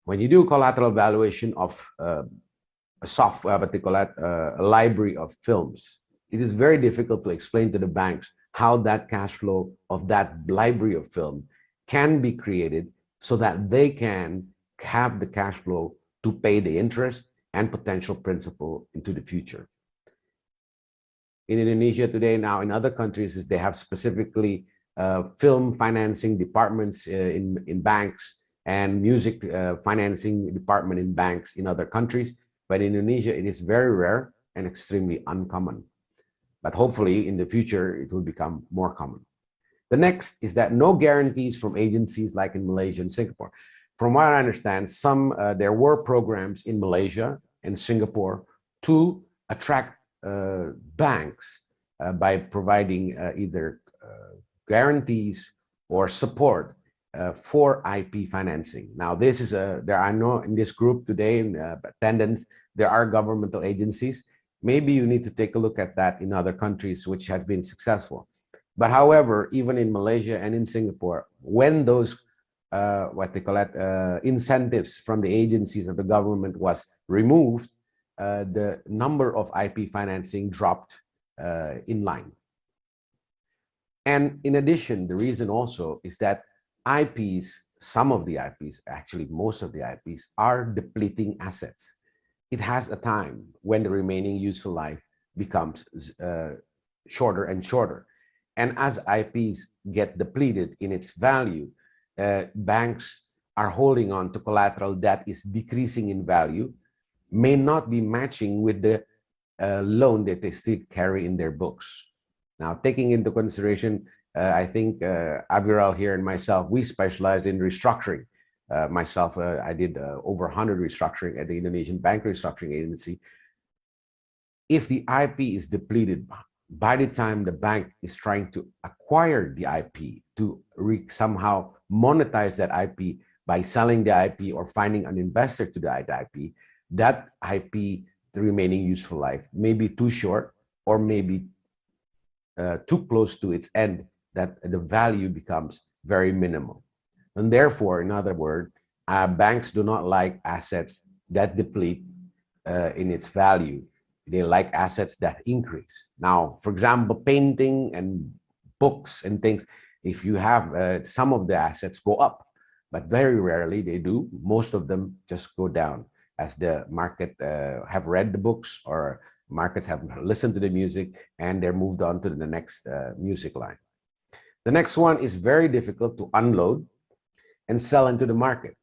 When you do collateral valuation of a software, what they call that, a library of films, it is very difficult to explain to the banks how that cash flow of that library of film can be created so that they can have the cash flow to pay the interest and potential principal into the future. In Indonesia today, now in other countries, is they have specifically film financing departments in banks and music financing department in banks in other countries. But in Indonesia, it is very rare and extremely uncommon. But hopefully in the future, it will become more common. The next is that no guarantees from agencies like in Malaysia and Singapore. From what I understand, there were programs in Malaysia and Singapore to attract banks by providing either guarantees or support for IP financing. Now, this is I know in this group today in attendance, there are governmental agencies. Maybe you need to take a look at that in other countries which have been successful. But however, even in Malaysia and in Singapore, when those what they call it incentives from the agencies of the government was removed, the number of IP financing dropped in line. And in addition, the reason also is that IPs, some of the IPs, actually most of the IPs, are depleting assets. It has a time when the remaining useful life becomes shorter and shorter. And as IPs get depleted in its value, banks are holding on to collateral that is decreasing in value, may not be matching with the loan that they still carry in their books. Now, taking into consideration, I think Aviral here and myself, we specialize in restructuring. Myself, I did over 100 restructuring at the Indonesian Bank Restructuring Agency. If the IP is depleted, by the time the bank is trying to acquire the IP to somehow monetize that IP by selling the IP or finding an investor to that IP, that IP, the remaining useful life, may be too short or maybe too close to its end, that the value becomes very minimal. And therefore, in other words, banks do not like assets that deplete in its value. They like assets that increase. Now, for example, painting and books and things, if you have some of the assets go up, but very rarely they do. Most of them just go down as the market have read the books or markets have listened to the music and they're moved on to the next music line. The next one is very difficult to unload and sell into the market.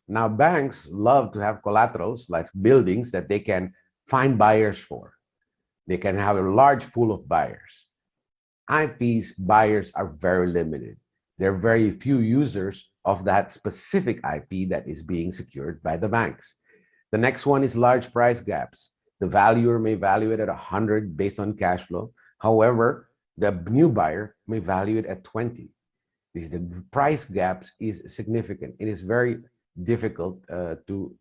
Now, banks love to have collaterals like buildings that they can find buyers for. They can have a large pool of buyers. IPs buyers are very limited. There are very few users of that specific IP that is being secured by the banks. The next one is large price gaps. The valuer may value it at 100 based on cash flow. However, the new buyer may value it at 20. The price gaps is significant. It is very difficult to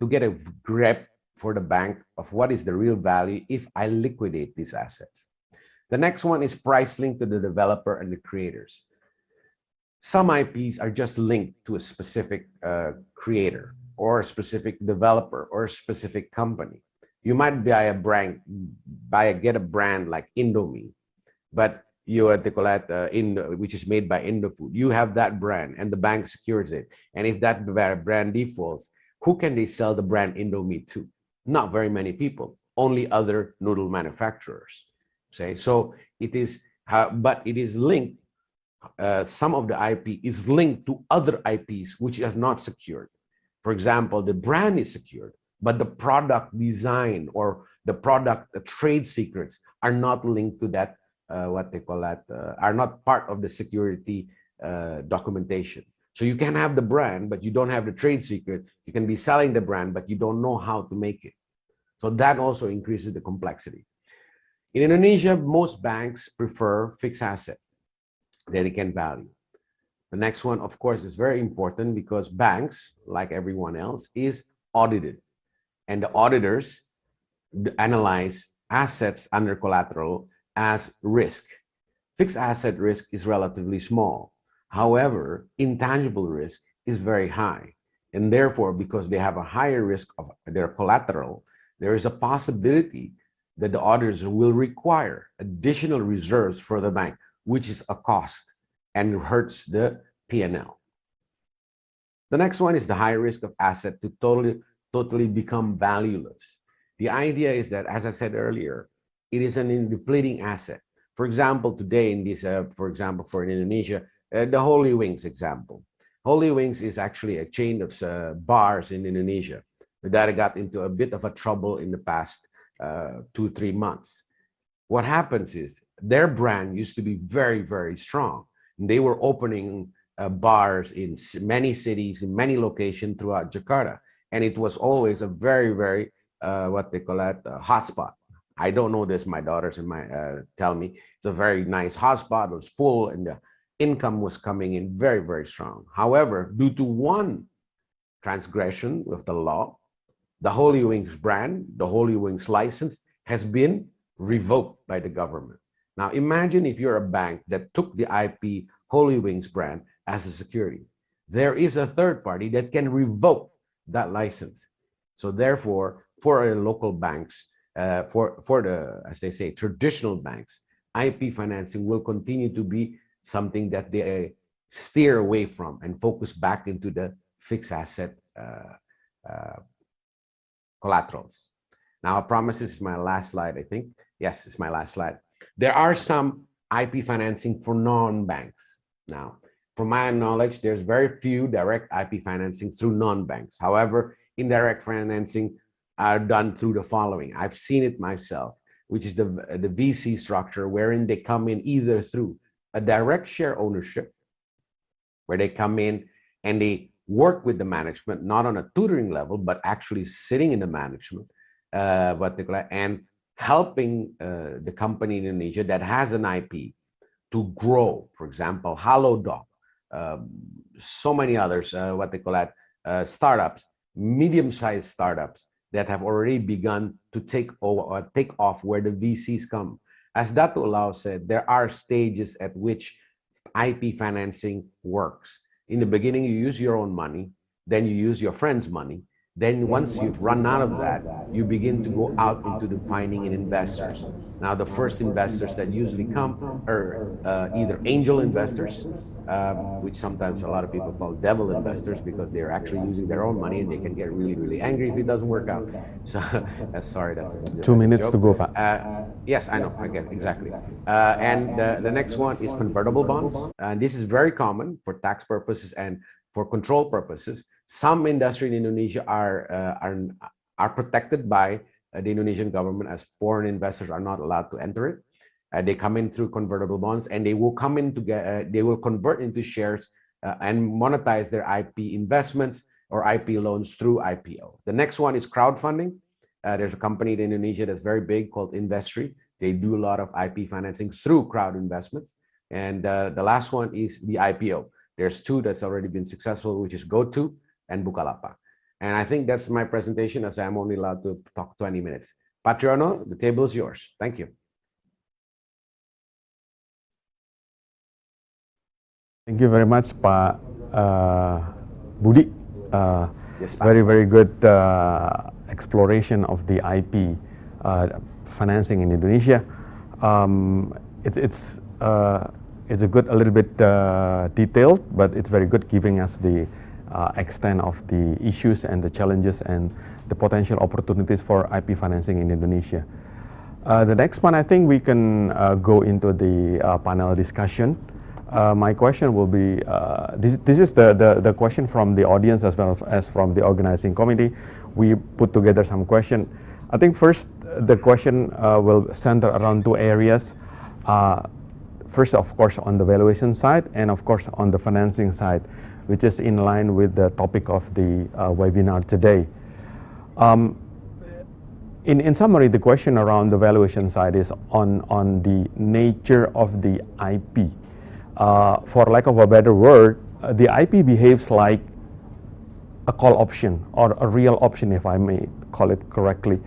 get a grip for the bank of what is the real value if I liquidate these assets. The next one is price linked to the developer and the creators. Some IPs are just linked to a specific creator or a specific developer or a specific company. You might buy a brand, get a brand like Indomie, but you at the which is made by Indofood. You have that brand and the bank secures it. And if that brand defaults, who can they sell the brand Indomie to? Not very many people, only other noodle manufacturers. Say so it is, but it is linked. Some of the IP is linked to other IPs which is not secured. For example, the brand is secured, but the product design or the product trade secrets are not linked to that. Are not part of the security documentation. So you can have the brand, but you don't have the trade secret. You can be selling the brand, but you don't know how to make it. So that also increases the complexity. In Indonesia, most banks prefer fixed asset that they can value. The next one, of course, is very important because banks, like everyone else, is audited. And the auditors analyze assets under collateral as risk. Fixed asset risk is relatively small. However, intangible risk is very high. And therefore, because they have a higher risk of their collateral, there is a possibility that the auditors will require additional reserves for the bank, which is a cost and hurts the P&L. The next one is the high risk of asset to totally become valueless. The idea is that, as I said earlier, it is an depleting asset. For example, today in this, for example, for Indonesia, the Holy Wings example. Holy Wings is actually a chain of bars in Indonesia that got into a bit of a trouble in the past 2-3 months. What happens is their brand used to be very, very strong. They were opening bars in many cities, in many locations throughout Jakarta. And it was always a very, very, what they call it, hotspot. I don't know this, my daughters and my tell me. It's a very nice hotspot, it was full, and the income was coming in very, very strong. However, due to one transgression of the law, the Holy Wings brand, the Holy Wings license, has been revoked by the government. Now, imagine if you're a bank that took the IP Holy Wings brand as a security. There is a third party that can revoke that license. So therefore, for our local banks, for the, as they say, traditional banks, IP financing will continue to be something that they steer away from and focus back into the fixed asset collaterals. Now, I promise this is my last slide, I think. Yes, it's my last slide. There are some IP financing for non-banks. Now, from my knowledge, there's very few direct IP financing through non-banks. However, indirect financing are done through the following. I've seen it myself, which is the VC structure, wherein they come in either through a direct share ownership, where they come in and they work with the management, not on a tutoring level, but actually sitting in the management, and helping the company in Indonesia that has an IP to grow. For example, HaloDoc, so many others, startups, medium-sized startups that have already begun to take off where the VCs come. As Dato' Lau said, there are stages at which IP financing works. In the beginning, you use your own money, then you use your friend's money. Then once you've run out of that, you begin to go out into the finding in investors. Now, the first investors that usually come are either angel investors, which sometimes a lot of people call devil investors, because they're actually using their own money and they can get really, really angry if it doesn't work out. So, sorry, that's 2 minutes to go, Pak. Yes, I know, I get it, exactly. And the next one is convertible bonds. This is very common for tax purposes and for control purposes. Some industry in Indonesia are protected by the Indonesian government, as foreign investors are not allowed to enter it. They come in through convertible bonds, and they will come in to get, they will convert into shares and monetize their IP investments or IP loans through IPO. The next one is crowdfunding. There's a company in Indonesia that's very big called Investri. They do a lot of IP financing through crowd investments. And the last one is the IPO. There's two that's already been successful, which is GoTo and Bukalapak. And I think that's my presentation, as I'm only allowed to talk 20 minutes. Patriono, the table is yours. Thank you. Thank you very much, Pak Budi. Yes, very, very good exploration of the IP financing in Indonesia. It's a good, a little bit detailed, but it's very good, giving us the extent of the issues and the challenges and the potential opportunities for IP financing in Indonesia. The next one, I think we can go into the panel discussion. My question will be, this is the question from the audience as well as from the organizing committee. We put together some questions. I think first, the question will center around two areas. First, of course, on the valuation side, and of course, on the financing side, which is in line with the topic of the webinar today. In summary, the question around the valuation side is on the nature of the IP. For lack of a better word, the IP behaves like a call option or a real option, if I may call it correctly.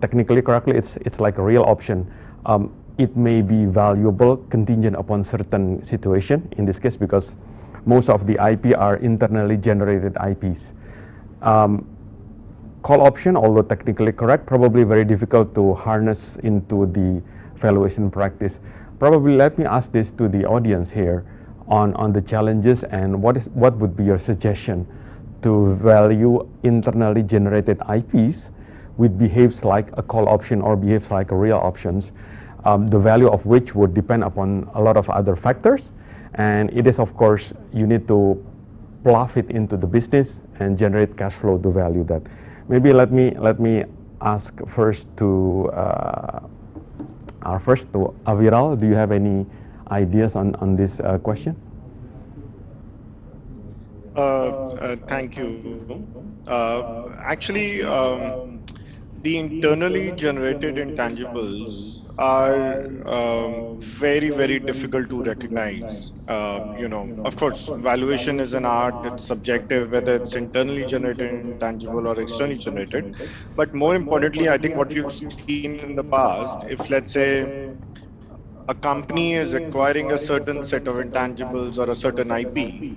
Technically correctly, it's like a real option. it may be valuable contingent upon certain situation, in this case because most of the IP are internally generated IPs. Call option, although technically correct, probably very difficult to harness into the valuation practice. Probably let me ask this to the audience here on the challenges and what would be your suggestion to value internally generated IPs which behaves like a call option or behaves like a real options, the value of which would depend upon a lot of other factors, and it is of course you need to plow it into the business and generate cash flow to value that. Maybe let me ask first to Aviral. Do you have any ideas on this question? Thank you. Actually, the internally generated intangibles are very, very difficult to recognize. Of course, valuation is an art, it's subjective, whether it's internally generated intangible or externally generated. But more importantly, I think what we've seen in the past, if let's say a company is acquiring a certain set of intangibles or a certain IP,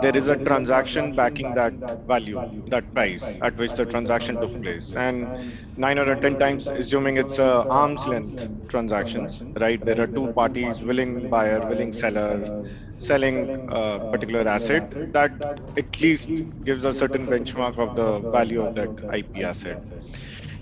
there is a transaction backing that value, that price at which the transaction took place. And 9 or 10 times, assuming it's a arm's length transactions, right? There are two parties, willing buyer, willing seller, selling a particular asset that at least gives a certain benchmark of the value of that IP asset.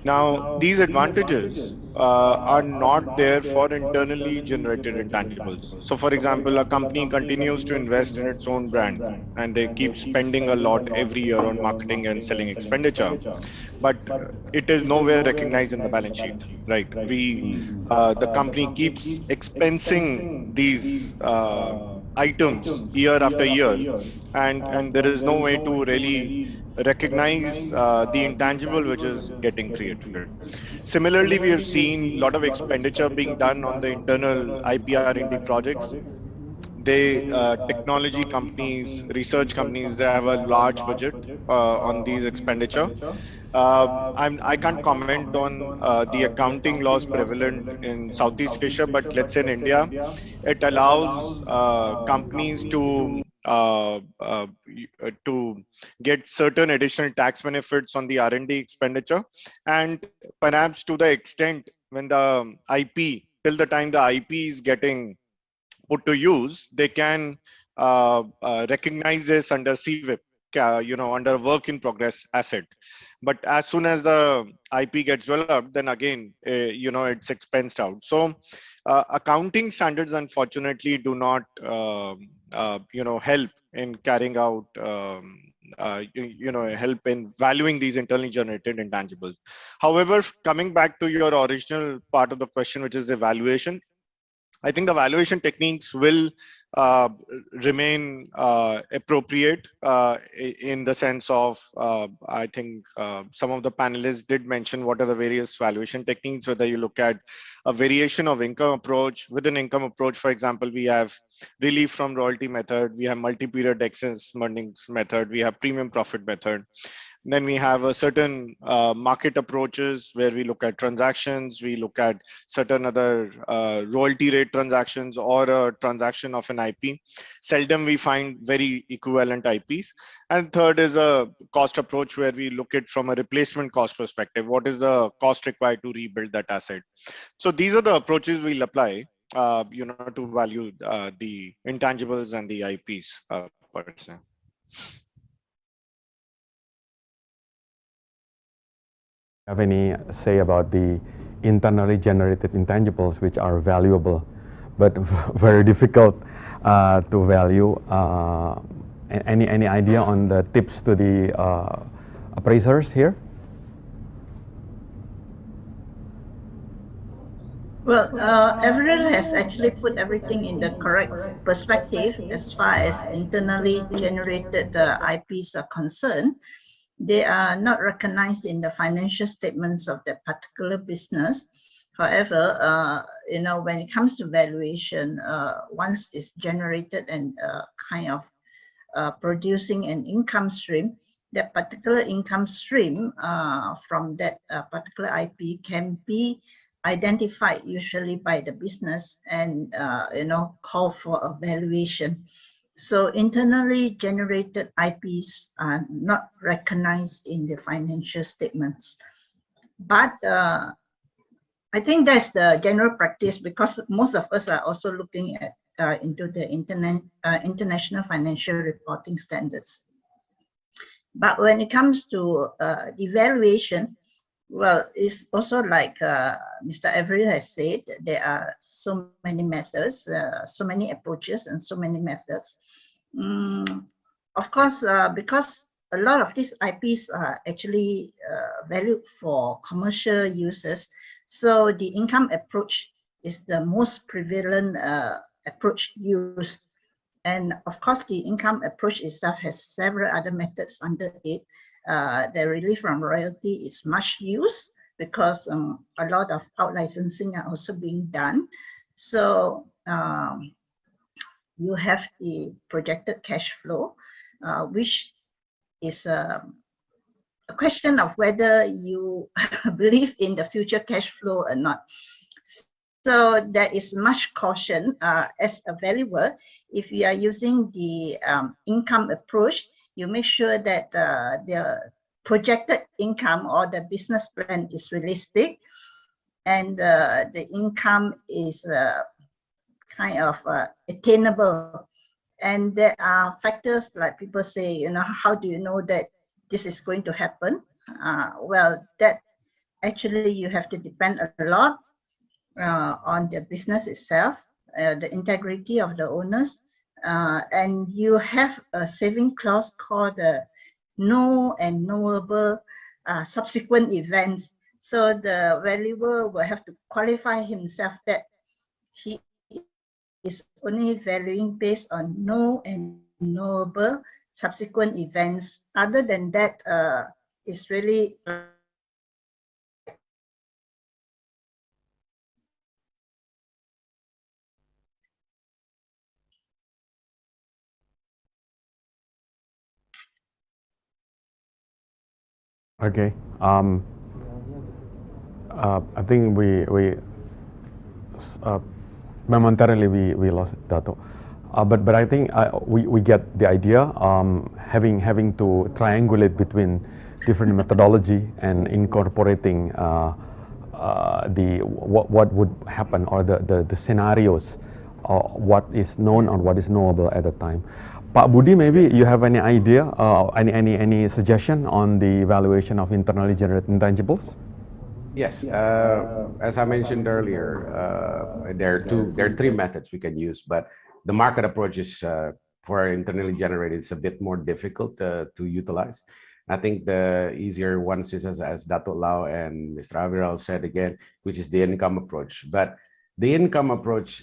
Now, these advantages are not there for internally generated intangibles. So, for example, a company continues to invest in its own brand and they keep spending a lot every year on marketing and selling expenditure, but it is nowhere recognized in the balance sheet, right? The company keeps expensing these items year after year, and there is no way to really recognize the intangible which is getting created. Similarly, we have seen a lot of expenditure being done on the internal IPR&D projects. Technology companies, research companies, they have a large budget on these expenditure. I can't comment on the accounting laws prevalent in Southeast Asia, but let's say in India, it allows companies to get certain additional tax benefits on the R&D expenditure, and perhaps to the extent when the IP, till the time the IP is getting put to use, they can recognize this under CWIP, under work in progress asset. But as soon as the IP gets developed, then again, it's expensed out. So accounting standards, unfortunately, do not, help in carrying out, help in valuing these internally generated intangibles. However, coming back to your original part of the question, which is the valuation, I think the valuation techniques will remain appropriate in the sense of, I think some of the panelists did mention what are the various valuation techniques, whether you look at a variation of income approach. With an income approach, for example, we have relief from royalty method, we have multi-period excess earnings method, we have premium profit method. Then we have a certain market approaches where we look at transactions, we look at certain other royalty rate transactions or a transaction of an IP. Seldom we find very equivalent IPs. And third is a cost approach where we look at from a replacement cost perspective. What is the cost required to rebuild that asset? So these are the approaches we'll apply, to value the intangibles and the IPs per se. Have any say about the internally generated intangibles which are valuable but very difficult to value? Any idea on the tips to the appraisers here? Well, Avril has actually put everything in the correct perspective as far as internally generated IPs are concerned. They are not recognized in the financial statements of that particular business. However, when it comes to valuation, once it's generated and kind of producing an income stream, that particular income stream from that particular IP can be identified usually by the business and call for a valuation. So internally generated IPs are not recognized in the financial statements. But I think that's the general practice, because most of us are also looking at into the international financial reporting standards. But when it comes to evaluation, well, it's also like Mr. Avery has said, there are so many methods, so many approaches, and so many methods. Of course, because a lot of these IPs are actually valued for commercial uses, so the income approach is the most prevalent approach used. And of course, the income approach itself has several other methods under it. The relief from royalty is much used because a lot of out licensing are also being done. So you have the projected cash flow, which is a question of whether you believe in the future cash flow or not. So there is much caution as a valuer. If you are using the income approach, you make sure that the projected income or the business plan is realistic, and the income is kind of attainable. And there are factors like people say, how do you know that this is going to happen? Well, that actually you have to depend a lot on the business itself, the integrity of the owners, and you have a saving clause called the know and knowable subsequent events. So the valuer will have to qualify himself that he is only valuing based on know and knowable subsequent events. Other than that, it's really Okay. I think we momentarily we lost Dato, but I think we get the idea. Having to triangulate between different methodology and incorporating what would happen, or the scenarios, what is known or what is knowable at the time. Pak Budi, maybe you have any idea, any suggestion on the evaluation of internally generated intangibles? Yes, as I mentioned earlier, there are three methods we can use, but the market approach is for internally generated, it's a bit more difficult to utilize. I think the easier ones is, as Dato' Lau and Mr. Aviral said again, which is the income approach. But the income approach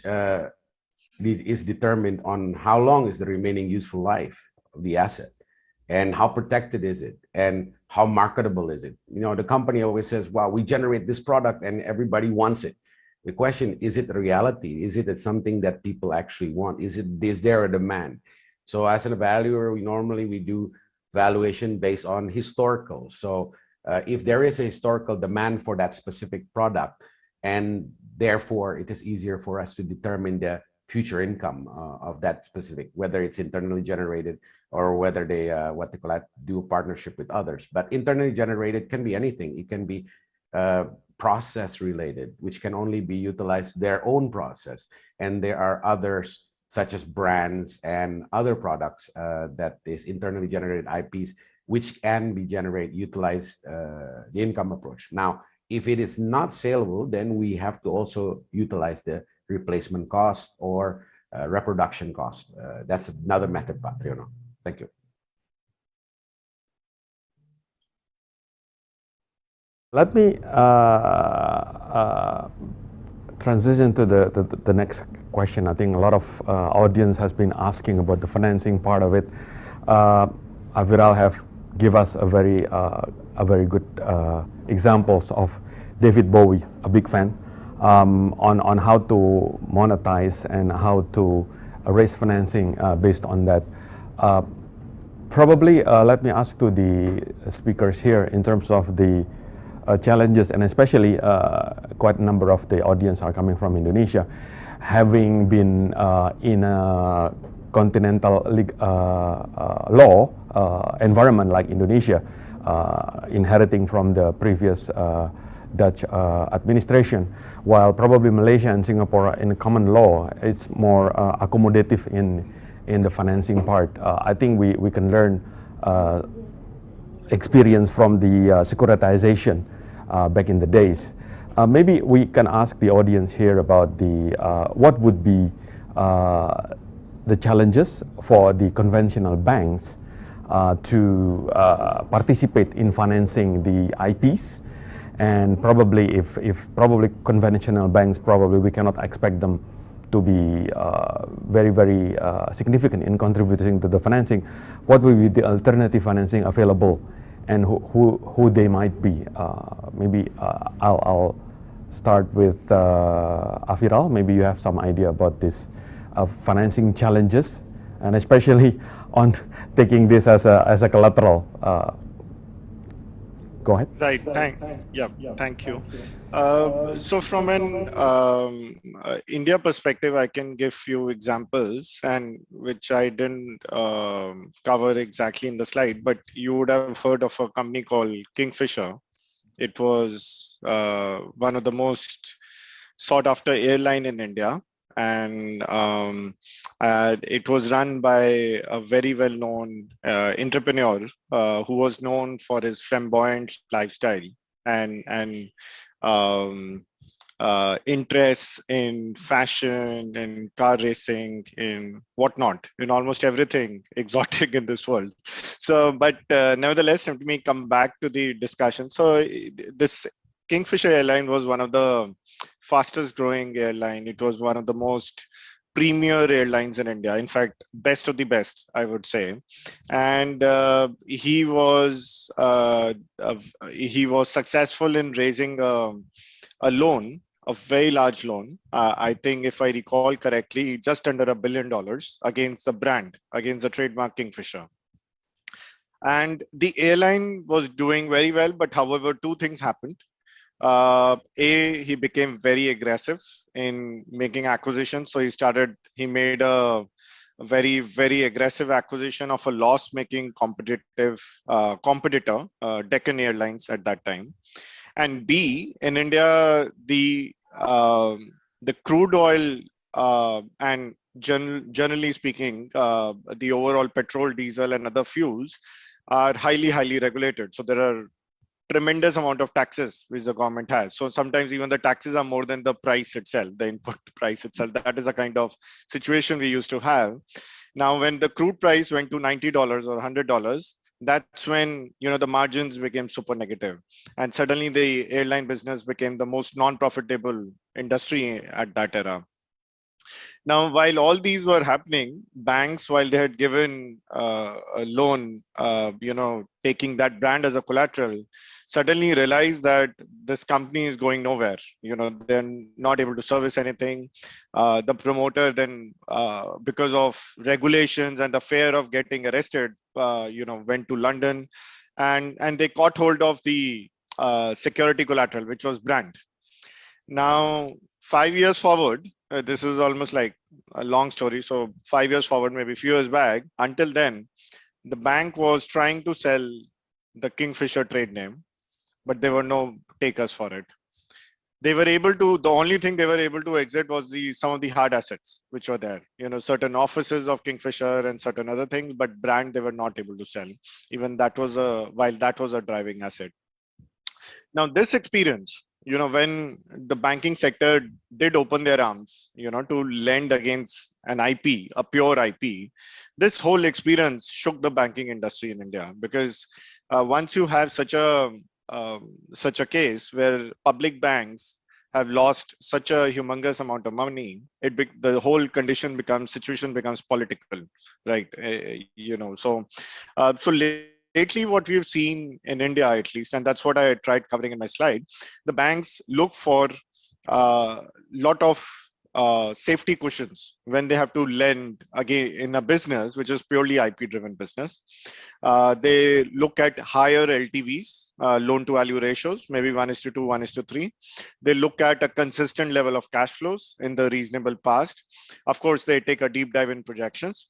is determined on how long is the remaining useful life of the asset, and how protected is it, and how marketable is it. The company always says, wow, we generate this product and everybody wants it. The question, is it a reality? Is it something that people actually want? Is there a demand? So as an evaluator, we do valuation based on historical. So if there is a historical demand for that specific product, and therefore it is easier for us to determine the future income of that specific, whether it's internally generated or whether they do a partnership with others. But internally generated can be anything. It can be process related, which can only be utilized their own process, and there are others such as brands and other products that is internally generated IPs, which can be utilized the income approach. Now, if it is not saleable, then we have to also utilize the replacement cost or reproduction cost. That's another method, Patriono. Thank you. Let me transition to the next question. I think a lot of audience has been asking about the financing part of it. Aviral have give us a very good examples of David Bowie, a big fan, on how to monetize and how to raise financing based on that. Probably let me ask to the speakers here in terms of the challenges, and especially quite a number of the audience are coming from Indonesia, having been in a continental law environment like Indonesia, inheriting from the previous Dutch administration, while probably Malaysia and Singapore in common law is more accommodative in the financing part. I think we can learn experience from the securitization back in the days. Maybe we can ask the audience here about the what would be the challenges for the conventional banks to participate in financing the IPs, and probably if probably conventional banks, probably we cannot expect them to be very significant in contributing to the financing. What will be the alternative financing available, and who they might be? Maybe I'll start with Aviral. Maybe you have some idea about this financing challenges, and especially on taking this as a collateral. Go ahead. Right. Thank you. So from an India perspective, I can give few examples, and which I didn't cover exactly in the slide, but you would have heard of a company called Kingfisher. It was one of the most sought after airline in India, and it was run by a very well-known entrepreneur who was known for his flamboyant lifestyle and interests in fashion and car racing and whatnot, in almost everything exotic in this world. So, but nevertheless, let me come back to the discussion. So this Kingfisher airline was one of the fastest growing airline. It was one of the most premier airlines in India. In fact, best of the best, I would say. And he was successful in raising a loan, a very large loan. I think if I recall correctly, just under $1 billion against the brand, against the trademark Kingfisher. And the airline was doing very well, but however, two things happened. He became very aggressive in making acquisitions. So he made a very aggressive acquisition of a loss-making competitor, Deccan Airlines at that time. And B, in India, the crude oil and generally speaking, the overall petrol, diesel, and other fuels are highly regulated. So there are tremendous amount of taxes which the government has. So sometimes even the taxes are more than the price itself, the input price itself. That is a kind of situation we used to have. Now, when the crude price went to $90 or $100, that's when the margins became super negative, and suddenly the airline business became the most non-profitable industry at that era. Now, while all these were happening, banks, while they had given a loan, taking that brand as a collateral, suddenly realized that this company is going nowhere. They're not able to service anything. The promoter then, because of regulations and the fear of getting arrested, went to London, and they caught hold of the security collateral, which was brand. Now, 5 years forward, this is almost like a long story. So 5 years forward, maybe a few years back, until then, the bank was trying to sell the Kingfisher trade name, but there were no takers for it. They were able to, the only thing they were able to exit was some of the hard assets which were there, certain offices of Kingfisher and certain other things, but brand they were not able to sell. Even that was while that was a driving asset. Now this experience, when the banking sector did open their arms, to lend against an IP, a pure IP, this whole experience shook the banking industry in India, because once you have such a case where public banks have lost such a humongous amount of money, the whole situation becomes political, right? So lately, what we've seen in India, at least, and that's what I tried covering in my slide, the banks look for a lot of safety cushions when they have to lend again in a business which is purely IP driven business. They look at higher LTVs loan to value ratios, maybe 1:2, 1:3. They look at a consistent level of cash flows in the reasonable past. Of course, they take a deep dive in projections.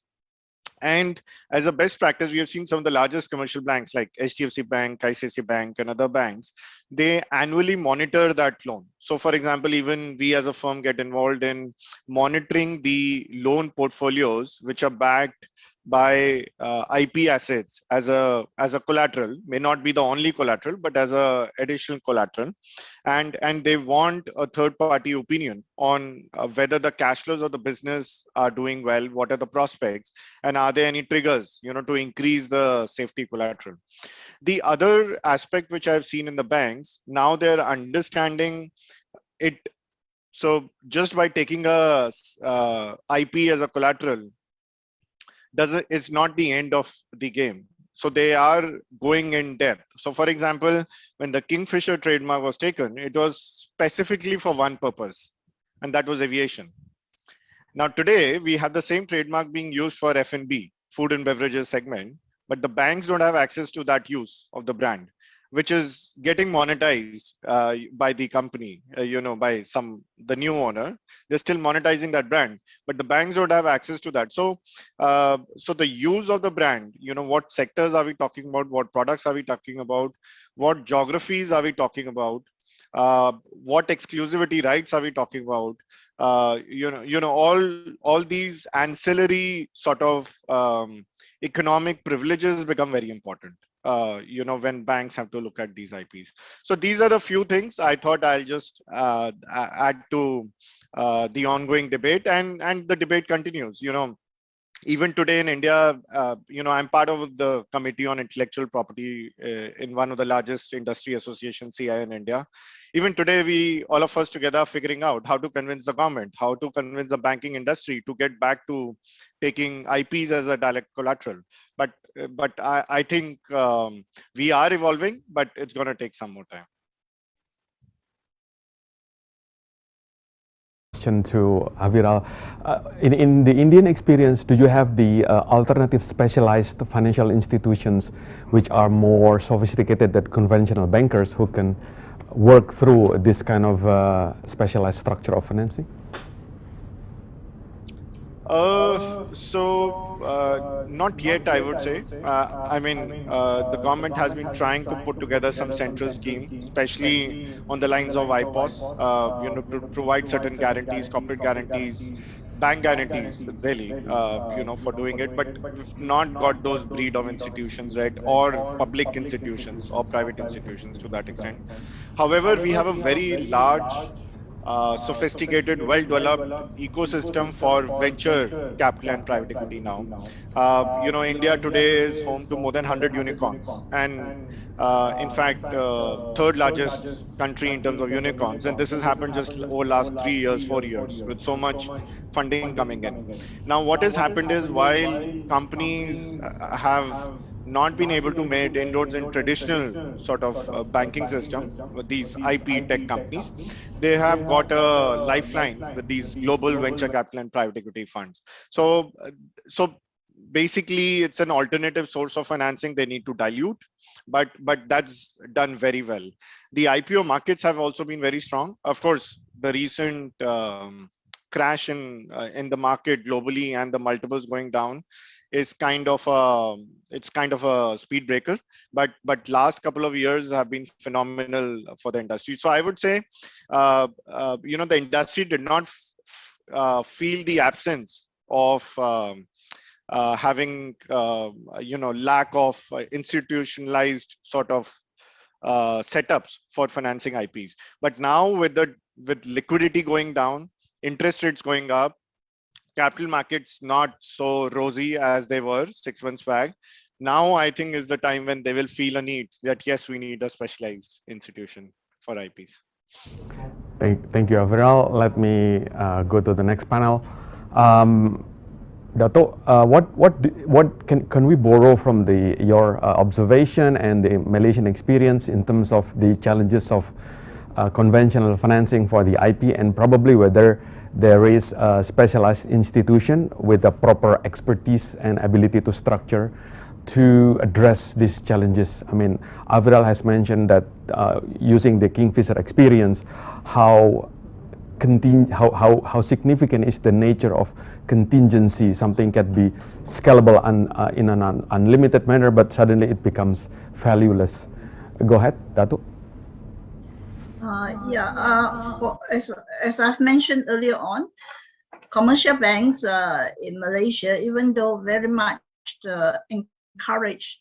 And as a best practice, we have seen some of the largest commercial banks like HDFC Bank, ICICI Bank, and other banks. They annually monitor that loan. So, for example, even we as a firm get involved in monitoring the loan portfolios which are backed by IP assets as a collateral. May not be the only collateral, but as a additional collateral. And they want a third party opinion on whether the cash flows of the business are doing well, what are the prospects, and are there any triggers, to increase the safety collateral. The other aspect which I've seen in the banks, now they're understanding it. So just by taking a IP as a collateral is not the end of the game. So they are going in depth. So for example, when the Kingfisher trademark was taken, it was specifically for one purpose, and that was aviation. Now today we have the same trademark being used for F&B, food and beverages segment, but the banks don't have access to that use of the brand, which is getting monetized by the company, by the new owner. They're still monetizing that brand, but the banks don't have access to that. So, so the use of the brand, what sectors are we talking about? What products are we talking about? What geographies are we talking about? What exclusivity rights are we talking about? All these ancillary sort of economic privileges become very important. When banks have to look at these IPs. So these are the few things I thought I'll just add to the ongoing debate, and the debate continues. Even today in India, I'm part of the Committee on Intellectual Property in one of the largest industry associations, CI, in India. Even today, all of us together are figuring out how to convince the government, how to convince the banking industry to get back to taking IPs as a direct collateral. But I think we are evolving, but it's going to take some more time. To Aviral, in the Indian experience, do you have the alternative specialized financial institutions which are more sophisticated than conventional bankers who can work through this kind of specialized structure of financing? Not yet, I would say. The government has been trying to put together some central scheme, especially on the lines of IPOS, to provide certain guarantees, corporate guarantees, bank guarantees, really, for doing it. But we've not got those breed of institutions, right, or public institutions or private institutions to that extent. However, we have a very large sophisticated, well-developed ecosystem for venture capital and private equity now. India today is home to more than 100 unicorns, and in fact, third largest country in terms of unicorns. And this has happened just over last 3 years, 4 years, with so much funding coming in. Now, what has happened is, while companies have not been able to make inroads in traditional sort of banking system with these IP tech companies, they have got a lifeline with these global venture capital and private equity funds. So basically, it's an alternative source of financing they need to dilute, but that's done very well. The IPO markets have also been very strong. Of course, the recent crash in the market globally and the multiples going down is kind of a speed breaker, but last couple of years have been phenomenal for the industry. So I would say, the industry did not feel the absence of having lack of institutionalized sort of setups for financing IPs. But now with liquidity going down, interest rates going up, capital markets not so rosy as they were 6 months back, now I think is the time when they will feel a need that, yes, we need a specialized institution for IPs. Thank you, Aviral. Let me go to the next panel. Dato, what can we borrow from your observation and the Malaysian experience in terms of the challenges of conventional financing for the IP, and probably whether there is a specialized institution with the proper expertise and ability to structure to address these challenges? I mean, Aviral has mentioned that using the Kingfisher experience, how significant is the nature of contingency. Something can be scalable in an unlimited manner, but suddenly it becomes valueless. Go ahead, Datuk. As I've mentioned earlier on, commercial banks in Malaysia, even though very much encouraged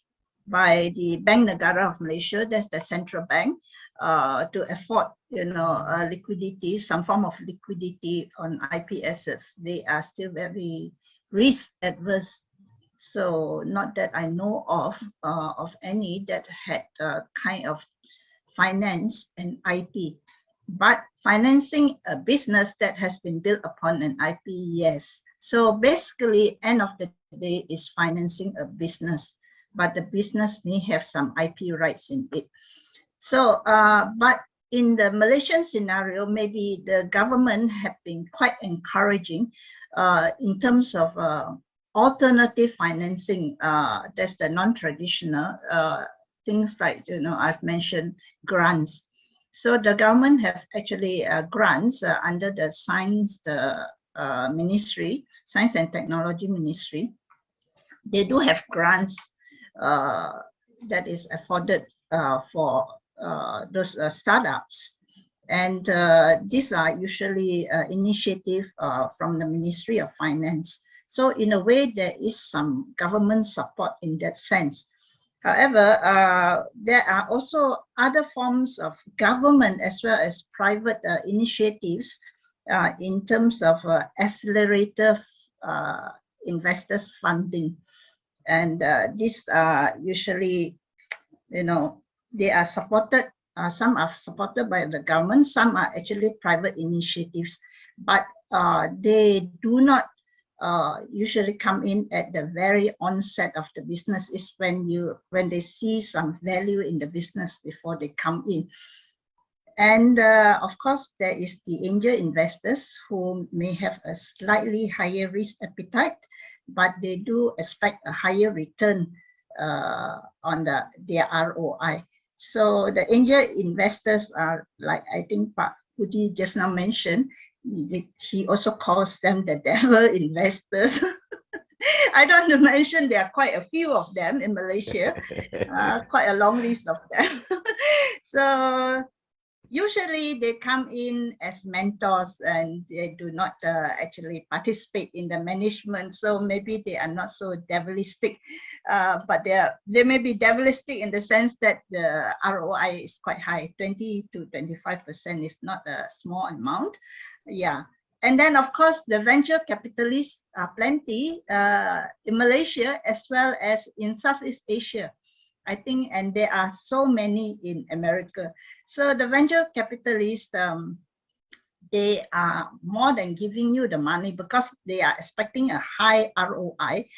by the Bank Negara of Malaysia, that's the central bank, to afford, liquidity, some form of liquidity on IPSs, they are still very risk adverse. So not that I know of any that had kind of finance and IP. But financing a business that has been built upon an IP, yes. So basically, end of the day is financing a business, but the business may have some IP rights in it. So, but in the Malaysian scenario, maybe the government have been quite encouraging in terms of alternative financing. That's the non-traditional things like, I've mentioned grants. So the government have actually grants under the Science Ministry, Science and Technology Ministry. They do have grants that is afforded for those startups. And these are usually initiative from the Ministry of Finance. So in a way, there is some government support in that sense. However, there are also other forms of government as well as private initiatives in terms of accelerator investors funding. And these are usually, they are supported, some are supported by the government, some are actually private initiatives, but they do not usually come in at the very onset of the business. Is when they see some value in the business before they come in. And of course, there is the angel investors who may have a slightly higher risk appetite, but they do expect a higher return on their ROI. So the angel investors are, like I think Pak Budi just now mentioned, he also calls them the devil investors. I don't want to mention there are quite a few of them in Malaysia, quite a long list of them. So usually they come in as mentors and they do not actually participate in the management. So maybe they are not so devilistic, but they may be devilistic in the sense that the ROI is quite high. 20 to 25% is not a small amount. Yeah. And then, of course, the venture capitalists are plenty in Malaysia as well as in Southeast Asia, I think, and there are so many in America. So the venture capitalists, they are more than giving you the money because they are expecting a high ROI.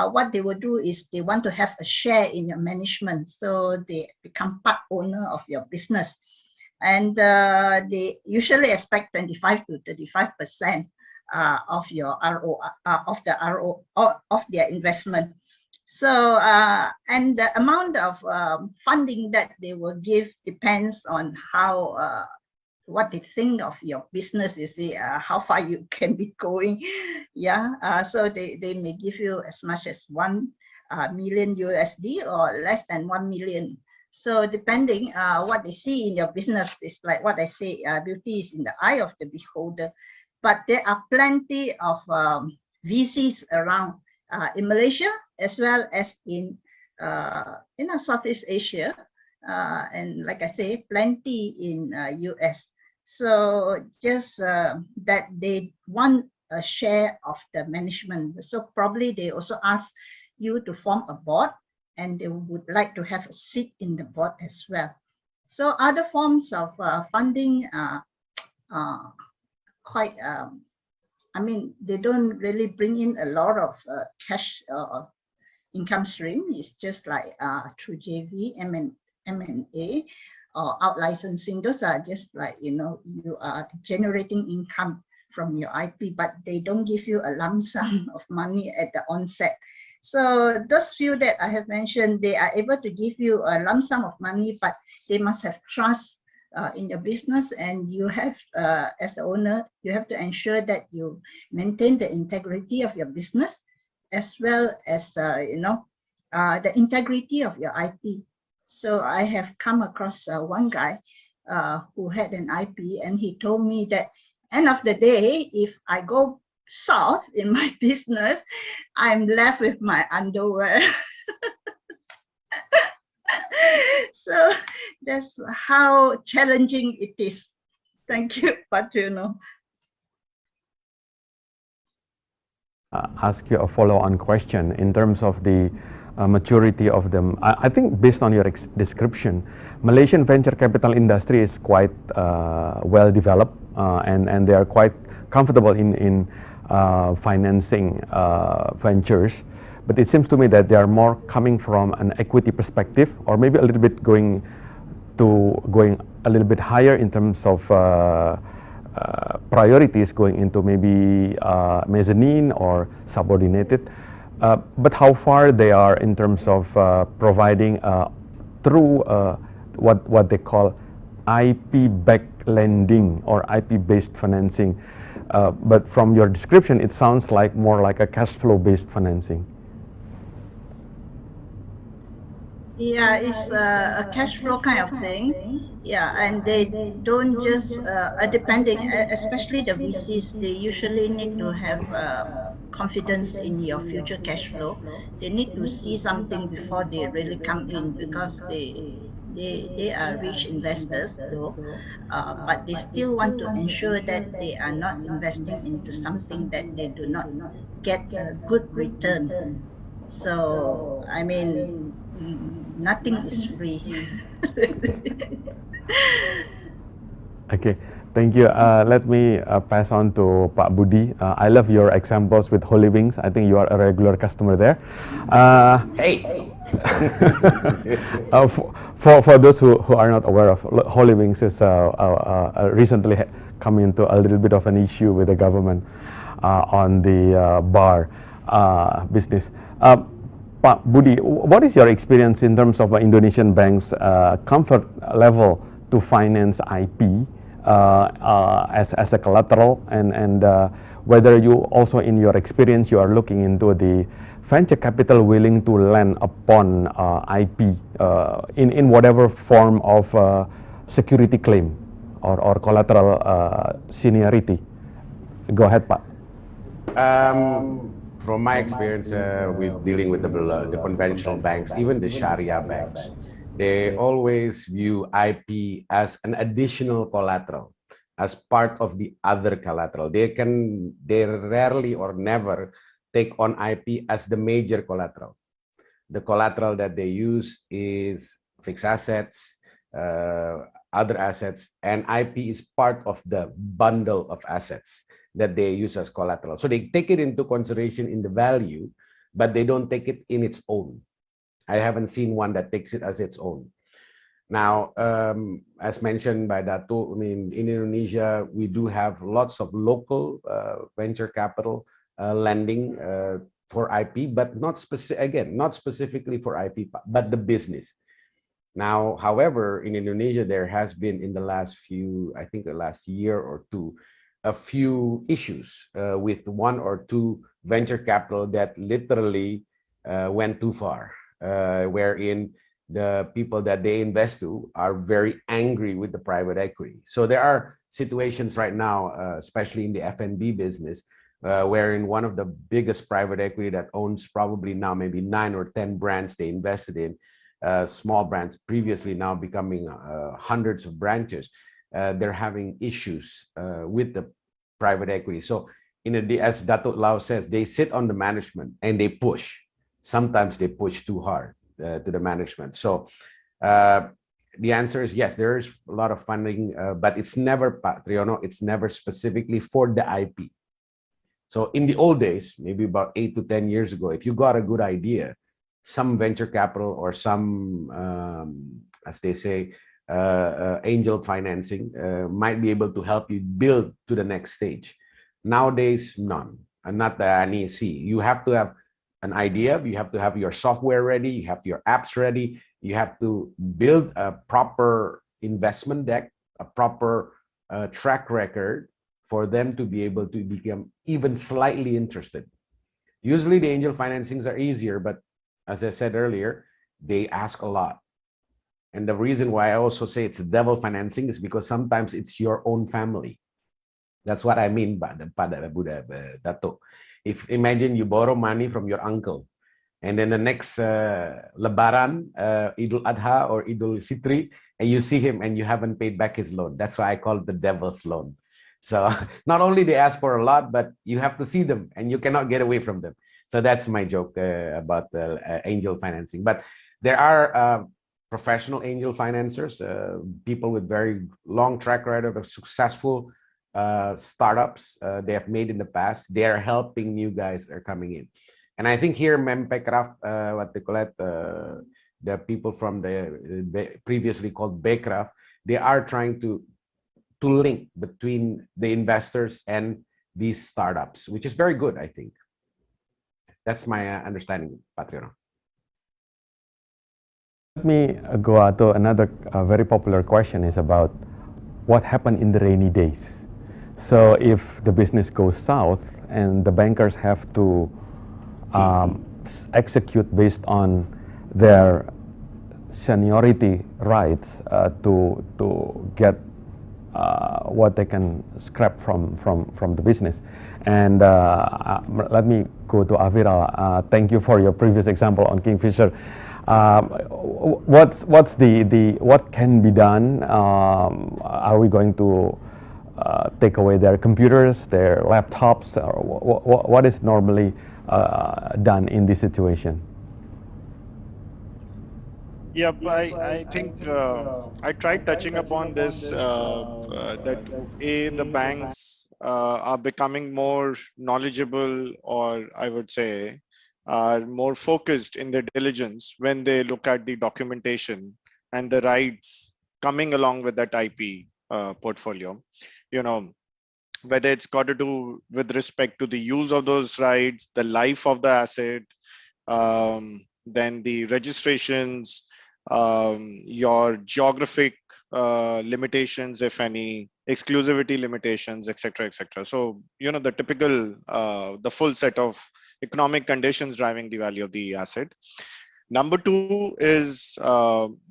What they will do is they want to have a share in your management, so they become part owner of your business. And they usually expect 25 to 35% of your ROI, of their investment. So, and the amount of funding that they will give depends on how, what they think of your business, you see, how far you can be going. Yeah, so they may give you as much as 1 million USD or less than 1 million. So depending what they see in your business, is like what I say, beauty is in the eye of the beholder. But there are plenty of VCs around in Malaysia as well as in Southeast Asia, and like I say, plenty in US. So just that they want a share of the management. So probably they also ask you to form a board, and they would like to have a seat in the board as well. So other forms of funding are quite, I mean, they don't really bring in a lot of cash income stream. It's just like through JV, M&A, or out licensing. Those are just like, you are generating income from your IP, but they don't give you a lump sum of money at the onset. So those few that I have mentioned, they are able to give you a lump sum of money, but they must have trust in your business, and you have, as the owner, you have to ensure that you maintain the integrity of your business, as well as the integrity of your IP. So I have come across one guy who had an IP, and he told me that end of the day, if I go south in my business, I'm left with my underwear. So that's how challenging it is. Thank you, Patrino. Ask you a follow-on question in terms of the maturity of them. I think based on your description, Malaysian venture capital industry is quite well developed, and they are quite comfortable in financing ventures. But it seems to me that they are more coming from an equity perspective, or maybe a little bit going a little bit higher in terms of priorities, going into maybe mezzanine or subordinated. But how far they are in terms of providing through what they call IP-backed lending or IP-based financing. But from your description, it sounds like more like a cash flow-based financing. Yeah, it's a cash flow kind of thing. Yeah, and they don't just depending, especially the VCs, they usually need to have confidence in your future cash flow. They need to see something before they really come in, because they are rich investors though, but they still want to ensure that they are not investing into something that they do not get a good return. So I mean, nothing is free. Okay, thank you. Let me pass on to Pak Budi. I love your examples with Holy Wings. I think you are a regular customer there. Hey! For those who are not aware of, Holy Wings is recently come into a little bit of an issue with the government on the bar business. Pak Budi, what is your experience in terms of Indonesian banks' comfort level to finance IP as a collateral, and whether you also, in your experience, you are looking into the venture capital willing to lend upon IP in whatever form of security claim or collateral seniority? Go ahead, Pak. From my experience with dealing with the conventional banks, even the Sharia banks, they always view IP as an additional collateral, as part of the other collateral. They rarely or never take on IP as the major collateral. The collateral that they use is fixed assets, other assets, and IP is part of the bundle of assets that they use as collateral. So they take it into consideration in the value, but they don't take it in its own. I haven't seen one that takes it as its own. Now, as mentioned by Dato, I mean, in Indonesia, we do have lots of local venture capital lending for IP, but not specifically for IP, but the business. Now, however, in Indonesia, there has been in the last year or two, a few issues with one or two venture capital that literally went too far, wherein the people that they invest to are very angry with the private equity. So there are situations right now, especially in the F&B business, wherein one of the biggest private equity that owns probably now maybe 9 or 10 brands they invested in, small brands previously now becoming hundreds of branches. They're having issues with the private equity. So as Dato' Lau says, they sit on the management and they push. Sometimes they push too hard to the management. So the answer is yes, there is a lot of funding, but it's never, Patriono, it's never specifically for the IP. So in the old days, maybe about 8 to 10 years ago, if you got a good idea, some venture capital or some, as they say, angel financing might be able to help you build to the next stage. Nowadays, none, and not the NEC. You have to have an idea, you have to have your software ready, you have your apps ready, you have to build a proper investment deck, a proper track record for them to be able to become even slightly interested. Usually the angel financings are easier, but as I said earlier, they ask a lot. And the reason why I also say it's devil financing is because sometimes it's your own family. That's what I mean by the Buddha Dato. If imagine you borrow money from your uncle, and then the next Lebaran, Idul Adha or Idul Fitri, and you see him and you haven't paid back his loan. That's why I call it the devil's loan. So not only they ask for a lot, but you have to see them and you cannot get away from them. So that's my joke about the angel financing. But there are professional angel financiers, people with very long track record of successful startups they have made in the past. They are helping new guys that are coming in. And I think here, Mempekraf, what they call it, the people from the previously called Bekraf, they are trying to link between the investors and these startups, which is very good, I think. That's my understanding, Patriono. Let me go to another very popular question is about what happened in the rainy days. So if the business goes south and the bankers have to execute based on their seniority rights to get what they can scrap from the business. And let me go to Aviral. Thank you for your previous example on Kingfisher. What can be done? Are we going to take away their computers, their laptops, or what is normally done in this situation? Yeah, I think I tried touching upon this, that the banks are becoming more knowledgeable, or I would say are more focused in their diligence when they look at the documentation and the rights coming along with that IP portfolio. Whether it's got to do with respect to the use of those rights, the life of the asset, then the registrations, your geographic limitations, if any, exclusivity limitations, etc., etc. So, the typical, the full set of economic conditions driving the value of the asset. Number two is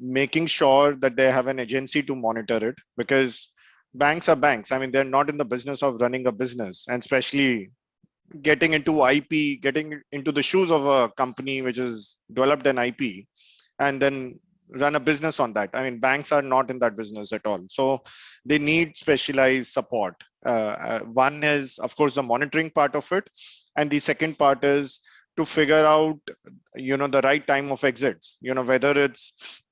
making sure that they have an agency to monitor it, because banks are banks. I mean, they're not in the business of running a business, and especially getting into IP, getting into the shoes of a company which has developed an IP and then run a business on that. I mean, banks are not in that business at all. So they need specialized support. One is, of course, the monitoring part of it. And the second part is to figure out, the right time of exits, whether it's,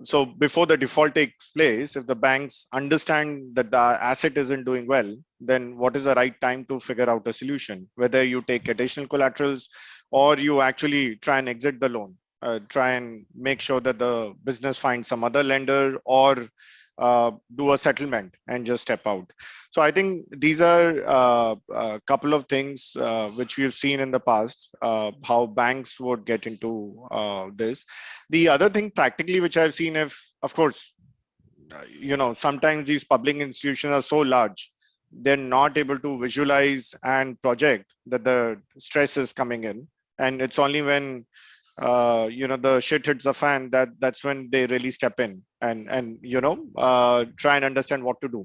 so before the default takes place, if the banks understand that the asset isn't doing well, then what is the right time to figure out a solution, whether you take additional collaterals or you actually try and exit the loan, try and make sure that the business finds some other lender, or do a settlement and just step out. So I think these are a couple of things which we've seen in the past, how banks would get into this. The other thing practically which I've seen, if of course, sometimes these public institutions are so large, they're not able to visualize and project that the stress is coming in. And it's only when the shit hits the fan that's when they really step in and try and understand what to do.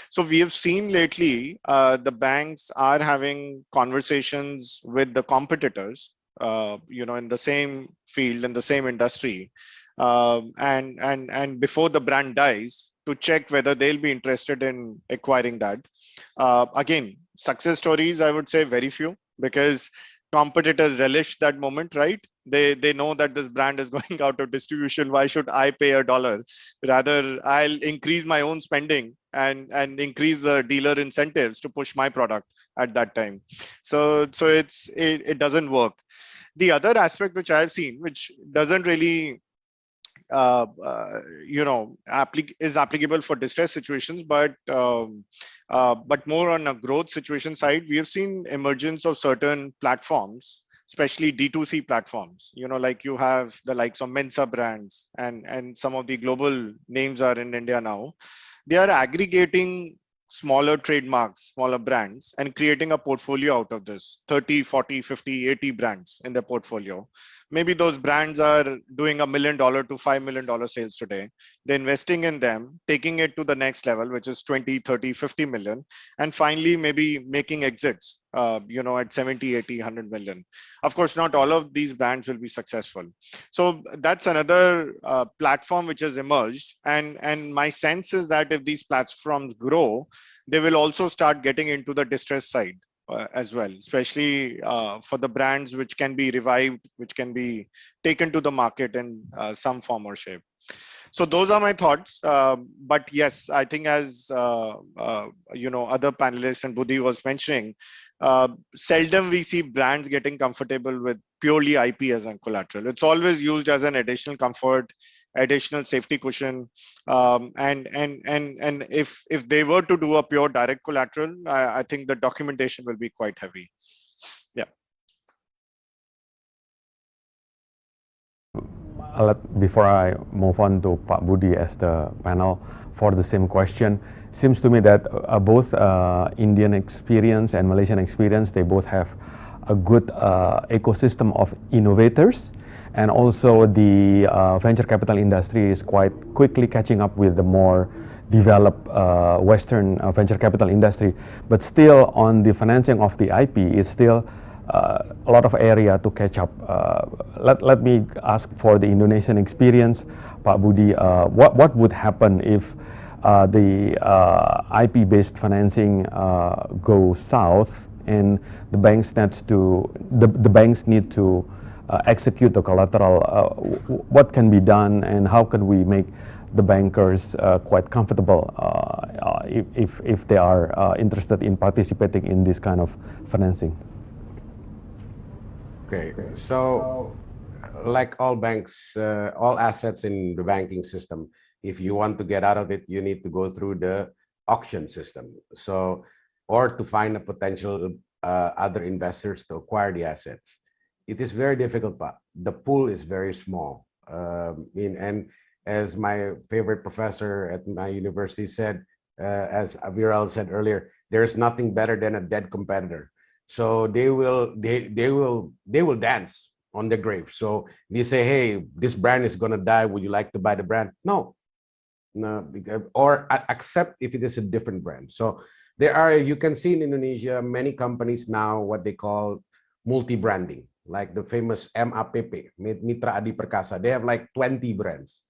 So we have seen lately the banks are having conversations with the competitors, in the same field, in the same industry, and before the brand dies, to check whether they'll be interested in acquiring that. Again, success stories, I would say very few, because competitors relish that moment, right? They know that this brand is going out of distribution. Why should I pay $1? Rather, I'll increase my own spending and increase the dealer incentives to push my product at that time. So it doesn't work. The other aspect which I've seen, which doesn't really is applicable for distress situations, but more on a growth situation side, we have seen emergence of certain platforms especially D2C platforms. Like you have the likes of Mensa brands, and some of the global names are in India now. They are aggregating smaller trademarks, smaller brands, and creating a portfolio out of this 30, 40, 50, 80 brands in their portfolio. Maybe those brands are doing $1 million to $5 million sales today. They're investing in them, taking it to the next level, which is 20, 30, 50 million, and finally maybe making exits, at 70, 80, 100 million. Of course, not all of these brands will be successful. So that's another platform which has emerged. And my sense is that if these platforms grow, they will also start getting into the distress side as well, especially for the brands which can be revived, which can be taken to the market in some form or shape. So those are my thoughts. But yes, I think as other panelists and Budhi was mentioning, seldom we see brands getting comfortable with purely IP as a collateral. It's always used as an additional comfort, additional safety cushion. And if they were to do a pure direct collateral, I think the documentation will be quite heavy. Yeah. Before I move on to Pak Budi as the panel for the same question, seems to me that both Indian experience and Malaysian experience, they both have a good ecosystem of innovators, and also the venture capital industry is quite quickly catching up with the more developed Western venture capital industry. But still, on the financing of the IP, it's still a lot of area to catch up. Let me ask for the Indonesian experience, Pak Budi. What would happen if the IP-based financing goes south and the banks need to execute the collateral? What can be done, and how can we make the bankers quite comfortable if they are interested in participating in this kind of financing? Okay, so like all banks, all assets in the banking system, if you want to get out of it, you need to go through the auction system. So, or to find a potential other investors to acquire the assets. It is very difficult, but the pool is very small. And as my favorite professor at my university said, as Aviral said earlier, there's nothing better than a dead competitor. So they will dance on the grave. So they say, hey, this brand is gonna die. Would you like to buy the brand? No, or accept if it is a different brand. So there are, you can see in Indonesia, many companies now, what they call multi-branding, like the famous MAPP, Mitra Adi Perkasa. They have like 20 brands.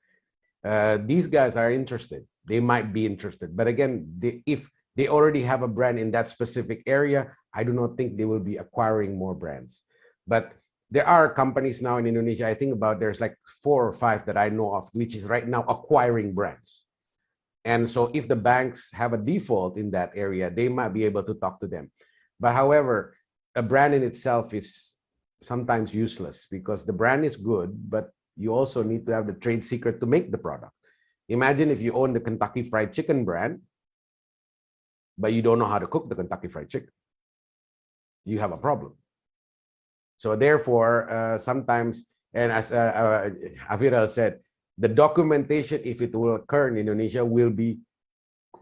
These guys are interested. They might be interested. But again, if they already have a brand in that specific area, I do not think they will be acquiring more brands. But there are companies now in Indonesia, I think about, there's like 4 or 5 that I know of, which is right now acquiring brands. And so if the banks have a default in that area, they might be able to talk to them. But however, a brand in itself is sometimes useless because the brand is good, but you also need to have the trade secret to make the product. Imagine if you own the Kentucky Fried Chicken brand, but you don't know how to cook the Kentucky Fried Chicken. You have a problem. So therefore, sometimes, and as Aviral said, the documentation, if it will occur in Indonesia, will be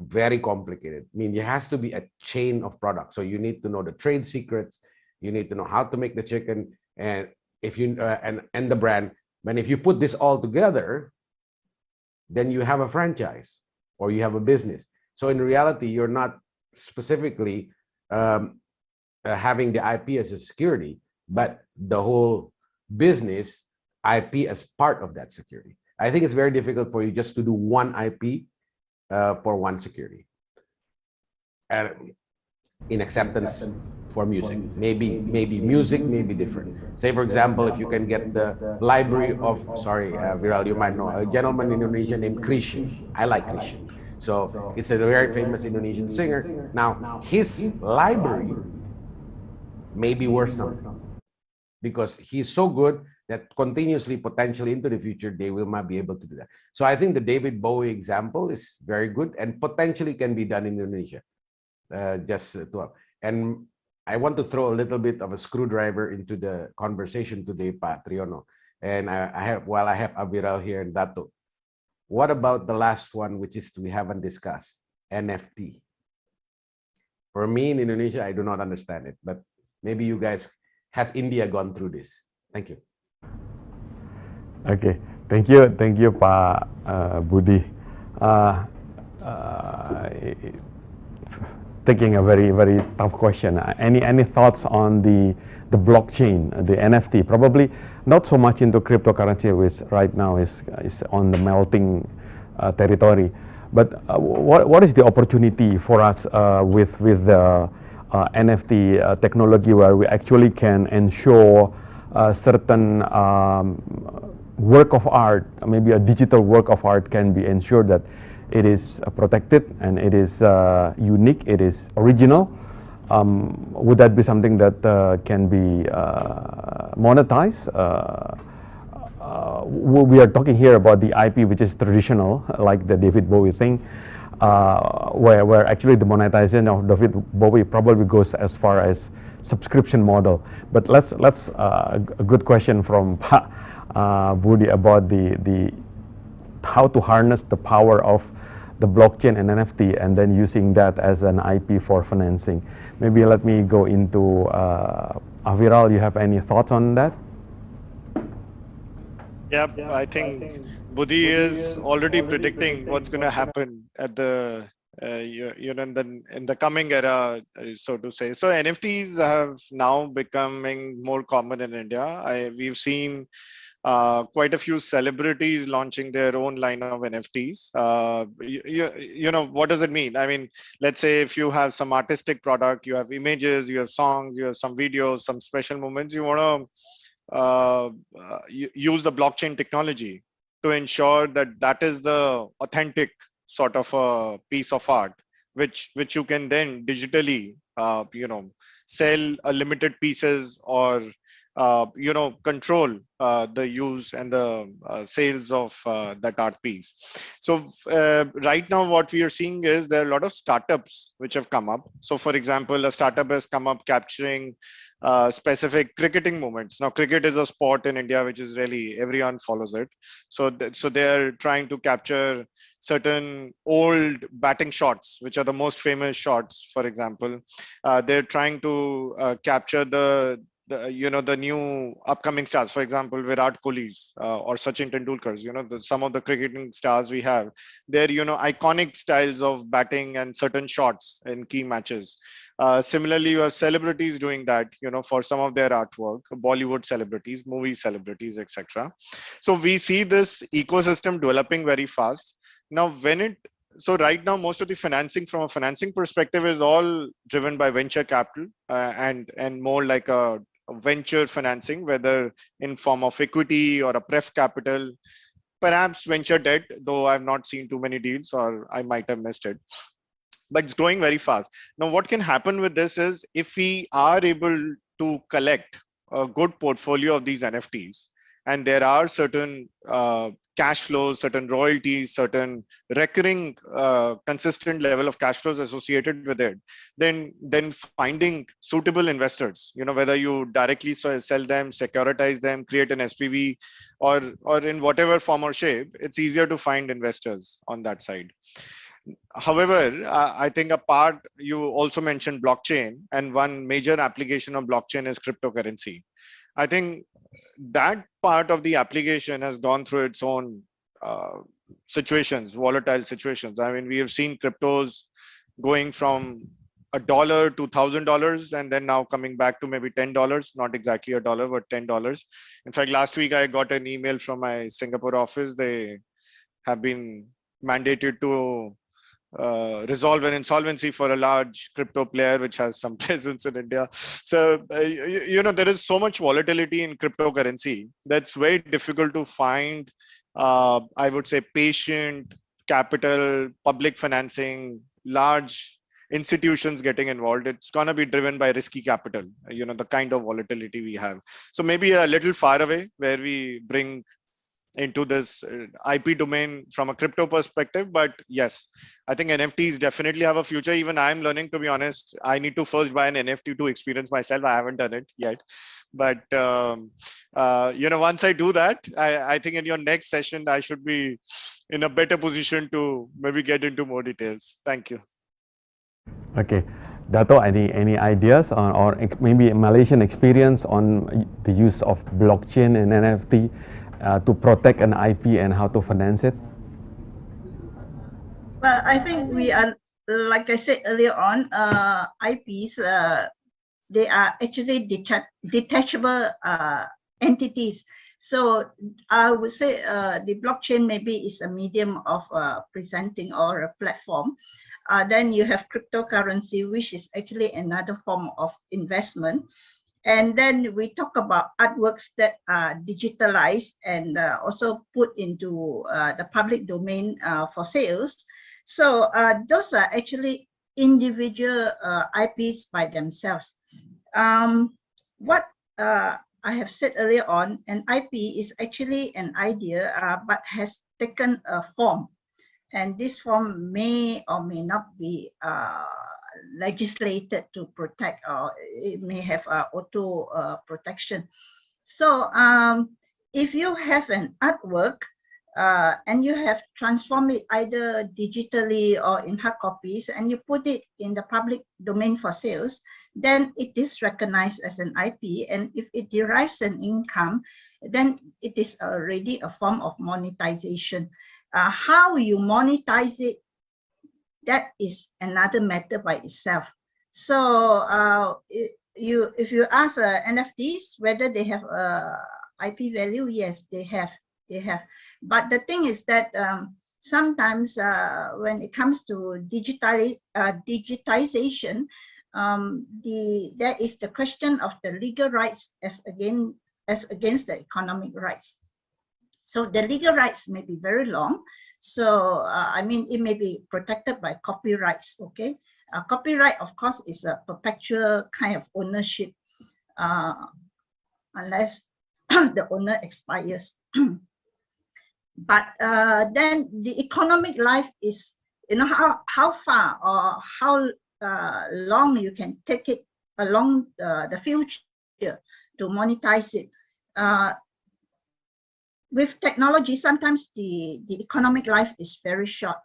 very complicated. I mean, it has to be a chain of products. So you need to know the trade secrets. You need to know how to make the chicken, and if you and the brand. But if you put this all together, then you have a franchise or you have a business. So in reality, you're not specifically having the IP as a security, but the whole business IP as part of that security. I think it's very difficult for you just to do one IP for one security. And in acceptance for music, maybe music may be different. Say for example, if you can get the library of, sorry, Viral, you might know a gentleman in Indonesia named Krisha. I like Krisha. So it's a very famous Indonesian singer. Now his library may be worth something because he's so good that continuously, potentially into the future, they will not be able to do that. So I think the David Bowie example is very good and potentially can be done in Indonesia. And I want to throw a little bit of a screwdriver into the conversation today, Pak Triono. And I have, while I have Aviral here and Dato, what about the last one, which is we haven't discussed, NFT? For me in Indonesia, I do not understand it, but maybe you guys, has India gone through this? Thank you. Okay, thank you, Pak Budi. Taking a very tough question. Any thoughts on the blockchain, the NFT? Probably not so much into cryptocurrency, which right now is on the melting territory. But what is the opportunity for us with the NFT technology, where we actually can ensure certain work of art, maybe a digital work of art, can be ensured that it is protected and it is unique, it is original? Would that be something that can be monetized? We are talking here about the IP, which is traditional, like the David Bowie thing, where actually the monetization of David Bowie probably goes as far as subscription model. But let's a good question from Budi about the how to harness the power of the blockchain and NFT, and then using that as an IP for financing. Maybe let me go into Aviral. You have any thoughts on that? Yeah, I think Budi is already predicting what's going to happen at the in the coming era, so to say. So NFTs have now becoming more common in India. We've seen quite a few celebrities launching their own line of NFTs. You know, what does it mean? I mean, let's say if you have some artistic product, you have images, you have songs, you have some videos, some special moments, you want to use the blockchain technology to ensure that that is the authentic sort of a piece of art, which you can then digitally, sell a limited pieces, or control the use and the sales of that art piece. So right now what we are seeing is there are a lot of startups which have come up. So for example, a startup has come up capturing specific cricketing moments. Now cricket is a sport in India which is really, everyone follows it. So so they're trying to capture certain old batting shots, which are the most famous shots. For example, they're trying to capture the new upcoming stars. For example, Virat Kohli's or Sachin Tendulkar's, some of the cricketing stars we have, they're, iconic styles of batting and certain shots in key matches. Similarly, you have celebrities doing that, for some of their artwork, Bollywood celebrities, movie celebrities, etc. So we see this ecosystem developing very fast. Now, so right now, most of the financing from a financing perspective is all driven by venture capital, and more like a venture financing, whether in form of equity or a pref capital, perhaps venture debt, though I've not seen too many deals, or I might have missed it. But it's growing very fast. Now, what can happen with this is, if we are able to collect a good portfolio of these NFTs, and there are certain cash flows, certain royalties, certain recurring consistent level of cash flows associated with it, then finding suitable investors, whether you directly sell them, securitize them, create an SPV, or in whatever form or shape, it's easier to find investors on that side. However, I think a part, you also mentioned blockchain, and one major application of blockchain is cryptocurrency. I think that part of the application has gone through its own situations, volatile situations. I mean, we have seen cryptos going from $1 to $1,000, and then now coming back to maybe $10, not exactly $1, but $10. In fact, last week I got an email from my Singapore office. They have been mandated to resolve an insolvency for a large crypto player which has some presence in India. So there is so much volatility in cryptocurrency that's very difficult to find, I would say, patient capital, public financing, large institutions getting involved. It's going to be driven by risky capital, the kind of volatility we have. So maybe a little far away, where we bring into this IP domain from a crypto perspective. But yes, I think NFTs definitely have a future. Even I'm learning, to be honest. I need to first buy an NFT to experience myself. I haven't done it yet. But, once I do that, I think in your next session, I should be in a better position to maybe get into more details. Thank you. Okay. Dato, any ideas on, or maybe a Malaysian experience on the use of blockchain and NFT to protect an IP and how to finance it? Well, I think we are, like I said earlier on, IPs, they are actually detachable entities. So I would say the blockchain maybe is a medium of presenting or a platform. Then you have cryptocurrency, which is actually another form of investment. And then we talk about artworks that are digitalized and also put into the public domain for sales. So those are actually individual IPs by themselves. What I have said earlier on, an IP is actually an idea, but has taken a form. And this form may or may not be legislated to protect, or it may have auto protection. So if you have an artwork and you have transformed it either digitally or in hard copies, and you put it in the public domain for sales, then it is recognized as an IP. And if it derives an income, then it is already a form of monetization. How you monetize it, that is another matter by itself. So if you ask NFTs whether they have IP value, yes, they have. But the thing is that sometimes when it comes to digitization, there is the question of the legal rights as against the economic rights. So the legal rights may be very long. So I mean, it may be protected by copyrights. Okay, copyright, of course, is a perpetual kind of ownership, unless the owner expires. But then the economic life is, how far or how long you can take it along the future to monetize it. With technology, sometimes the economic life is very short.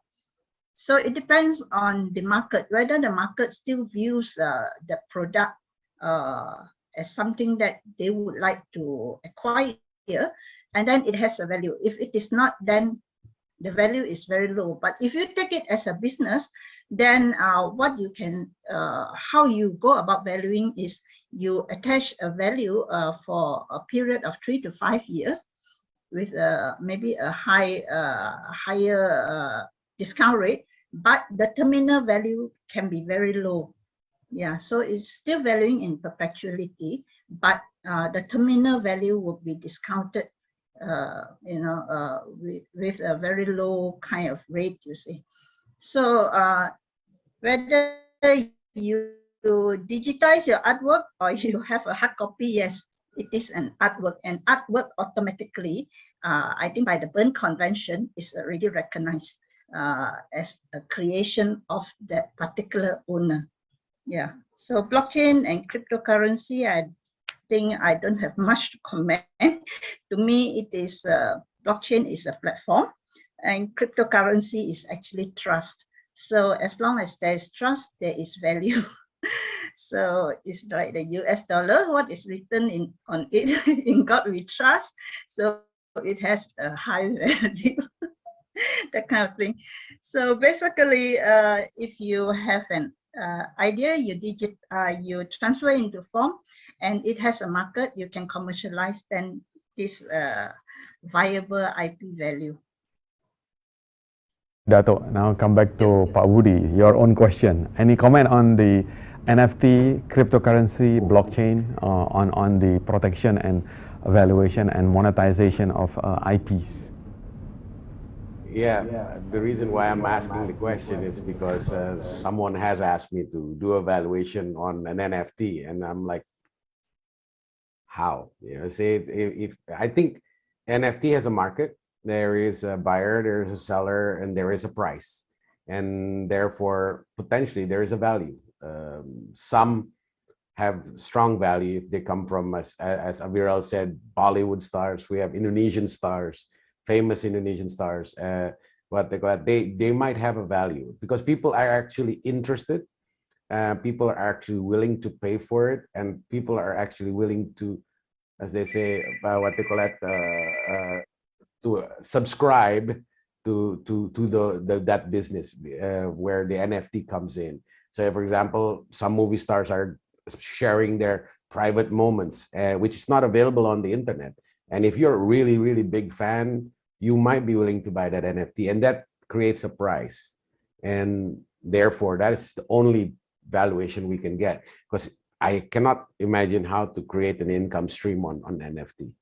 So it depends on the market, whether the market still views the product as something that they would like to acquire, and then it has a value. If it is not, then the value is very low. But if you take it as a business, then what you can, how you go about valuing is you attach a value for a period of 3 to 5 years with maybe a higher discount rate, but the terminal value can be very low. Yeah, so it's still valuing in perpetuality, but the terminal value will be discounted, with a very low kind of rate, you see. So whether you digitize your artwork or you have a hard copy, yes, it is an artwork, and artwork automatically, I think by the Berne Convention, is already recognized as a creation of that particular owner. Yeah, so blockchain and cryptocurrency, I think I don't have much to comment. To me, it is blockchain is a platform, and cryptocurrency is actually trust. So as long as there is trust, there is value. So it's like the US dollar, what is written on it, in God we trust. So it has a high value, that kind of thing. So basically, if you have an idea, you transfer into form, and it has a market, you can commercialize, then this viable IP value. Dato, now come back to Pak Budi, your own question. Any comment on the NFT, cryptocurrency, blockchain, on the protection and valuation and monetization of IPs? Yeah, the reason why I'm asking the question is because someone has asked me to do a valuation on an NFT, and I'm like, how? Say if I think NFT has a market. There is a buyer, there is a seller, and there is a price. And therefore, potentially, there is a value. Some have strong value if they come from, as Aviral said, Bollywood stars. We have Indonesian stars, famous Indonesian stars. What they call it, they might have a value because people are actually interested. People are actually willing to pay for it, and people are actually willing to, as they say, what they call it, to subscribe to that business where the NFT comes in. So, for example, some movie stars are sharing their private moments, which is not available on the internet. And if you're a really, really big fan, you might be willing to buy that NFT, and that creates a price. And therefore, that is the only valuation we can get, because I cannot imagine how to create an income stream on NFT.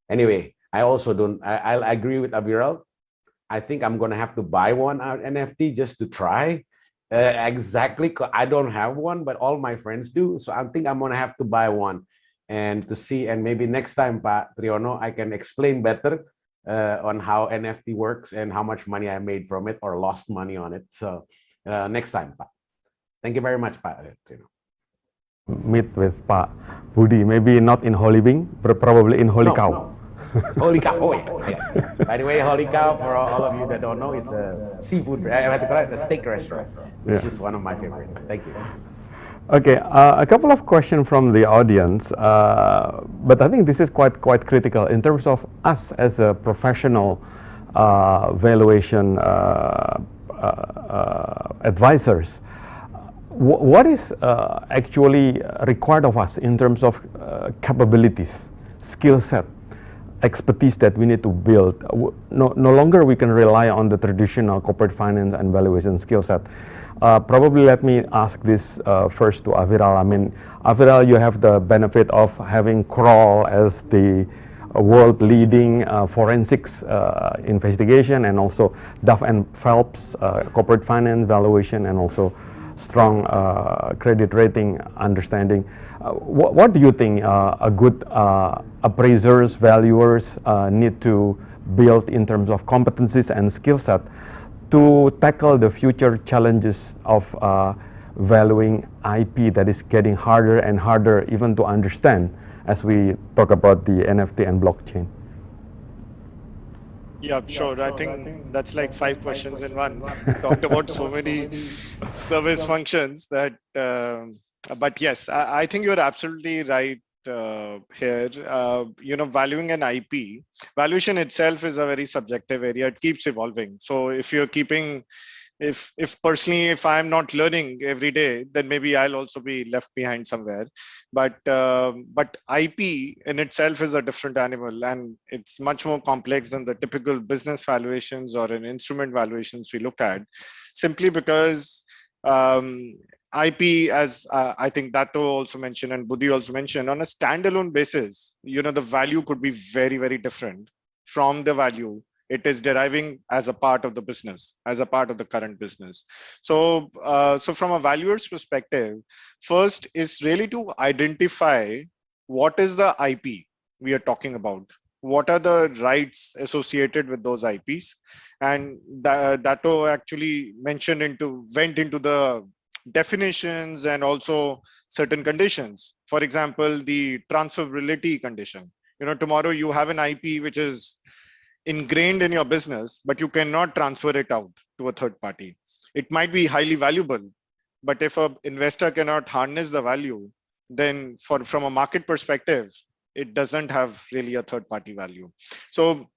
Anyway, I also don't, I agree with Aviral. I think I'm going to have to buy one NFT just to try. Exactly. I don't have one, but all my friends do. So I think I'm going to have to buy one and to see. And maybe next time, Pak Triyono, I can explain better on how NFT works and how much money I made from it or lost money on it. So next time, Pak. Thank you very much, Pak Triyono. Meet with Pak Budi, maybe not in Holy Wing, but probably in Holy Cow. No. Holy cow! Oh yeah. By the way, Holy Cow, for all of you that don't know, is a seafood. I have to call it a steak restaurant, which is one of my favorite. Thank you. Okay, a couple of questions from the audience, but I think this is quite critical in terms of us as a professional valuation advisors. What is actually required of us in terms of capabilities, skill set, expertise that we need to build? No longer we can rely on the traditional corporate finance and valuation skill set. Probably let me ask this first to Aviral. I mean, Aviral, you have the benefit of having Kroll as the world-leading forensics investigation, and also Duff and Phelps corporate finance valuation, and also strong credit rating understanding. What do you think a good appraisers, valuers need to build in terms of competencies and skill set to tackle the future challenges of valuing IP that is getting harder and harder even to understand as we talk about the NFT and blockchain? Yeah, sure. I think that's like 5 questions in one. We talked about so many service functions that, but yes, I think you're absolutely right here. Valuing an IP, valuation itself is a very subjective area. It keeps evolving. So if you're keeping, if personally, if I'm not learning every day, then maybe I'll also be left behind somewhere. But IP in itself is a different animal, and it's much more complex than the typical business valuations or an instrument valuations we look at, simply because IP, as I think Dato also mentioned and Budi also mentioned, on a standalone basis, the value could be very, very different from the value it is deriving as a part of the business, as a part of the current business. So from a valuer's perspective, first is really to identify what is the IP we are talking about. What are the rights associated with those IPs? And Dato actually went into the definitions and also certain conditions. For example, the transferability condition. Tomorrow you have an IP which is ingrained in your business, but you cannot transfer it out to a third party. It might be highly valuable, but if an investor cannot harness the value, then from a market perspective, it doesn't have really a third party value. So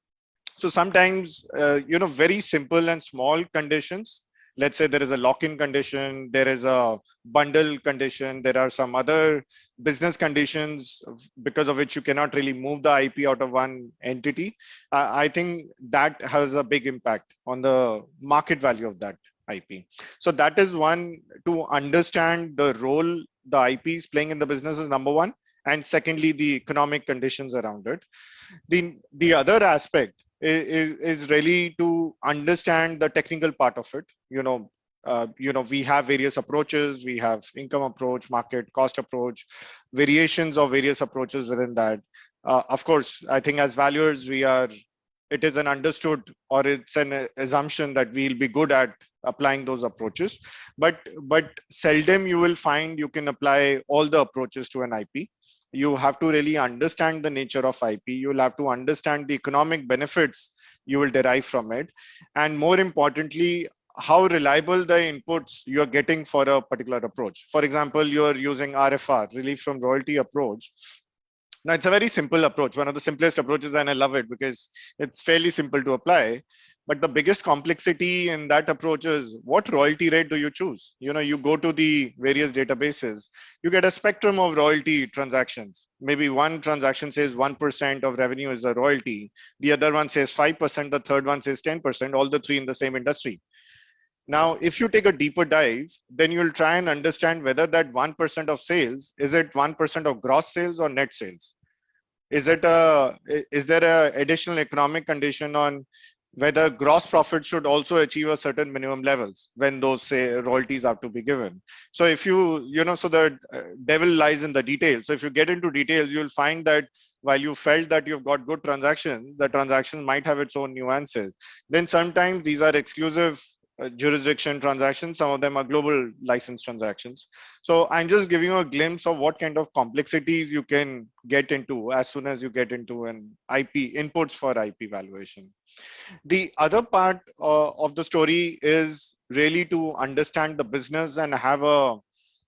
sometimes, very simple and small conditions. Let's say there is a lock-in condition, there is a bundle condition, there are some other business conditions because of which you cannot really move the IP out of one entity. I think that has a big impact on the market value of that IP. So that is one, to understand the role the IP is playing in the business is number one. And secondly, the economic conditions around it. The other aspect is really to understand the technical part of it. We have various approaches. We have income approach, market cost approach, variations of various approaches within that. Of course, I think as valuers, it is an understood or it's an assumption that we'll be good at applying those approaches, but seldom you will find you can apply all the approaches to an IP. You have to really understand the nature of IP. You'll have to understand the economic benefits you will derive from it, and more importantly, how reliable the inputs you're getting for a particular approach. For example, you're using RFR, relief from royalty approach. Now, it's a very simple approach, one of the simplest approaches, and I love it because it's fairly simple to apply. But the biggest complexity in that approach is what royalty rate do you choose? You go to the various databases, you get a spectrum of royalty transactions. Maybe one transaction says 1% of revenue is a royalty, the other one says 5%, the third one says 10%, all the three in the same industry. Now, if you take a deeper dive, then you'll try and understand whether that 1% of sales, is it 1% of gross sales or net sales? Is there a additional economic condition on whether gross profit should also achieve a certain minimum levels when those say royalties have to be given? So if so the devil lies in the details. So if you get into details, you'll find that while you felt that you've got good transactions, the transaction might have its own nuances. Then sometimes these are exclusive jurisdiction transactions. Some of them are global license transactions. So I'm just giving you a glimpse of what kind of complexities you can get into as soon as you get into an IP inputs for IP valuation. The other part of the story is really to understand the business and have a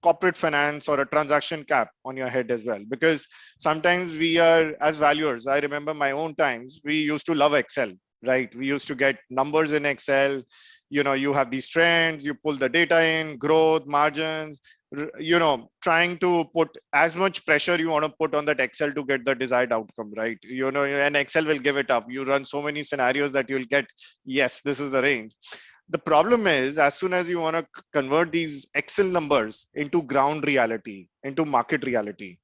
corporate finance or a transaction cap on your head as well, because sometimes we are, as valuers, I remember my own times, we used to love Excel, right? We used to get numbers in Excel. You have these trends, you pull the data in, growth, margins, trying to put as much pressure you want to put on that Excel to get the desired outcome, right? And Excel will give it up. You run so many scenarios that you'll get, yes, this is the range. The problem is, as soon as you want to convert these Excel numbers into ground reality, into market reality,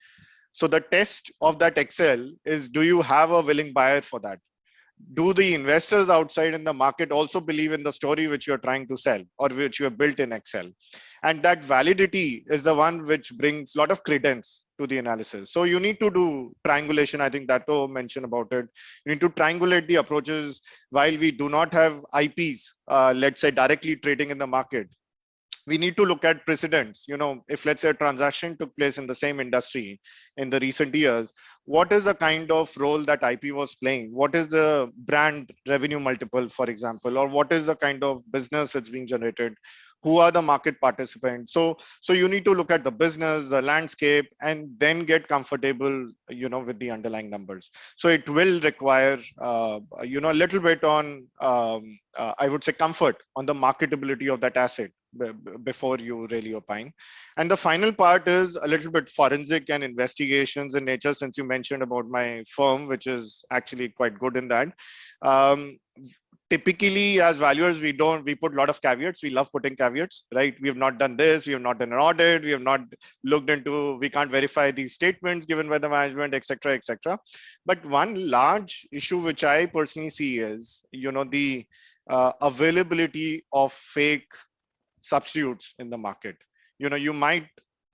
so the test of that Excel is, do you have a willing buyer for that? Do the investors outside in the market also believe in the story which you're trying to sell or which you have built in Excel? And that validity is the one which brings a lot of credence to the analysis. So you need to do triangulation. I think Dato mentioned about it. You need to triangulate the approaches. While we do not have IPs, let's say directly trading in the market, we need to look at precedents. If let's say a transaction took place in the same industry in the recent years, what is the kind of role that IP was playing? What is the brand revenue multiple, for example, or what is the kind of business that's being generated? Who are the market participants? So you need to look at the business, the landscape, and then get comfortable, with the underlying numbers. So it will require, a little bit on, I would say, comfort on the marketability of that asset before you really opine. And the final part is a little bit forensic and investigations in nature, since you mentioned about my firm, which is actually quite good in that. Typically, as valuers, we put a lot of caveats. We love putting caveats, right? We have not done this, we have not done an audit, we have not looked into, we can't verify these statements given by the management, etc., etc. But one large issue which I personally see is, the availability of fake substitutes in the market. You might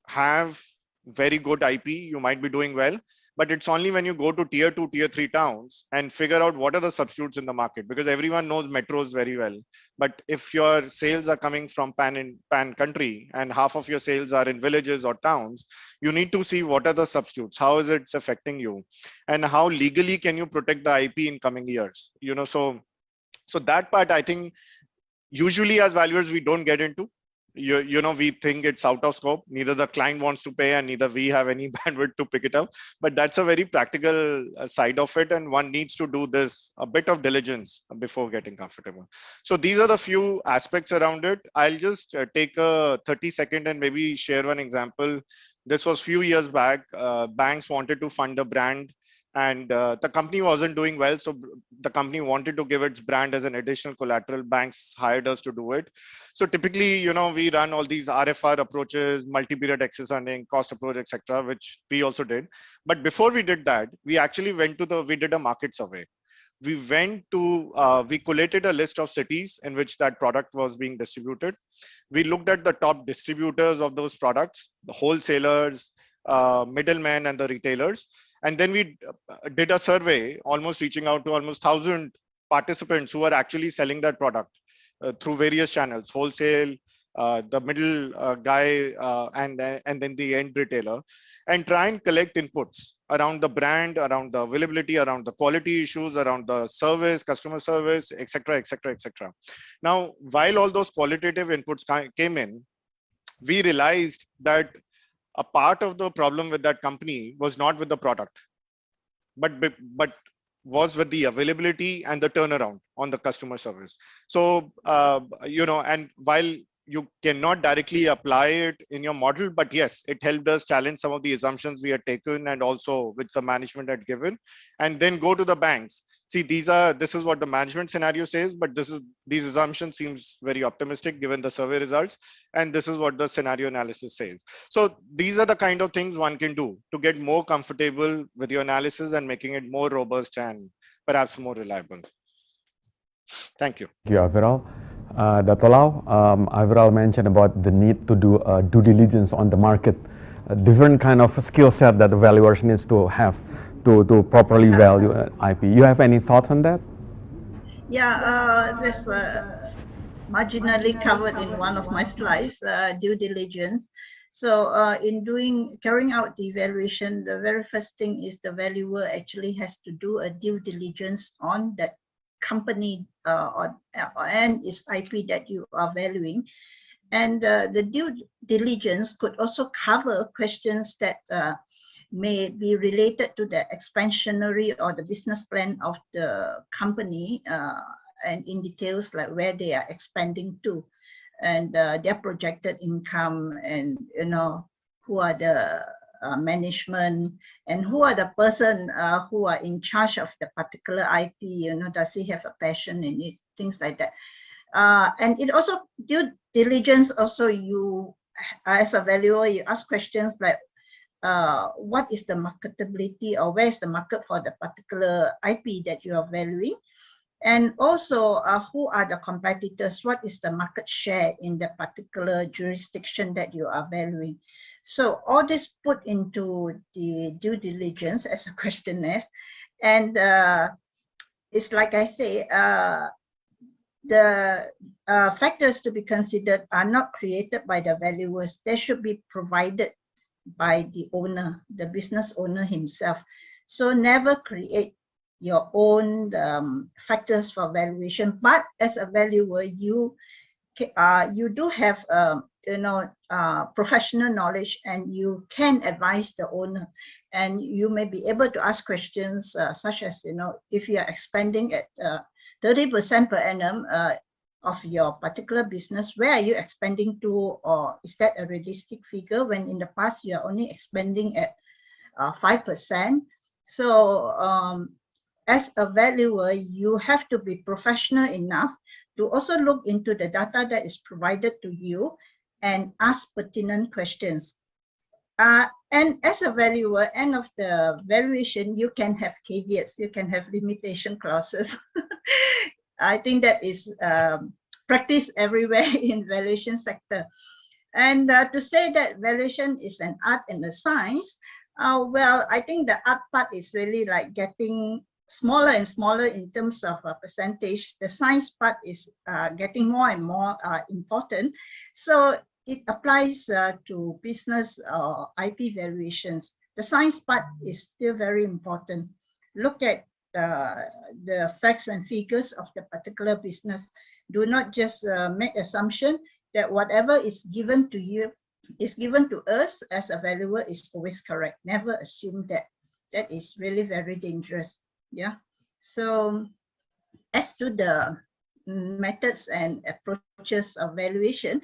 have very good IP, you might be doing well, but it's only when you go to tier 2, tier 3 towns and figure out what are the substitutes in the market, because everyone knows metros very well. But if your sales are coming from pan country and half of your sales are in villages or towns, you need to see what are the substitutes, how is it affecting you, and how legally can you protect the IP in coming years. So that part, I think, usually as valuers, we don't get into. We think it's out of scope. Neither the client wants to pay and neither we have any bandwidth to pick it up. But that's a very practical side of it. And one needs to do this, a bit of diligence before getting comfortable. So these are the few aspects around it. I'll just take a 30-second and maybe share one example. This was few years back. Banks wanted to fund a brand, and the company wasn't doing well. So the company wanted to give its brand as an additional collateral. Banks hired us to do it. So typically, we run all these RFR approaches, multi-period access earning, cost approach, etc., which we also did. But before we did that, we actually we did a market survey. We we collated a list of cities in which that product was being distributed. We looked at the top distributors of those products, the wholesalers, middlemen, and the retailers. And then we did a survey, almost reaching out to almost 1,000 participants who are actually selling that product through various channels, wholesale, the middle guy, and then the end retailer, and try and collect inputs around the brand, around the availability, around the quality issues, around the service, customer service, etc., etc., etc. Now, while all those qualitative inputs came in, we realized that a part of the problem with that company was not with the product, but was with the availability and the turnaround on the customer service. So, and while you cannot directly apply it in your model, but yes, it helped us challenge some of the assumptions we had taken and also which the management had given, and then go to the banks. See, this is what the management scenario says, but these assumptions seems very optimistic given the survey results, and this is what the scenario analysis says. So these are the kind of things one can do to get more comfortable with your analysis and making it more robust and perhaps more reliable. Thank you. Thank you, Aviral. Dr. Lau, Aviral mentioned about the need to do due diligence on the market, a different kind of skill set that the valuers needs to have to properly value IP. You have any thoughts on that? Yeah, this marginally covered in one of my slides, due diligence. So in carrying out the evaluation, the very first thing is the valuer actually has to do a due diligence on that company and its IP that you are valuing. And the due diligence could also cover questions that may be related to the expansionary or the business plan of the company, and in details like where they are expanding to, and their projected income, and who are the management, and who are the person who are in charge of the particular IP, does he have a passion in it, things like that. And it also, due diligence also, you as a valuer, you ask questions like, what is the marketability, or where is the market for the particular IP that you are valuing? And also, who are the competitors? What is the market share in the particular jurisdiction that you are valuing? So all this put into the due diligence as a questionnaire. And it's like I say, the factors to be considered are not created by the valuers. They should be provided by the owner, the business owner himself. So never create your own factors for valuation. But as a valuer, you do have professional knowledge, and you can advise the owner, and you may be able to ask questions such as, if you are expanding at 30% per annum of your particular business, where are you expanding to, or is that a realistic figure when in the past you are only expanding at 5%? So as a valuer, you have to be professional enough to also look into the data that is provided to you and ask pertinent questions. And as a valuer, end of the valuation, you can have caveats, you can have limitation clauses. I think that is practiced everywhere in valuation sector. And to say that valuation is an art and a science, well, I think the art part is really like getting smaller and smaller in terms of percentage. The science part is getting more and more important. So it applies to business IP valuations. The science part is still very important. Look at the facts and figures of the particular business. Do not just make assumption that whatever is given to you is given to us as a valuer is always correct. Never assume that. That is really very dangerous. Yeah. So as to the methods and approaches of valuation,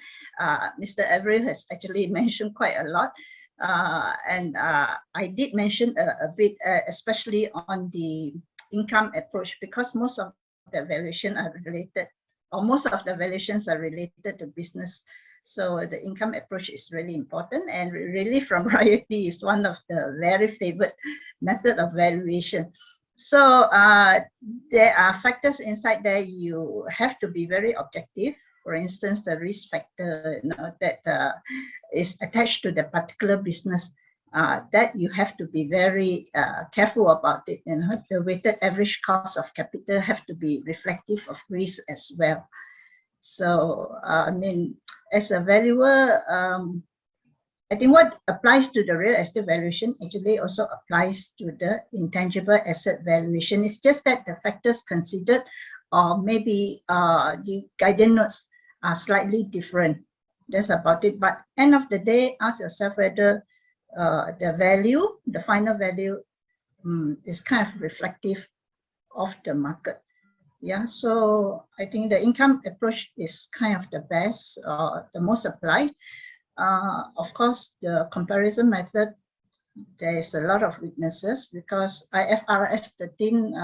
Mr. Avril has actually mentioned quite a lot. And I did mention a bit, especially on the income approach, because most of the valuation are related, or most of the valuations are related to business. So the income approach is really important, and really from royalty is one of the very favorite method of valuation. So there are factors inside there. You have to be very objective. For instance, the risk factor that is attached to the particular business. that you have to be very careful about it. You know, the weighted average cost of capital have to be reflective of risk as well. So I mean, as a valuer, I think what applies to the real estate valuation actually also applies to the intangible asset valuation. It's just that the factors considered or maybe the guidance notes are slightly different. That's about it. But end of the day, ask yourself whether the value, the final value, is kind of reflective of the market. Yeah, so I think the income approach is kind of the best, the most applied. Of course, the comparison method, there is a lot of weaknesses because IFRS 13,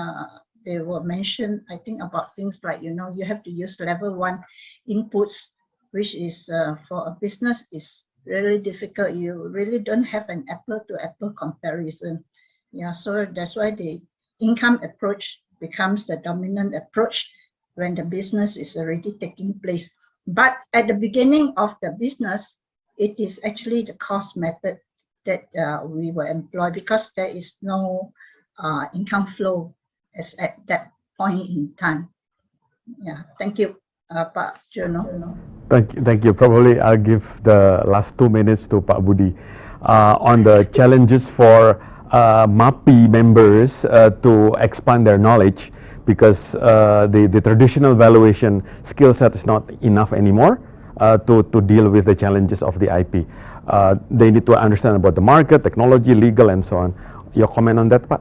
they were mentioned, I think, about things like, you know, you have to use level 1 inputs, which is for a business is really difficult. You really don't have an apple-to-apple comparison. Yeah, so that's why the income approach becomes the dominant approach when the business is already taking place. But at the beginning of the business, it is actually the cost method that we will employ because there is no income flow as at that point in time. Yeah, thank you, Pak Jono. Thank you. Probably I'll give the last 2 minutes to Pak Budi on the challenges for MAPI members to expand their knowledge because the traditional valuation skill set is not enough anymore to deal with the challenges of the IP. They need to understand about the market, technology, legal, and so on. Your comment on that, Pak?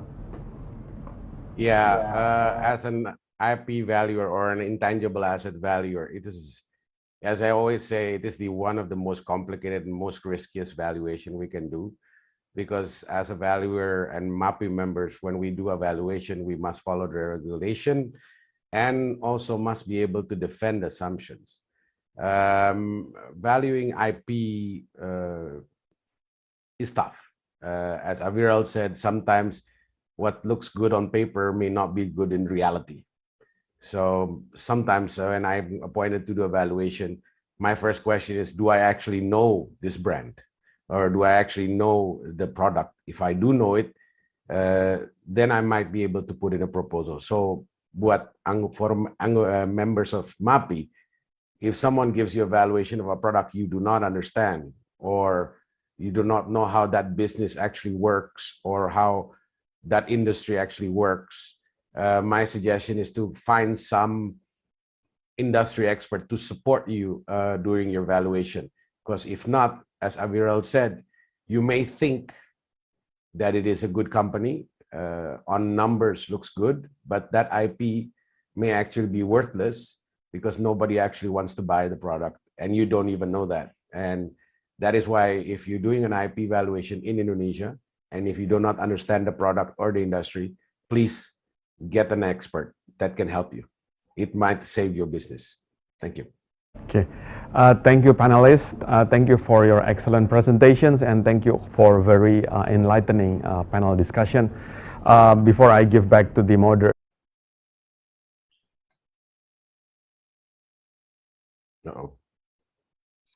Yeah, as an IP valuer or an intangible asset valuer, it is, as I always say, it is one of the most complicated and most riskiest valuation we can do. Because as a valuer and MAPI members, when we do a valuation, we must follow the regulation and also must be able to defend assumptions. Valuing IP is tough. As Aviral said, sometimes what looks good on paper may not be good in reality. So sometimes when I'm appointed to do a valuation, my first question is, do I actually know this brand? Or do I actually know the product? If I do know it, then I might be able to put in a proposal. So for members of MAPI, if someone gives you a valuation of a product you do not understand, or you do not know how that business actually works, or how that industry actually works, my suggestion is to find some industry expert to support you during your valuation. Because if not, as Aviral said, you may think that it is a good company, on numbers looks good, but that IP may actually be worthless because nobody actually wants to buy the product and you don't even know that. And that is why if you're doing an IP valuation in Indonesia, and if you do not understand the product or the industry, please get an expert that can help you. It might save your business. Thank you. Okay. Thank you, panelists. Thank you for your excellent presentations, and thank you for very enlightening panel discussion. Before I give back to the moderator.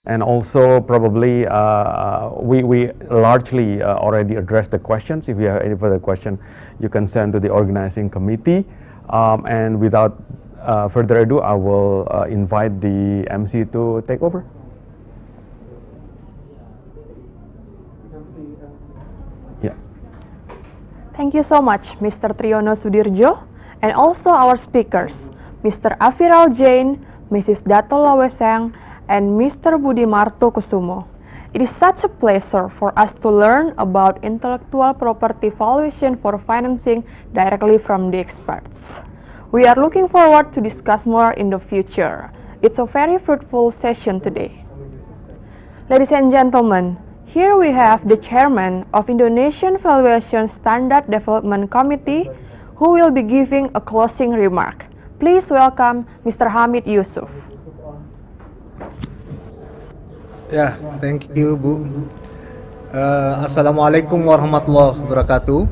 And also probably we largely already addressed the questions. If you have any further question, you can send to the organizing committee. And without further ado, I will invite the MC to take over. Yeah. Thank you so much, Mr. Triyono Sudirjo, and also our speakers, Mr. Aviral Jain, Mrs. Dato Lawesang, and Mr. Budi Marto Kusumo. It is such a pleasure for us to learn about intellectual property valuation for financing directly from the experts. We are looking forward to discuss more in the future. It's a very fruitful session today. Ladies and gentlemen, here we have the chairman of Indonesian Valuation Standard Development Committee who will be giving a closing remark. Please welcome Mr. Hamid Yusuf. Ya, thank you, Bu. Assalamualaikum warahmatullahi wabarakatuh.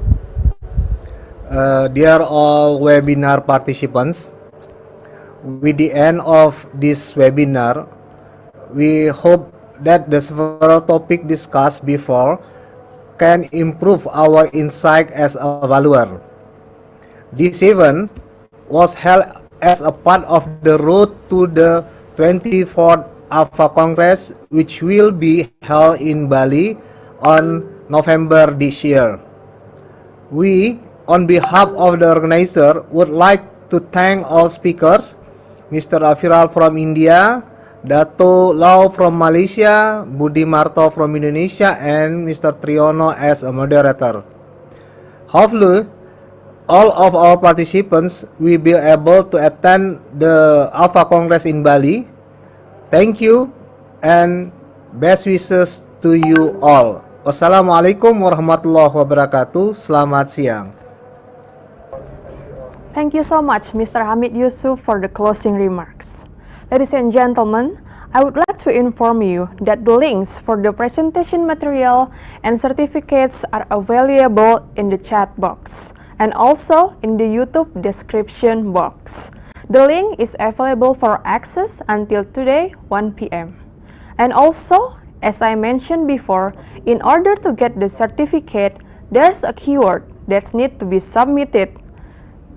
Dear all webinar participants, with the end of this webinar, we hope that the several topics discussed before can improve our insight as a valuer. This event was held as a part of the road to the 24th AVA Congress, which will be held in Bali on November this year. We, on behalf of the organizer, would like to thank all speakers, Mr. Aviral from India, Dato Lau from Malaysia, Budi Marto from Indonesia, and Mr. Triono as a moderator. Hopefully, all of our participants will be able to attend the AVA Congress in Bali. Thank you and best wishes to you all. Wassalamualaikum warahmatullahi wabarakatuh. Selamat siang. Thank you so much, Mr. Hamid Yusuf, for the closing remarks. Ladies and gentlemen, I would like to inform you that the links for the presentation material and certificates are available in the chat box and also in the YouTube description box. The link is available for access until today, 1 p.m. And also, as I mentioned before, in order to get the certificate, there's a keyword that needs to be submitted.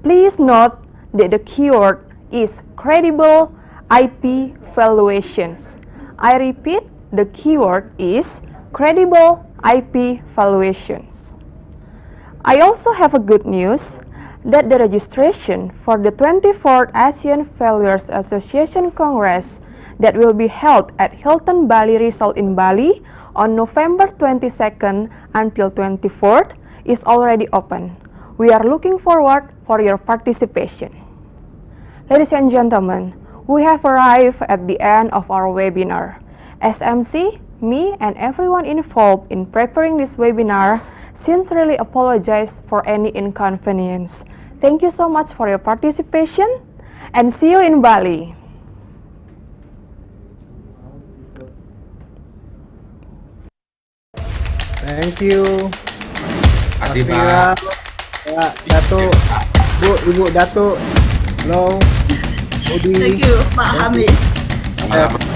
Please note that the keyword is credible IP valuations. I repeat, the keyword is credible IP valuations. I also have a good news that the registration for the 24th ASEAN Valuers Association Congress that will be held at Hilton Bali Resort in Bali on November 22nd until 24th is already open. We are looking forward for your participation. Ladies and gentlemen, we have arrived at the end of our webinar. As MC, me and everyone involved in preparing this webinar sincerely apologize for any inconvenience. Thank you so much for your participation and see you in Bali. Thank you. Terima kasih, Pak. Pak Datuk, Bu, Ibu Datuk, Lo, Budi. Thank you, Pak Hamid. Selamat